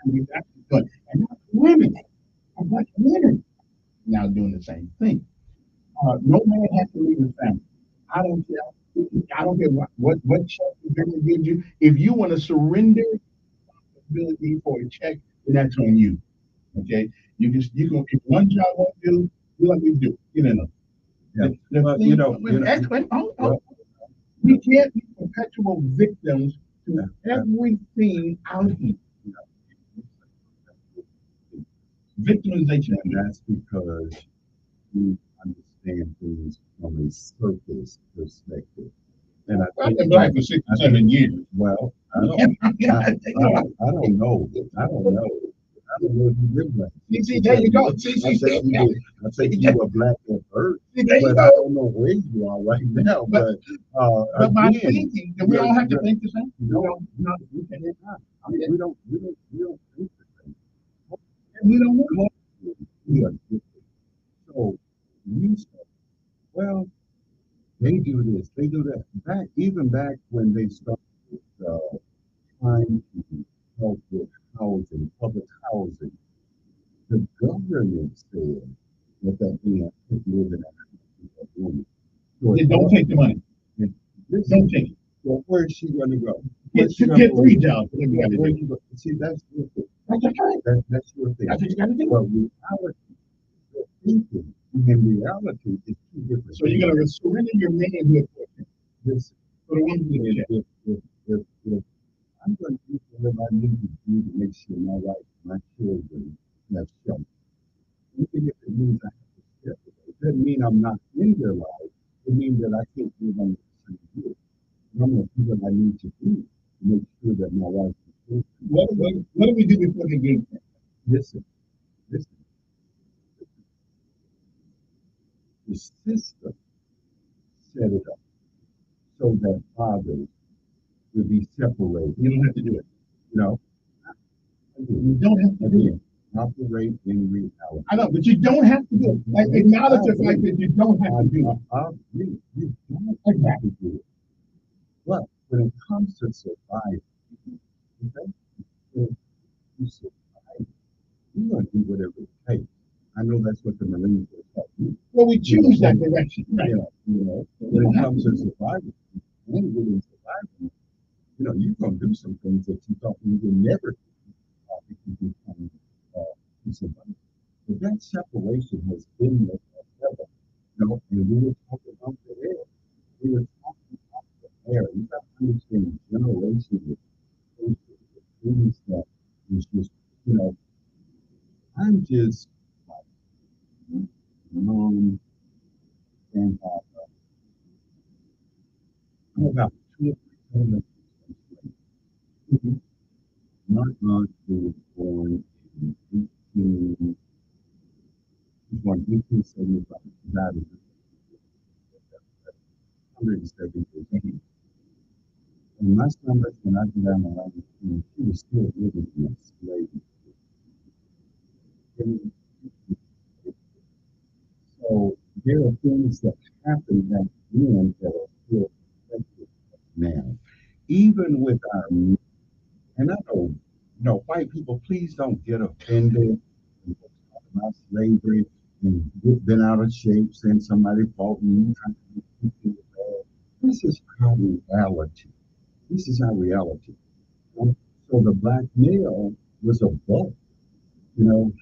people. And not women, are black women now doing the same thing. No man has to leave his family. I don't care. I don't care what check the government gives you. If you want to surrender responsibility for a check, then that's on you. Okay, you can if one job won't do, you let me do. You know. Yeah. We can't be perpetual victims to everything out here. Victimization. And that's because you understand things from a surface perspective. And I've been black for 67 years. Well, I don't know. I don't know if you live black. See, there you go. I think you were black at birth, but I don't know where you are right now. But my thinking, we don't have to think the same. No, we cannot. We don't think the same. We don't want to. We are different. So we say, well, they do this, they do that. Even back when they started trying to help with housing, public housing, the government said that man could live in a room. So don't take the money. Don't take it. Well, where's she going to go? Get 3 jobs. See, that's your thing. That's your thing. That's what you got to do. But reality, your thinking, in reality, is 2 different. So you're going to surrender your manhood for it. This, for the one who if I'm going to do what I need to do to make sure my children have shelter. Even if it means I have to step away. It doesn't mean I'm not in their life. It means that I can't live on the same roof. I'm going to do what I need to do to make sure that my wife is children. What do we do before they get there? Listen. The system set it up so that fathers would be separated. You don't have to do it. No. You don't have to do it. Operate in reality. I know, but you don't have to do it. Like, acknowledge the fact that you don't have to do it. You don't have to do it. But when it comes to surviving, okay, you survive, you're going to do whatever it takes. I know that's what the Marines are talking. Well, we choose that direction, right? When it comes to surviving, and within surviving, you're going to do some things that you thought you would never do if you become survive. But that separation has been there forever. And we were talking about the air. We were talking about the air. You got to understand generations of things that is just, I'm just like mom and papa. I'm about 2 or 3 My aunt was born in 1875. Died in 107 years. And my stomach, when I did down my life, she was still living in slavery. So there are things that happened back then that are still affected now. Even with our, and I know, white people, please don't get offended and talk about slavery and get bent out of shape, saying somebody fought me. This is our reality. This is our reality. So the black male was a buck.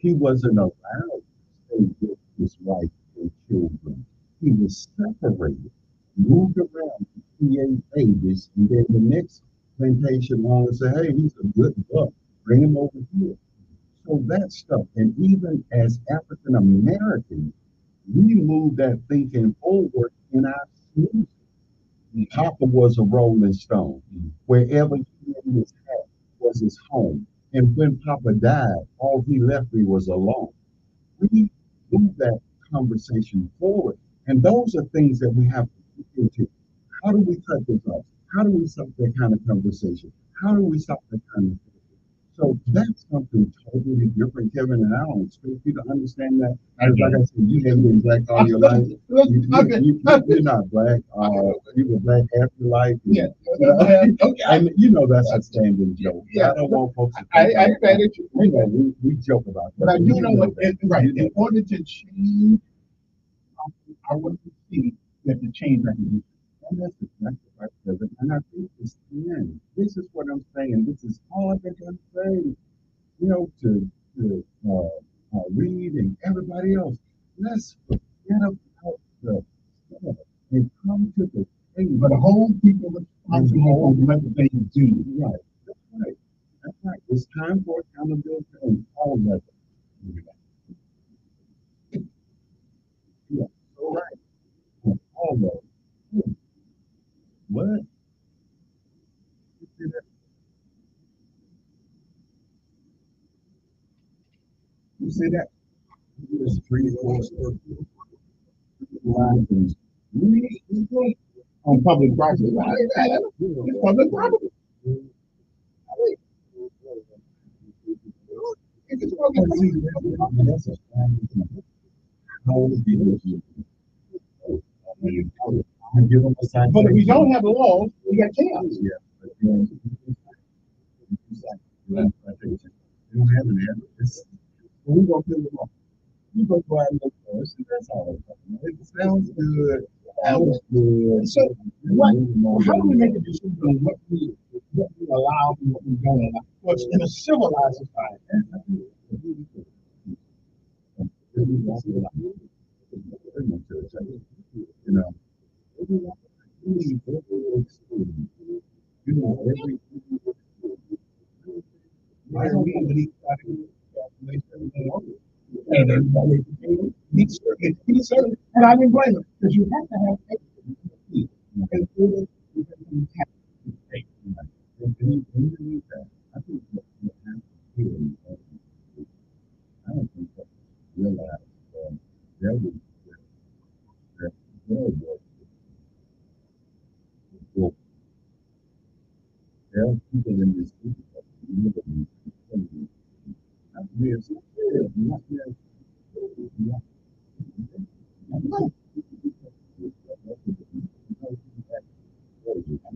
He wasn't allowed to stay with his wife and children. He was separated, moved around to create babies, and then the next plantation owner say, hey, he's a good buck. Bring him over here. So that stuff, and even as African Americans, we move that thinking forward in our music. Papa was a rolling stone. Wherever he laid his hat was his home. And when Papa died, all he left me was alone. We move that conversation forward. And those are things that we have to look into. How do we cut this off? How do we stop that kind of conversation? How do we stop that kind of thing? So that's something totally different, Kevin, and I don't expect you to understand that. As like I said, you have been black all your life. You're not black. You were black half your life. Yeah. Okay. And you know that's a standing joke. Yeah. I don't want folks to think I understand it. You know, we joke about that. But I do know what, right, in order to change, I want to see that the change recognition. And that's exactly right, Kevin. And I think it's the end. This is what I'm saying. This is all I've been trying to say. You know, to Reed and everybody else. Let's forget about the stuff and come to the thing. But hold people responsible for what they do. Right. That's right. That's right. It's time for accountability and all of that. Yeah. All right. All of that. What? You see that? There's 3 or 4 lines on public property. It's public property. It's public property. But if we don't have a law, we got chaos. Yeah. We don't have an address. We're going to build the law. You go out and look first, and that's all. It sounds good. Sounds good. So, how do we make a decision on what we allow and what we don't allow? What's in a civilized society? You know, every and everybody meets certain, and I didn't blame them because you have to have equity in order to have that. I think that you have to do I don't think that realize there was there are people in this group that live in not let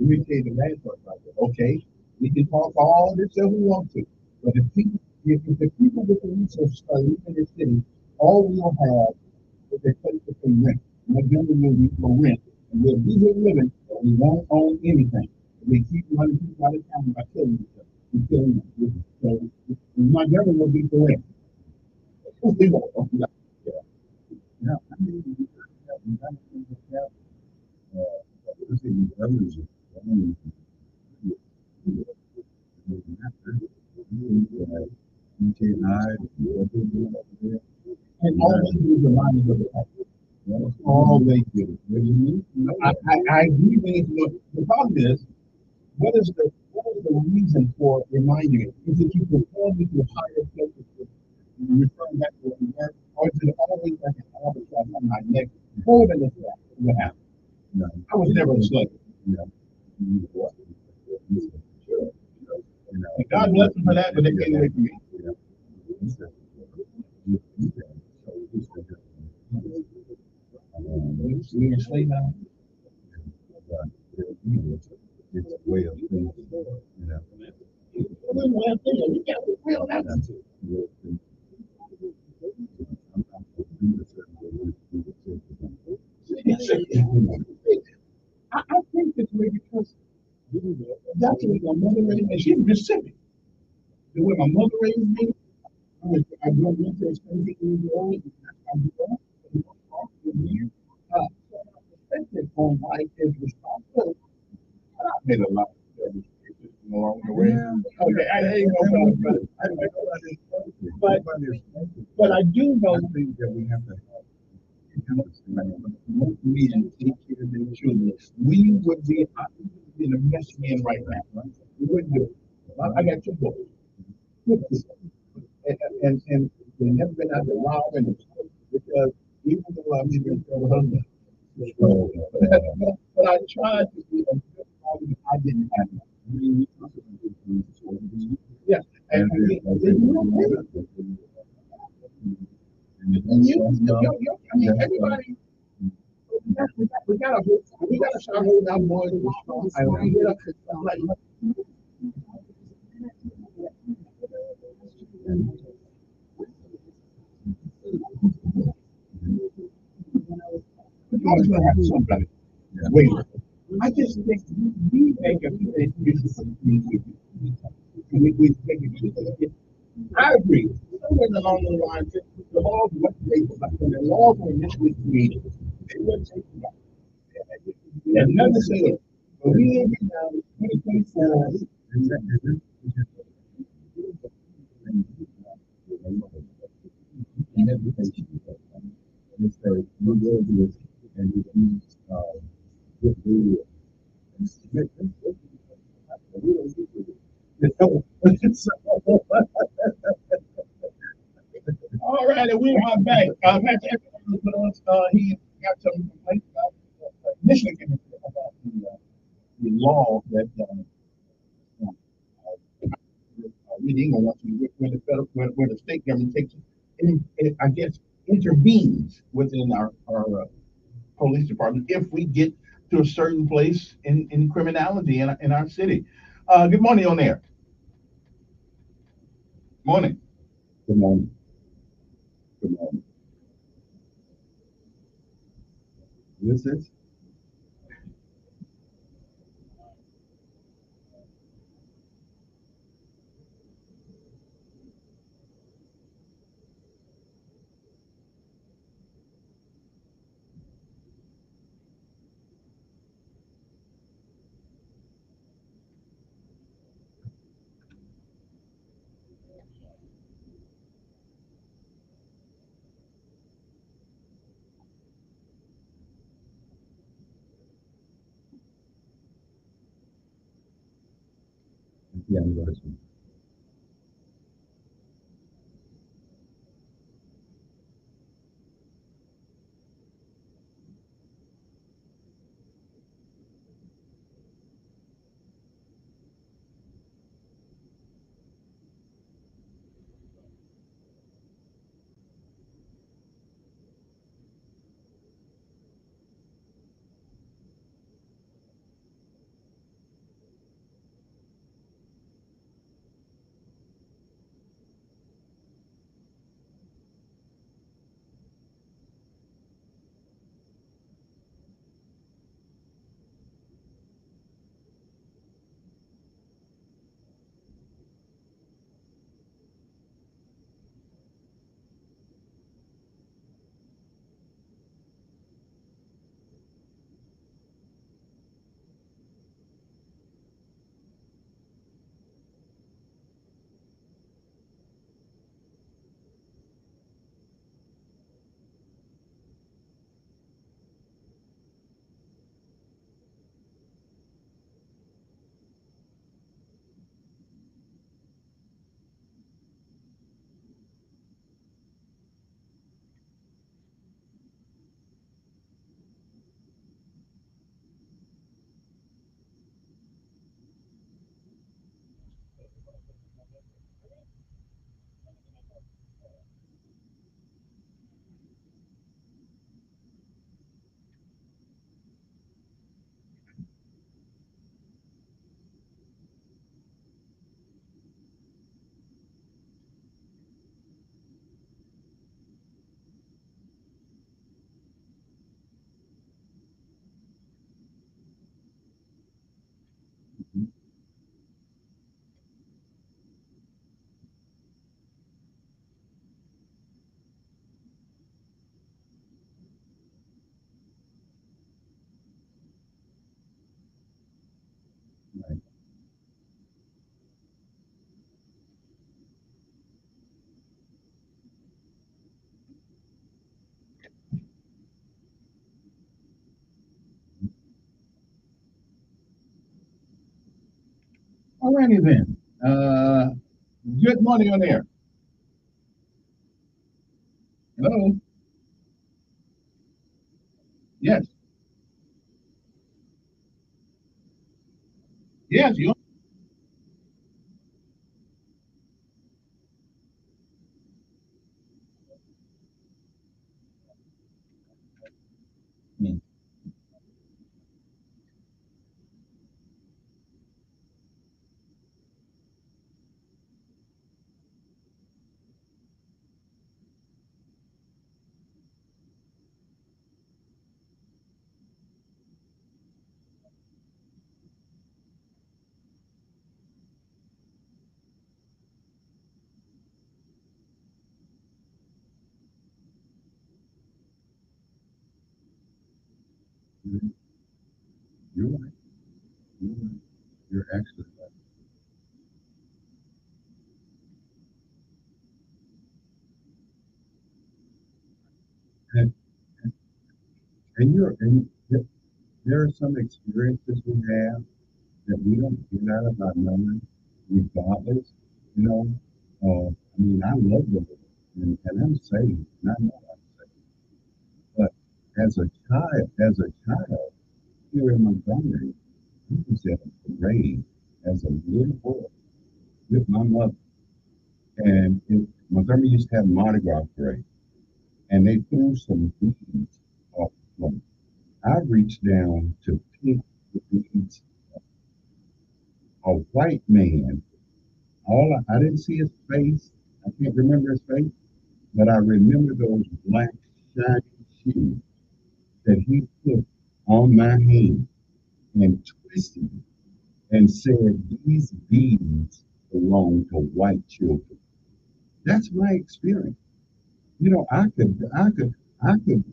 me tell you the last part about that. Okay, we can talk all this stuff we want to, but if the people with the resources are living in the city, all we'll have is a place to pay rent. And a building will be for rent. And we'll be here living, but we won't own anything. We keep running people out of town by killing each other. We're killing them. So my government will be for rent. Yeah, I mean, we have and always be reminded of the fact. Always do. I agree with the problem is, what is the reason for reminding it? Is it you perform with your higher purpose, referring back to what you learned, or is it always like an arbitrage on my neck, holding the fact what happened? No. I was never a slave. Yeah. And God bless them for that, but they came away from me. You're a slave now? It's a way of thinking, you know. I think this way because that's the way my mother raised me. She's Mississippi. The way my mother raised me, I grew up into a 17 years old. I grew up perspective on life is responsibility. I made a lot of mistakes along the way. Okay, I ain't no brother. But I do know that we have to have Men take care of their children. We would be in a mess we're in right now. We wouldn't do it. I got two boys. And they never been out there robbing because even though I'm even so hungry. But I tried to be a good father. I didn't have that. Yeah. And I mean, everybody. We gotta start holding our boys. Like, we're always gonna have somebody. Wait, I just think we make a mistake. We make a mistake. I agree. Somewhere along the line, the laws what they when the laws were initially created, they were taken back. And never say it. But we live in now 2024. All right, and we are back. Pastor Evans, he got some complaints about Michigan about the law that reading or when the federal when the state government takes I guess intervenes within our police department if we get to a certain place in criminality in our city. Good morning on there. Morning. Good morning. Good morning. Who is this? The anniversary. righty then. Good morning on air. Hello. Yes. Yes. You. You're right. You're right. You're actually right. And, there are some experiences we have that we don't get out of our mind, regardless. You know, I mean, I love the Lord, and I'm saved, and I know I'm saved. But as a child, here in Montgomery, I was at a parade as a little boy with my mother, and Montgomery used to have Mardi Gras parade, and they threw some beads off the float. I reached down to pick the beads. A white man. I didn't see his face. I can't remember his face, but I remember those black shiny shoes that he put on my hand and twisted and said, "These beads belong to white children." That's my experience. You know, I could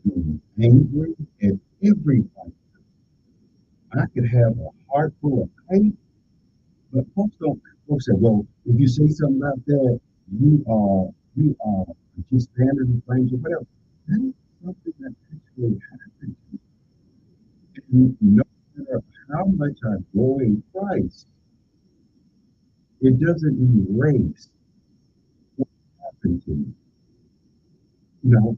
be angry at everybody. I could have a heart full of hate. But folks don't. Folks say, "Well, if you say something about that, you are just standing the flames or whatever." That is something that actually happened. And no matter how much I grow in Christ, it doesn't erase what happened to me. You know,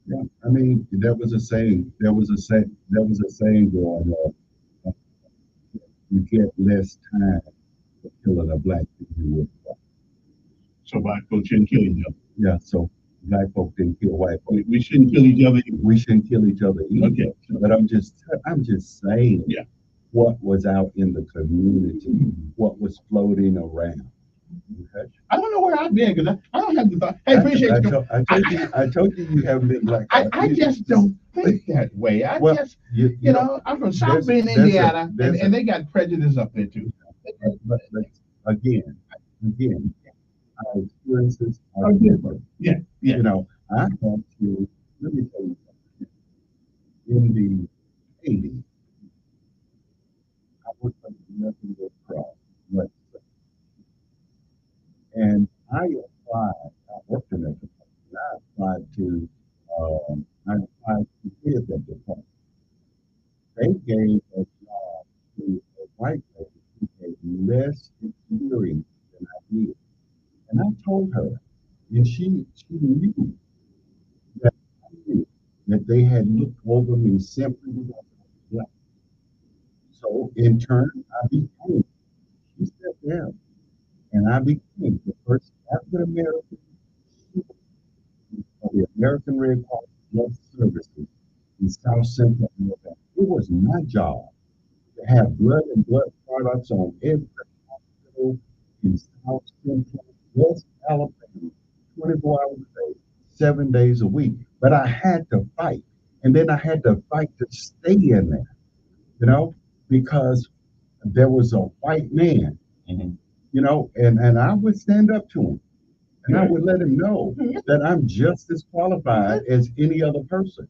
yeah. I mean, there was a saying. There was a saying growing up. uh, You get less time for killing a black than you would white. So black folks shouldn't kill each other. Yeah, so black folk didn't kill white folk. We shouldn't kill each other. We shouldn't kill each other either. Okay. But I'm just saying Yeah. what was out in the community, what was floating around. Okay. I don't know where I've been because I don't have the thought. Hey, appreciate you. I told you haven't been black. I just don't think that way. Well, I'm from South Bend, Indiana, and they got prejudice up there too. but again, our experiences are Oh, different. yeah, yeah. You know, I had to, let me tell you something. In the 80s, I worked for the Nothing But Cross. And I worked in that department. I applied to head that department. They gave a job to a white lady who had less experience than I did. And I told her, and she knew that I knew that they had looked over me simply because I was black. So in turn, I became, she stepped down, and I became the first African American of the American Red Cross Blood Services in South Central Alabama. It was my job to have blood and blood products on every hospital in South Central West Alabama, 24 hours a day, 7 days a week. But I had to fight. And then I had to fight to stay in there, because there was a white man, and I would stand up to him. And I would let him know that I'm just as qualified as any other person.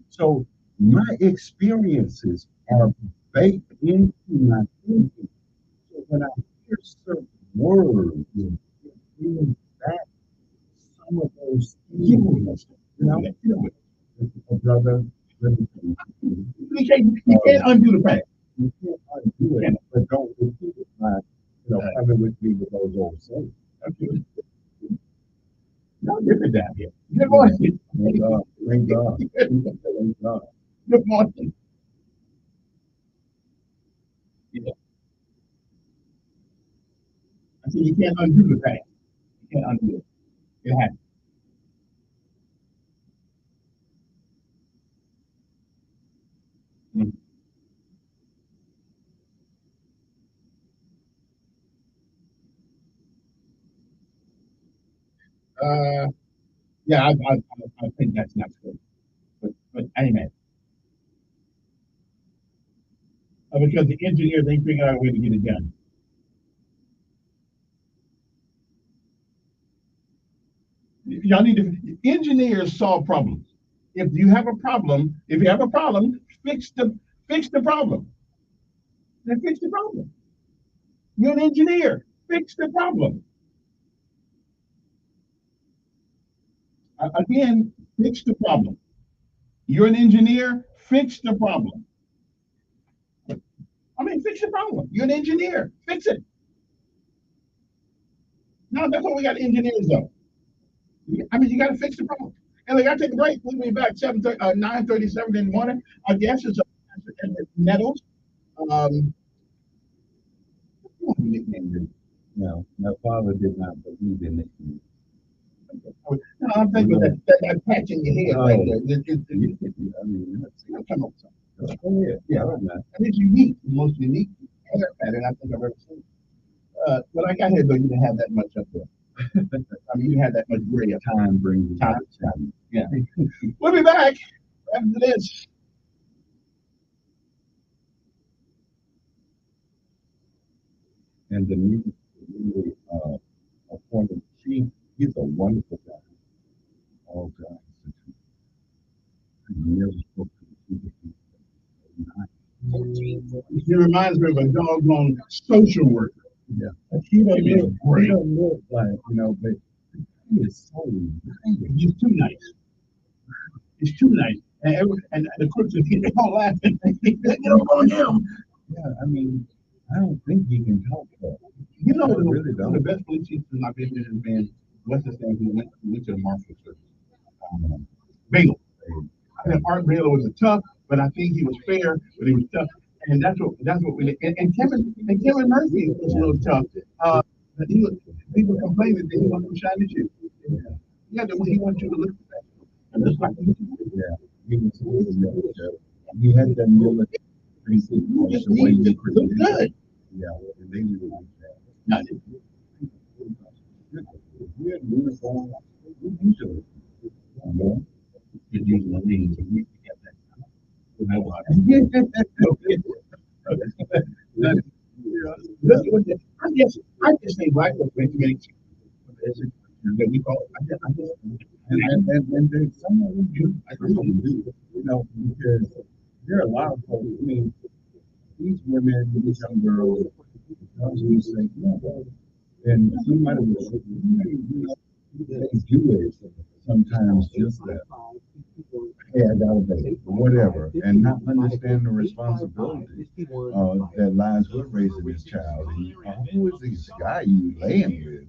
So my experiences are baked into my thinking. So when I hear certain words, it brings back some of those feelings. A brother, let me tell you. You can't undo the past. You can't undo it, but don't repeat it by, coming with me with those old sayings. Okay. No, different down here. Good morning. Thank God. Thank God. Thank God. Good morning. Yeah. I said you can't undo the past. You can't undo it. It happens. Uh, yeah, I think that's not good. But amen. Because the engineers ain't figured out a way to get it done. Y'all need to engineers solve problems. If you have a problem, fix the problem. Then fix the problem. You're an engineer. Fix the problem. Again, fix the problem. You're an engineer. Fix the problem. I mean, fix the problem. You're an engineer. Fix it. No, that's what we got engineers though. I mean, you got to fix the problem. And I got to take a break. We'll be back 9:37 in the morning. Our guest is Nettles. No, my father did not believe in it. No, I'm thinking that patch in your head right there. I mean, Come on, son. yeah. And it's unique, the most unique hair pattern I think I've ever seen. When I got here, though, you didn't have that much up there. I mean, you had that much gray up. Time brings time. Yeah. We'll be back after this. And the new appointed chief, he's a wonderful guy. Oh, God. I never spoke to the chief. He reminds me of a doggone social worker. Yeah. He doesn't look like, but he is so nice. He's too nice. He's too nice. And the crooks are all laughing. You don't go him. Yeah, I mean, I don't think he can talk that. You know, the best police chiefs I've been in has been, what's his name, who went to the Marshall Service? Baylor. I think Art Baylor was a tough, but I think he was fair, but he was tough. And that's what we did. And Kevin Murphy was a little tough. People complained that he wanted to shine at you. Yeah, he wanted you to look professional. And that's like he had that military. You just need to look good. Yeah, and they didn't like that. No, we had uniform. Usually, I just think black folks make that we call it. And there's some of them do, because there are a lot of folks. I mean, these women, these young girls, who say, and somebody will say, they do it sometimes just that. Hey, I got a baby, or whatever, and not understand the responsibility that lies with raising this child. And who is this guy you laying with?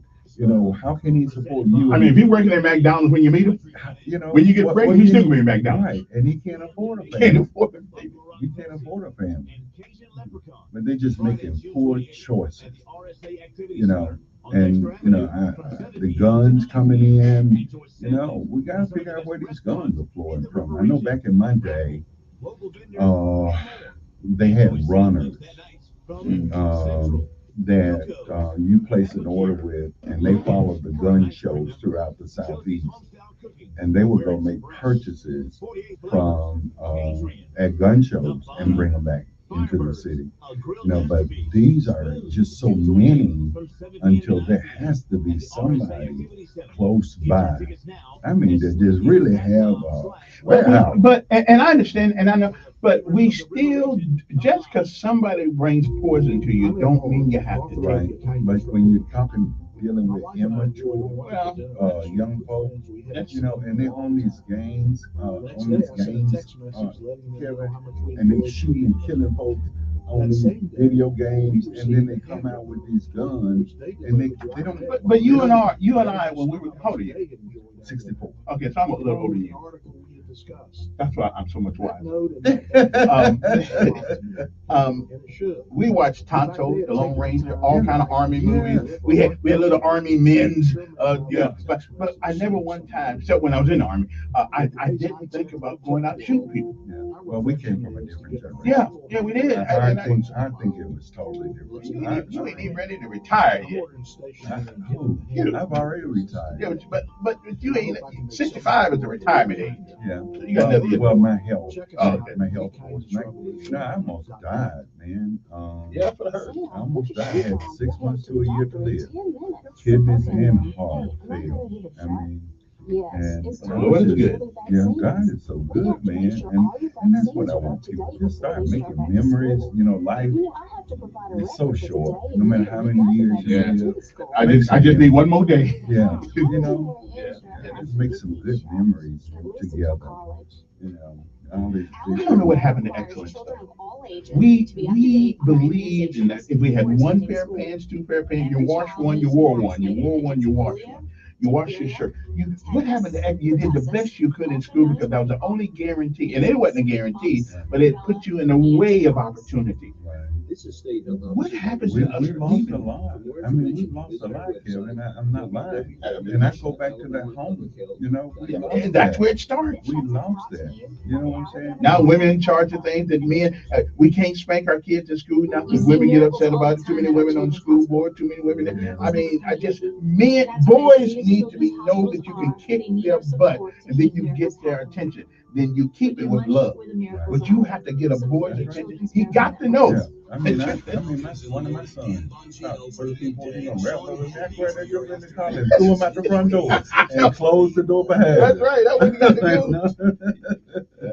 How can he support you? I mean, if you're working at McDonald's when you meet him, when you get pregnant, he's still going to be at McDonald's. Right, and he can't afford a family. He can't afford a family. But they're just making poor choices. And the guns coming in, we gotta figure out where these guns are flowing from. I know back in my day, they had runners that you place an order with, and they followed the gun shows throughout the Southeast, and they would go make purchases from at gun shows and bring them back into the city. But these are just so many until there has to be somebody close by. I mean, that just really have a warehouse. And I understand, and I know, but we still, just because somebody brings poison to you, don't mean you have to take it. But when you're dealing with immature young folks, and they're on these games, Kevin, and they shooting and killing folks on these video games, and then they come out with these guns, and they don't. But you and I, when we were, how old are you? 64. Okay, so I'm a little older than you. That's why I'm so much wiser. We watched Tonto, The Lone Ranger, all kind of army movies. We had little army men's. But I never one time, except when I was in the army, I didn't think about going out shooting people. Yeah. Well, we came from a different generation. Yeah, we did. I think it was totally different. You ain't even ready to retire yet. I've already retired. Yeah, but you ain't. 65 is the retirement age. Yeah. You got another year. Well, my health. My health was. I almost died, man. For her. I almost died. I had 6 months to a year to live. Kidneys and heart failed. I mean. And Lord is good. Yeah, God is so good, man. And that's what I want people to start making memories. Life is so short. No matter how many years you live. I just need one more day. Yeah. Just make some good memories together. I don't know what happened to excellence. We believed in that. If we had one pair of pants, two pair of pants, you washed one, you wore one. You wore one, you washed one. You washed your shirt. What happened to that? You did the best you could in school because that was the only guarantee. And it wasn't a guarantee, but it put you in a way of opportunity. What happened to us? We've lost a lot. I mean, we've lost a lot, Kevin. I'm not lying. And I go back to that home. And that's where it starts. We lost that. You know what I'm saying? Now women in charge of things that men, we can't spank our kids in school now because women get upset about it. Too many women on the school board, too many women. I mean, boys need to know that you can kick their butt and then you get their attention. Then you keep it with love. But you have to get a boy's attention. He got to know. Yeah. I mean, that's one of my sons. First people, grab over that where they go in the car and threw him out the front door and close the door behind. That's right. That's what you got to do.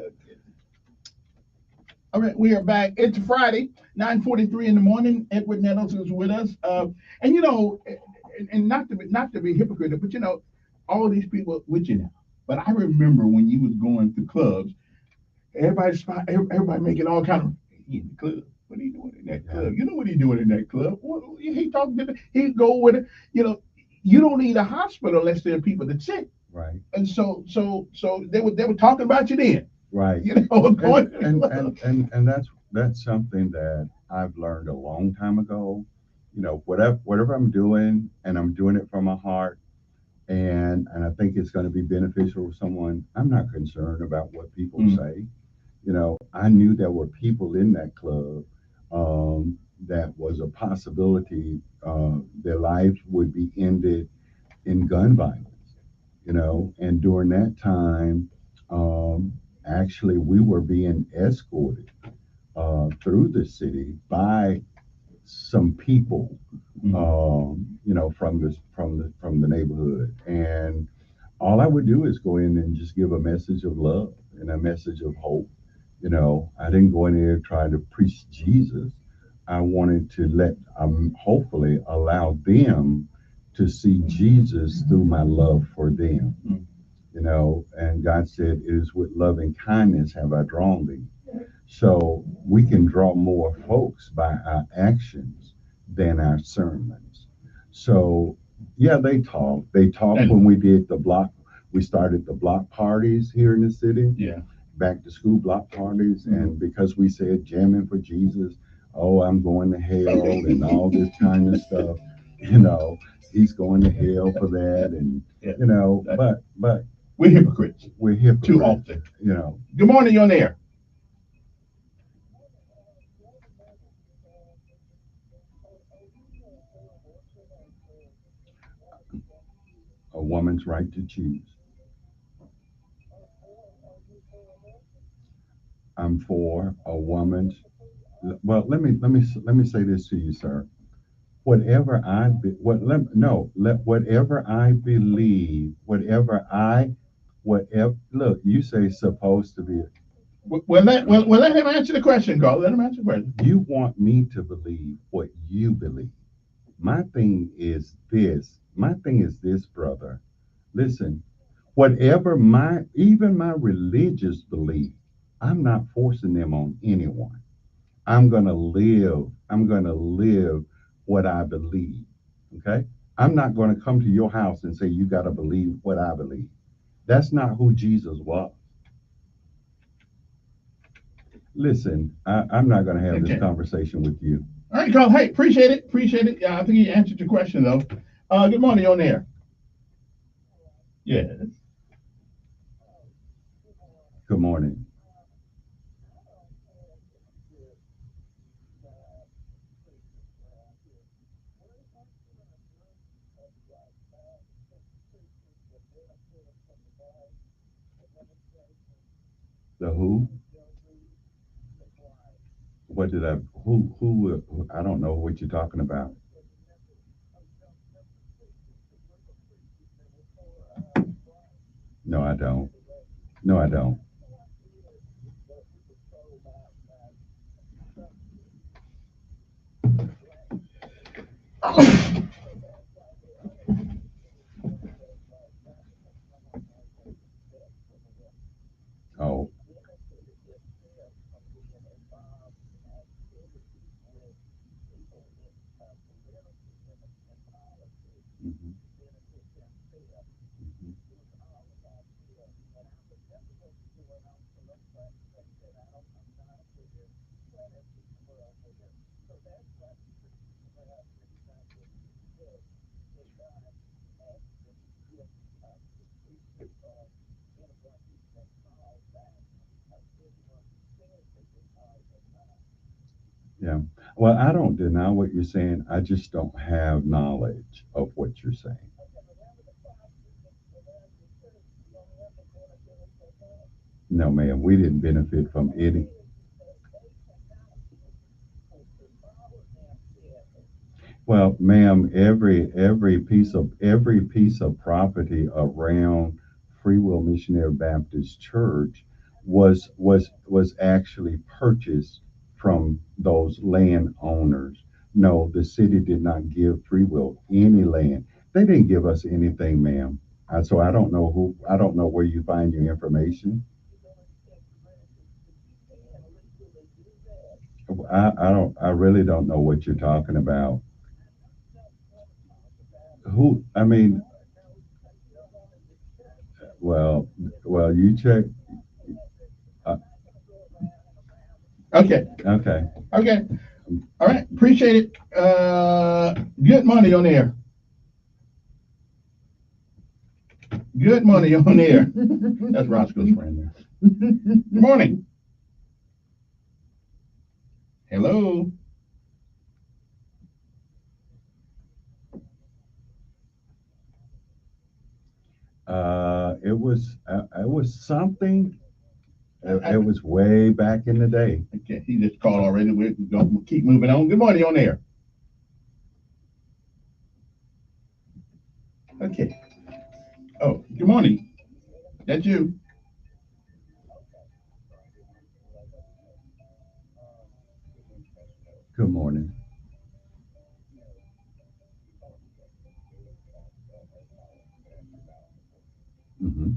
All right, we are back. It's Friday, 9:43 in the morning. Edward Nettles is with us. And not to be hypocritical, but all these people with you now. But I remember when you was going to clubs, everybody making all kind of in the club. What are you doing in that club? You know what he's doing in that club. He talking to he go with it. You don't need a hospital unless there are people that's sick. Right. And so they were talking about you then. Right. And that's something that I've learned a long time ago. Whatever I'm doing, and I'm doing it from my heart, and I think it's going to be beneficial for someone. I'm not concerned about what people say. I knew there were people in that club that was a possibility their lives would be ended in gun violence. And during that time, actually, we were being escorted through the city by some people, from the neighborhood. And all I would do is go in and just give a message of love and a message of hope. I didn't go in there and try to preach Jesus. I wanted to hopefully allow them to see Jesus through my love for them. And God said, "It is with loving kindness have I drawn thee." So we can draw more folks by our actions than our sermons. So yeah, they talk. They talked when we did we started the block parties here in the city. Yeah. Back to school block parties. And because we said jamming for Jesus, I'm going to hell and all this kind of stuff, he's going to hell for that. And, but we're hypocrites. We're hypocrites. Too often. Good morning, you're on air. A woman's right to choose. I'm for a woman's Well, let me say this to you, sir. Whatever I be, what let no let whatever I believe, whatever look, you say supposed to be. Let him answer the question, Carl. Let him answer the question. You want me to believe what you believe. My thing is this, brother. Listen, whatever even my religious belief, I'm not forcing them on anyone. I'm gonna live what I believe. Okay? I'm not gonna come to your house and say you gotta believe what I believe. That's not who Jesus was. Listen, I'm not gonna have this Okay. conversation with you. All right, Carl. Hey, appreciate it. Appreciate it. I think he answered your question though. Good morning, on air. Yes. Good morning. The who? What did I? Who? I don't know what you're talking about. No, I don't. No, I don't. Oh. Mhm. Yeah. Well, I don't deny what you're saying. I just don't have knowledge of what you're saying. No, ma'am, we didn't benefit from any. Well, ma'am, every piece of property around Free Will Missionary Baptist Church was actually purchased from those landowners. No, the city did not give Free Will any land. They didn't give us anything, ma'am. So I don't know where you find your information. I really don't know what you're talking about. Who? I mean, well, you check. Uh, Okay. okay. Okay. All right. Appreciate it. Good morning, on air. Good morning, on air. That's Roscoe's friend there. Good morning. Hello. It was something. I, It was way back in the day. okay. He just called already. We're going to keep moving on. Good morning, on air. Okay. Oh, good morning. That's you. Good morning. Hmm.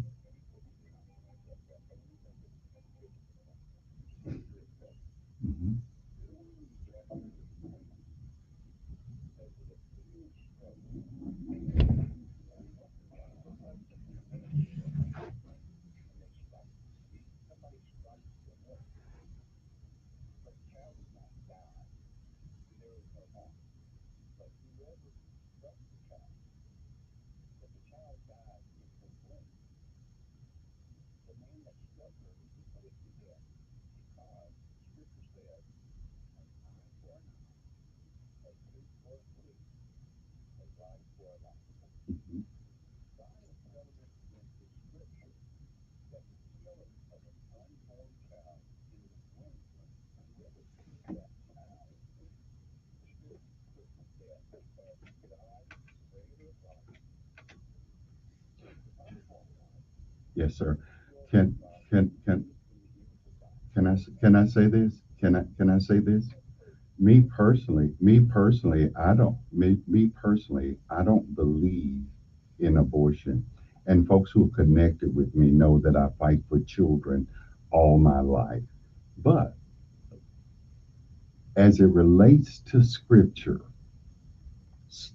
Hmm. Yes, sir. Can can can can I say this? Can I say this? Me personally, I don't believe in abortion. And folks who are connected with me know that I fight for children all my life. But as it relates to scripture,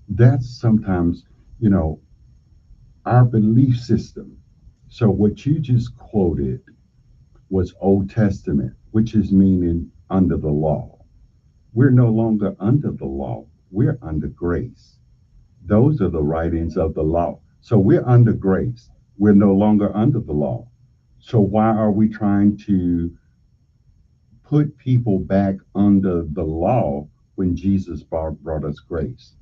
that's sometimes, you know, our belief system. So what you just quoted was Old Testament, which is meaning under the law. We're no longer under the law. We're under grace. Those are the writings of the law. So we're under grace. We're no longer under the law. So why are we trying to put people back under the law when Jesus brought us grace?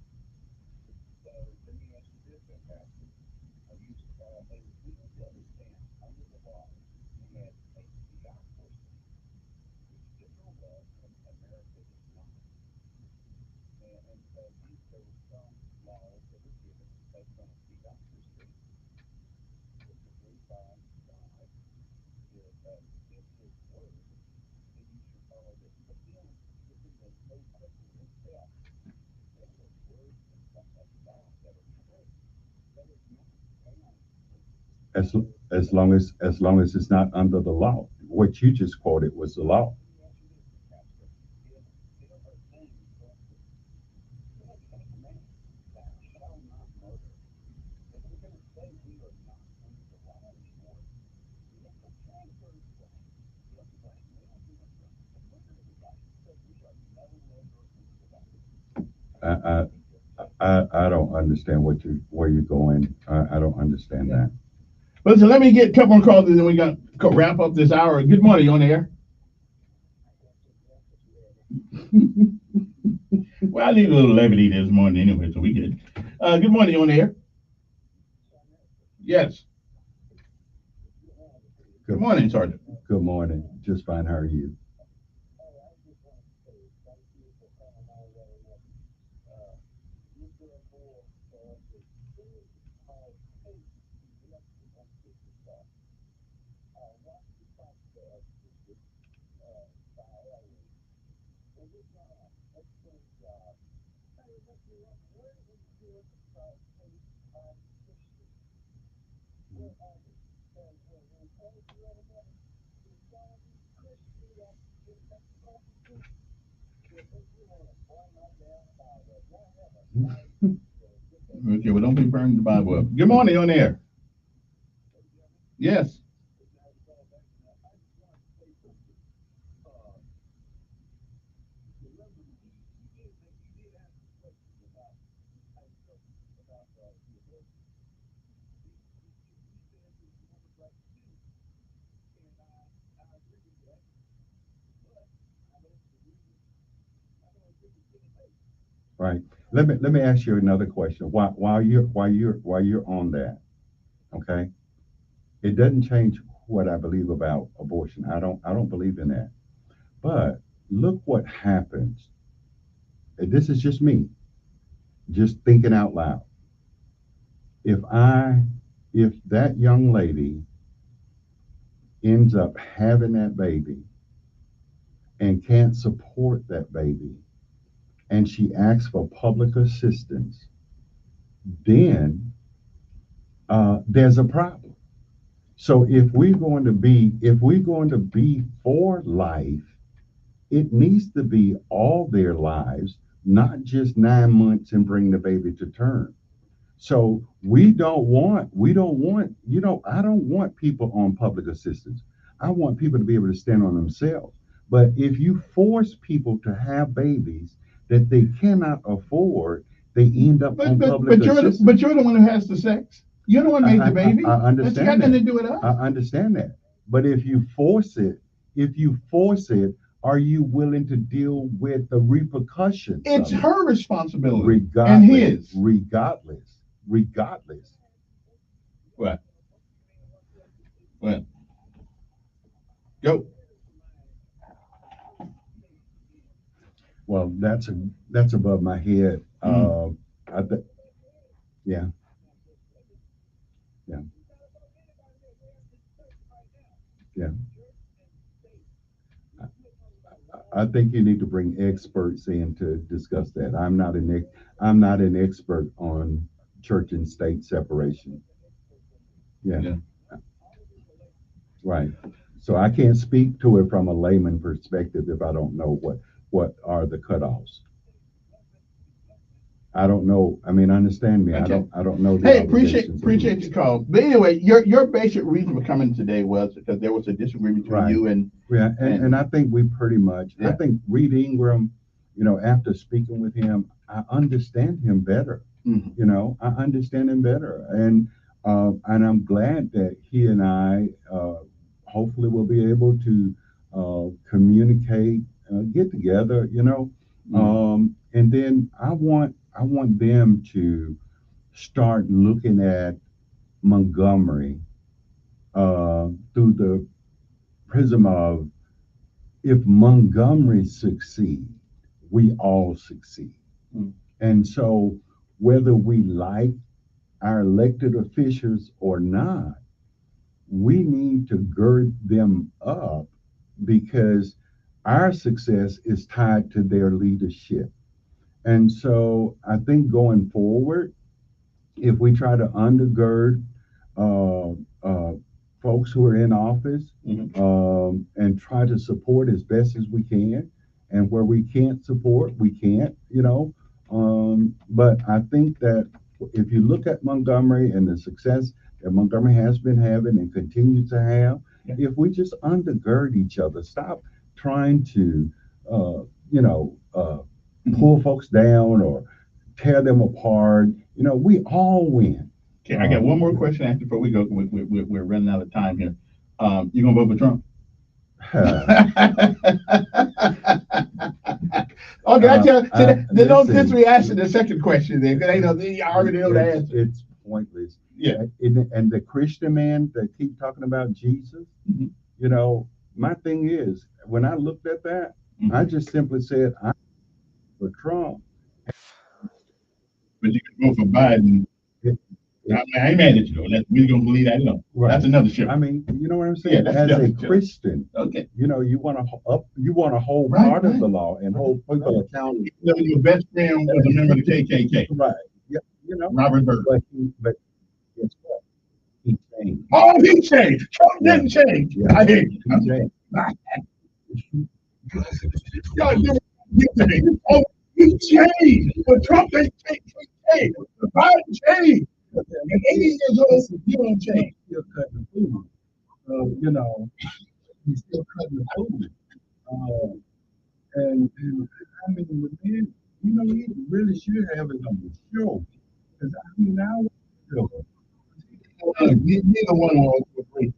As as long as it's not under the law. What you just quoted was the law. I I I don't understand where you're going. I don't understand that. Listen, let me get a couple of calls and then we got to wrap up this hour. Good morning, you on the air. Well, I need a little levity this morning anyway, so we good. Good morning, you on the air. Yes. Good morning, Sergeant. Good morning. Just fine. How are you? Okay, well, don't be burning the Bible up. Good morning, you on the air. Yes. Right. Let me ask you another question. While you're on that, okay? It doesn't change what I believe about abortion. I don't believe in that. But look what happens. And this is just me, just thinking out loud. If I if that young lady ends up having that baby and can't support that baby and she asks for public assistance, then there's a problem. So if we're going to be for life, it needs to be all their lives, not just 9 months and bring the baby to term. So I don't want people on public assistance. I want people to be able to stand on themselves. But if you force people to have babies that they cannot afford, they end up on public assistance. But you're the one who has the sex. You're the one who made the baby. I That's got understand nothing to that. do with us. I understand that. But if you force it, are you willing to deal with the repercussions It's of it? her responsibility and Regardless, his. regardless. What? What? Go. Well, that's above my head. I yeah, yeah. Yeah. I think you need to bring experts in to discuss that. I'm not an expert on church and state separation. Yeah. Right. So I can't speak to it from a layman perspective if I don't know what are the cutoffs. I don't know. I mean, understand me. Okay. I don't know. Hey, appreciate your call. But anyway, your basic reason for coming today was because there was a disagreement between you and and I think we pretty much. I think Reed Ingram, after speaking with him, I understand him better. I understand him better, and I'm glad that he and I hopefully will be able to communicate, get together. And then I want them to start looking at Montgomery through the prism of, if Montgomery succeed, we all succeed. And so whether we like our elected officials or not, we need to gird them up because our success is tied to their leadership. And so I think going forward, if we try to undergird folks who are in office and try to support as best as we can, and where we can't support, we can't, but I think that if you look at Montgomery and the success that Montgomery has been having and continues to have, if we just undergird each other, stop trying to, pull folks down or tear them apart, we all win. Okay, I got one more question after before we go. We're running out of time here. You gonna vote for Trump? Okay, I tell. They don't disreact to the second question. They already know the answer. It's pointless. Yeah, and the Christian man that keep talking about Jesus, my thing is, when I looked at that, I just simply said, I'm for Trump. But you can vote for Biden. I ain't mad at you though. We gonna believe that, Right. That's another show. I mean, you know what I'm saying? Yeah, as a Christian, okay, you want to hold part of the law and hold people accountable. Your best friend was a member of the KKK. Right. Yeah. Robert Byrd. But guess what? He changed. Oh, he changed. Trump didn't change. Yeah. I hear you. Oh, he changed. But Trump didn't change. He changed. Biden changed. At 80 years old, you don't change. Still cutting the food. He's still cutting the food. And I mean, the man, he really should have it on the show. Because now, neither one was great.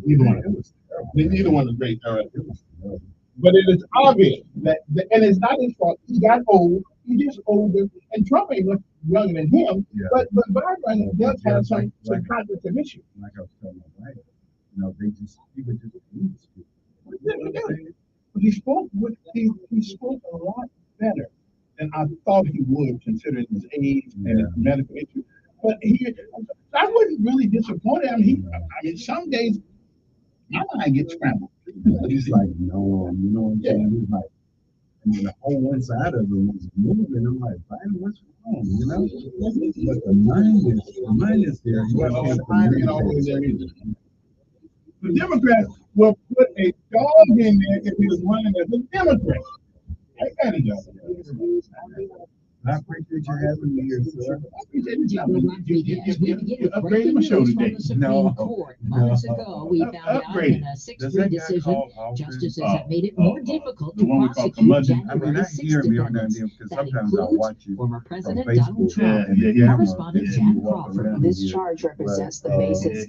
Neither one was great. All right. But it is obvious that, and it's not his fault. He got old. He gets older, and Trump ain't much younger than him. Yeah. But Biden does have some cognitive issues. Like I was telling my wife, he would just But he spoke a lot better than I thought he would, considering his age and his medical issues. But I wasn't really disappointed. I mean, some days my mind gets scrambled. He's like, no, you know what I'm saying? He's like, the whole inside of him was moving. I'm like, what's wrong? But the mind is there. The Democrats will put a dog in there if he was running as a Democrat. I appreciate you having me here, sir. You upgraded my show today. No. Months ago, we found out in a 6-3 decision, justices have made it more difficult to prosecute January 6 defendants. That includes former President Donald Trump. Correspondent Jack Crawford. This charge represents the basis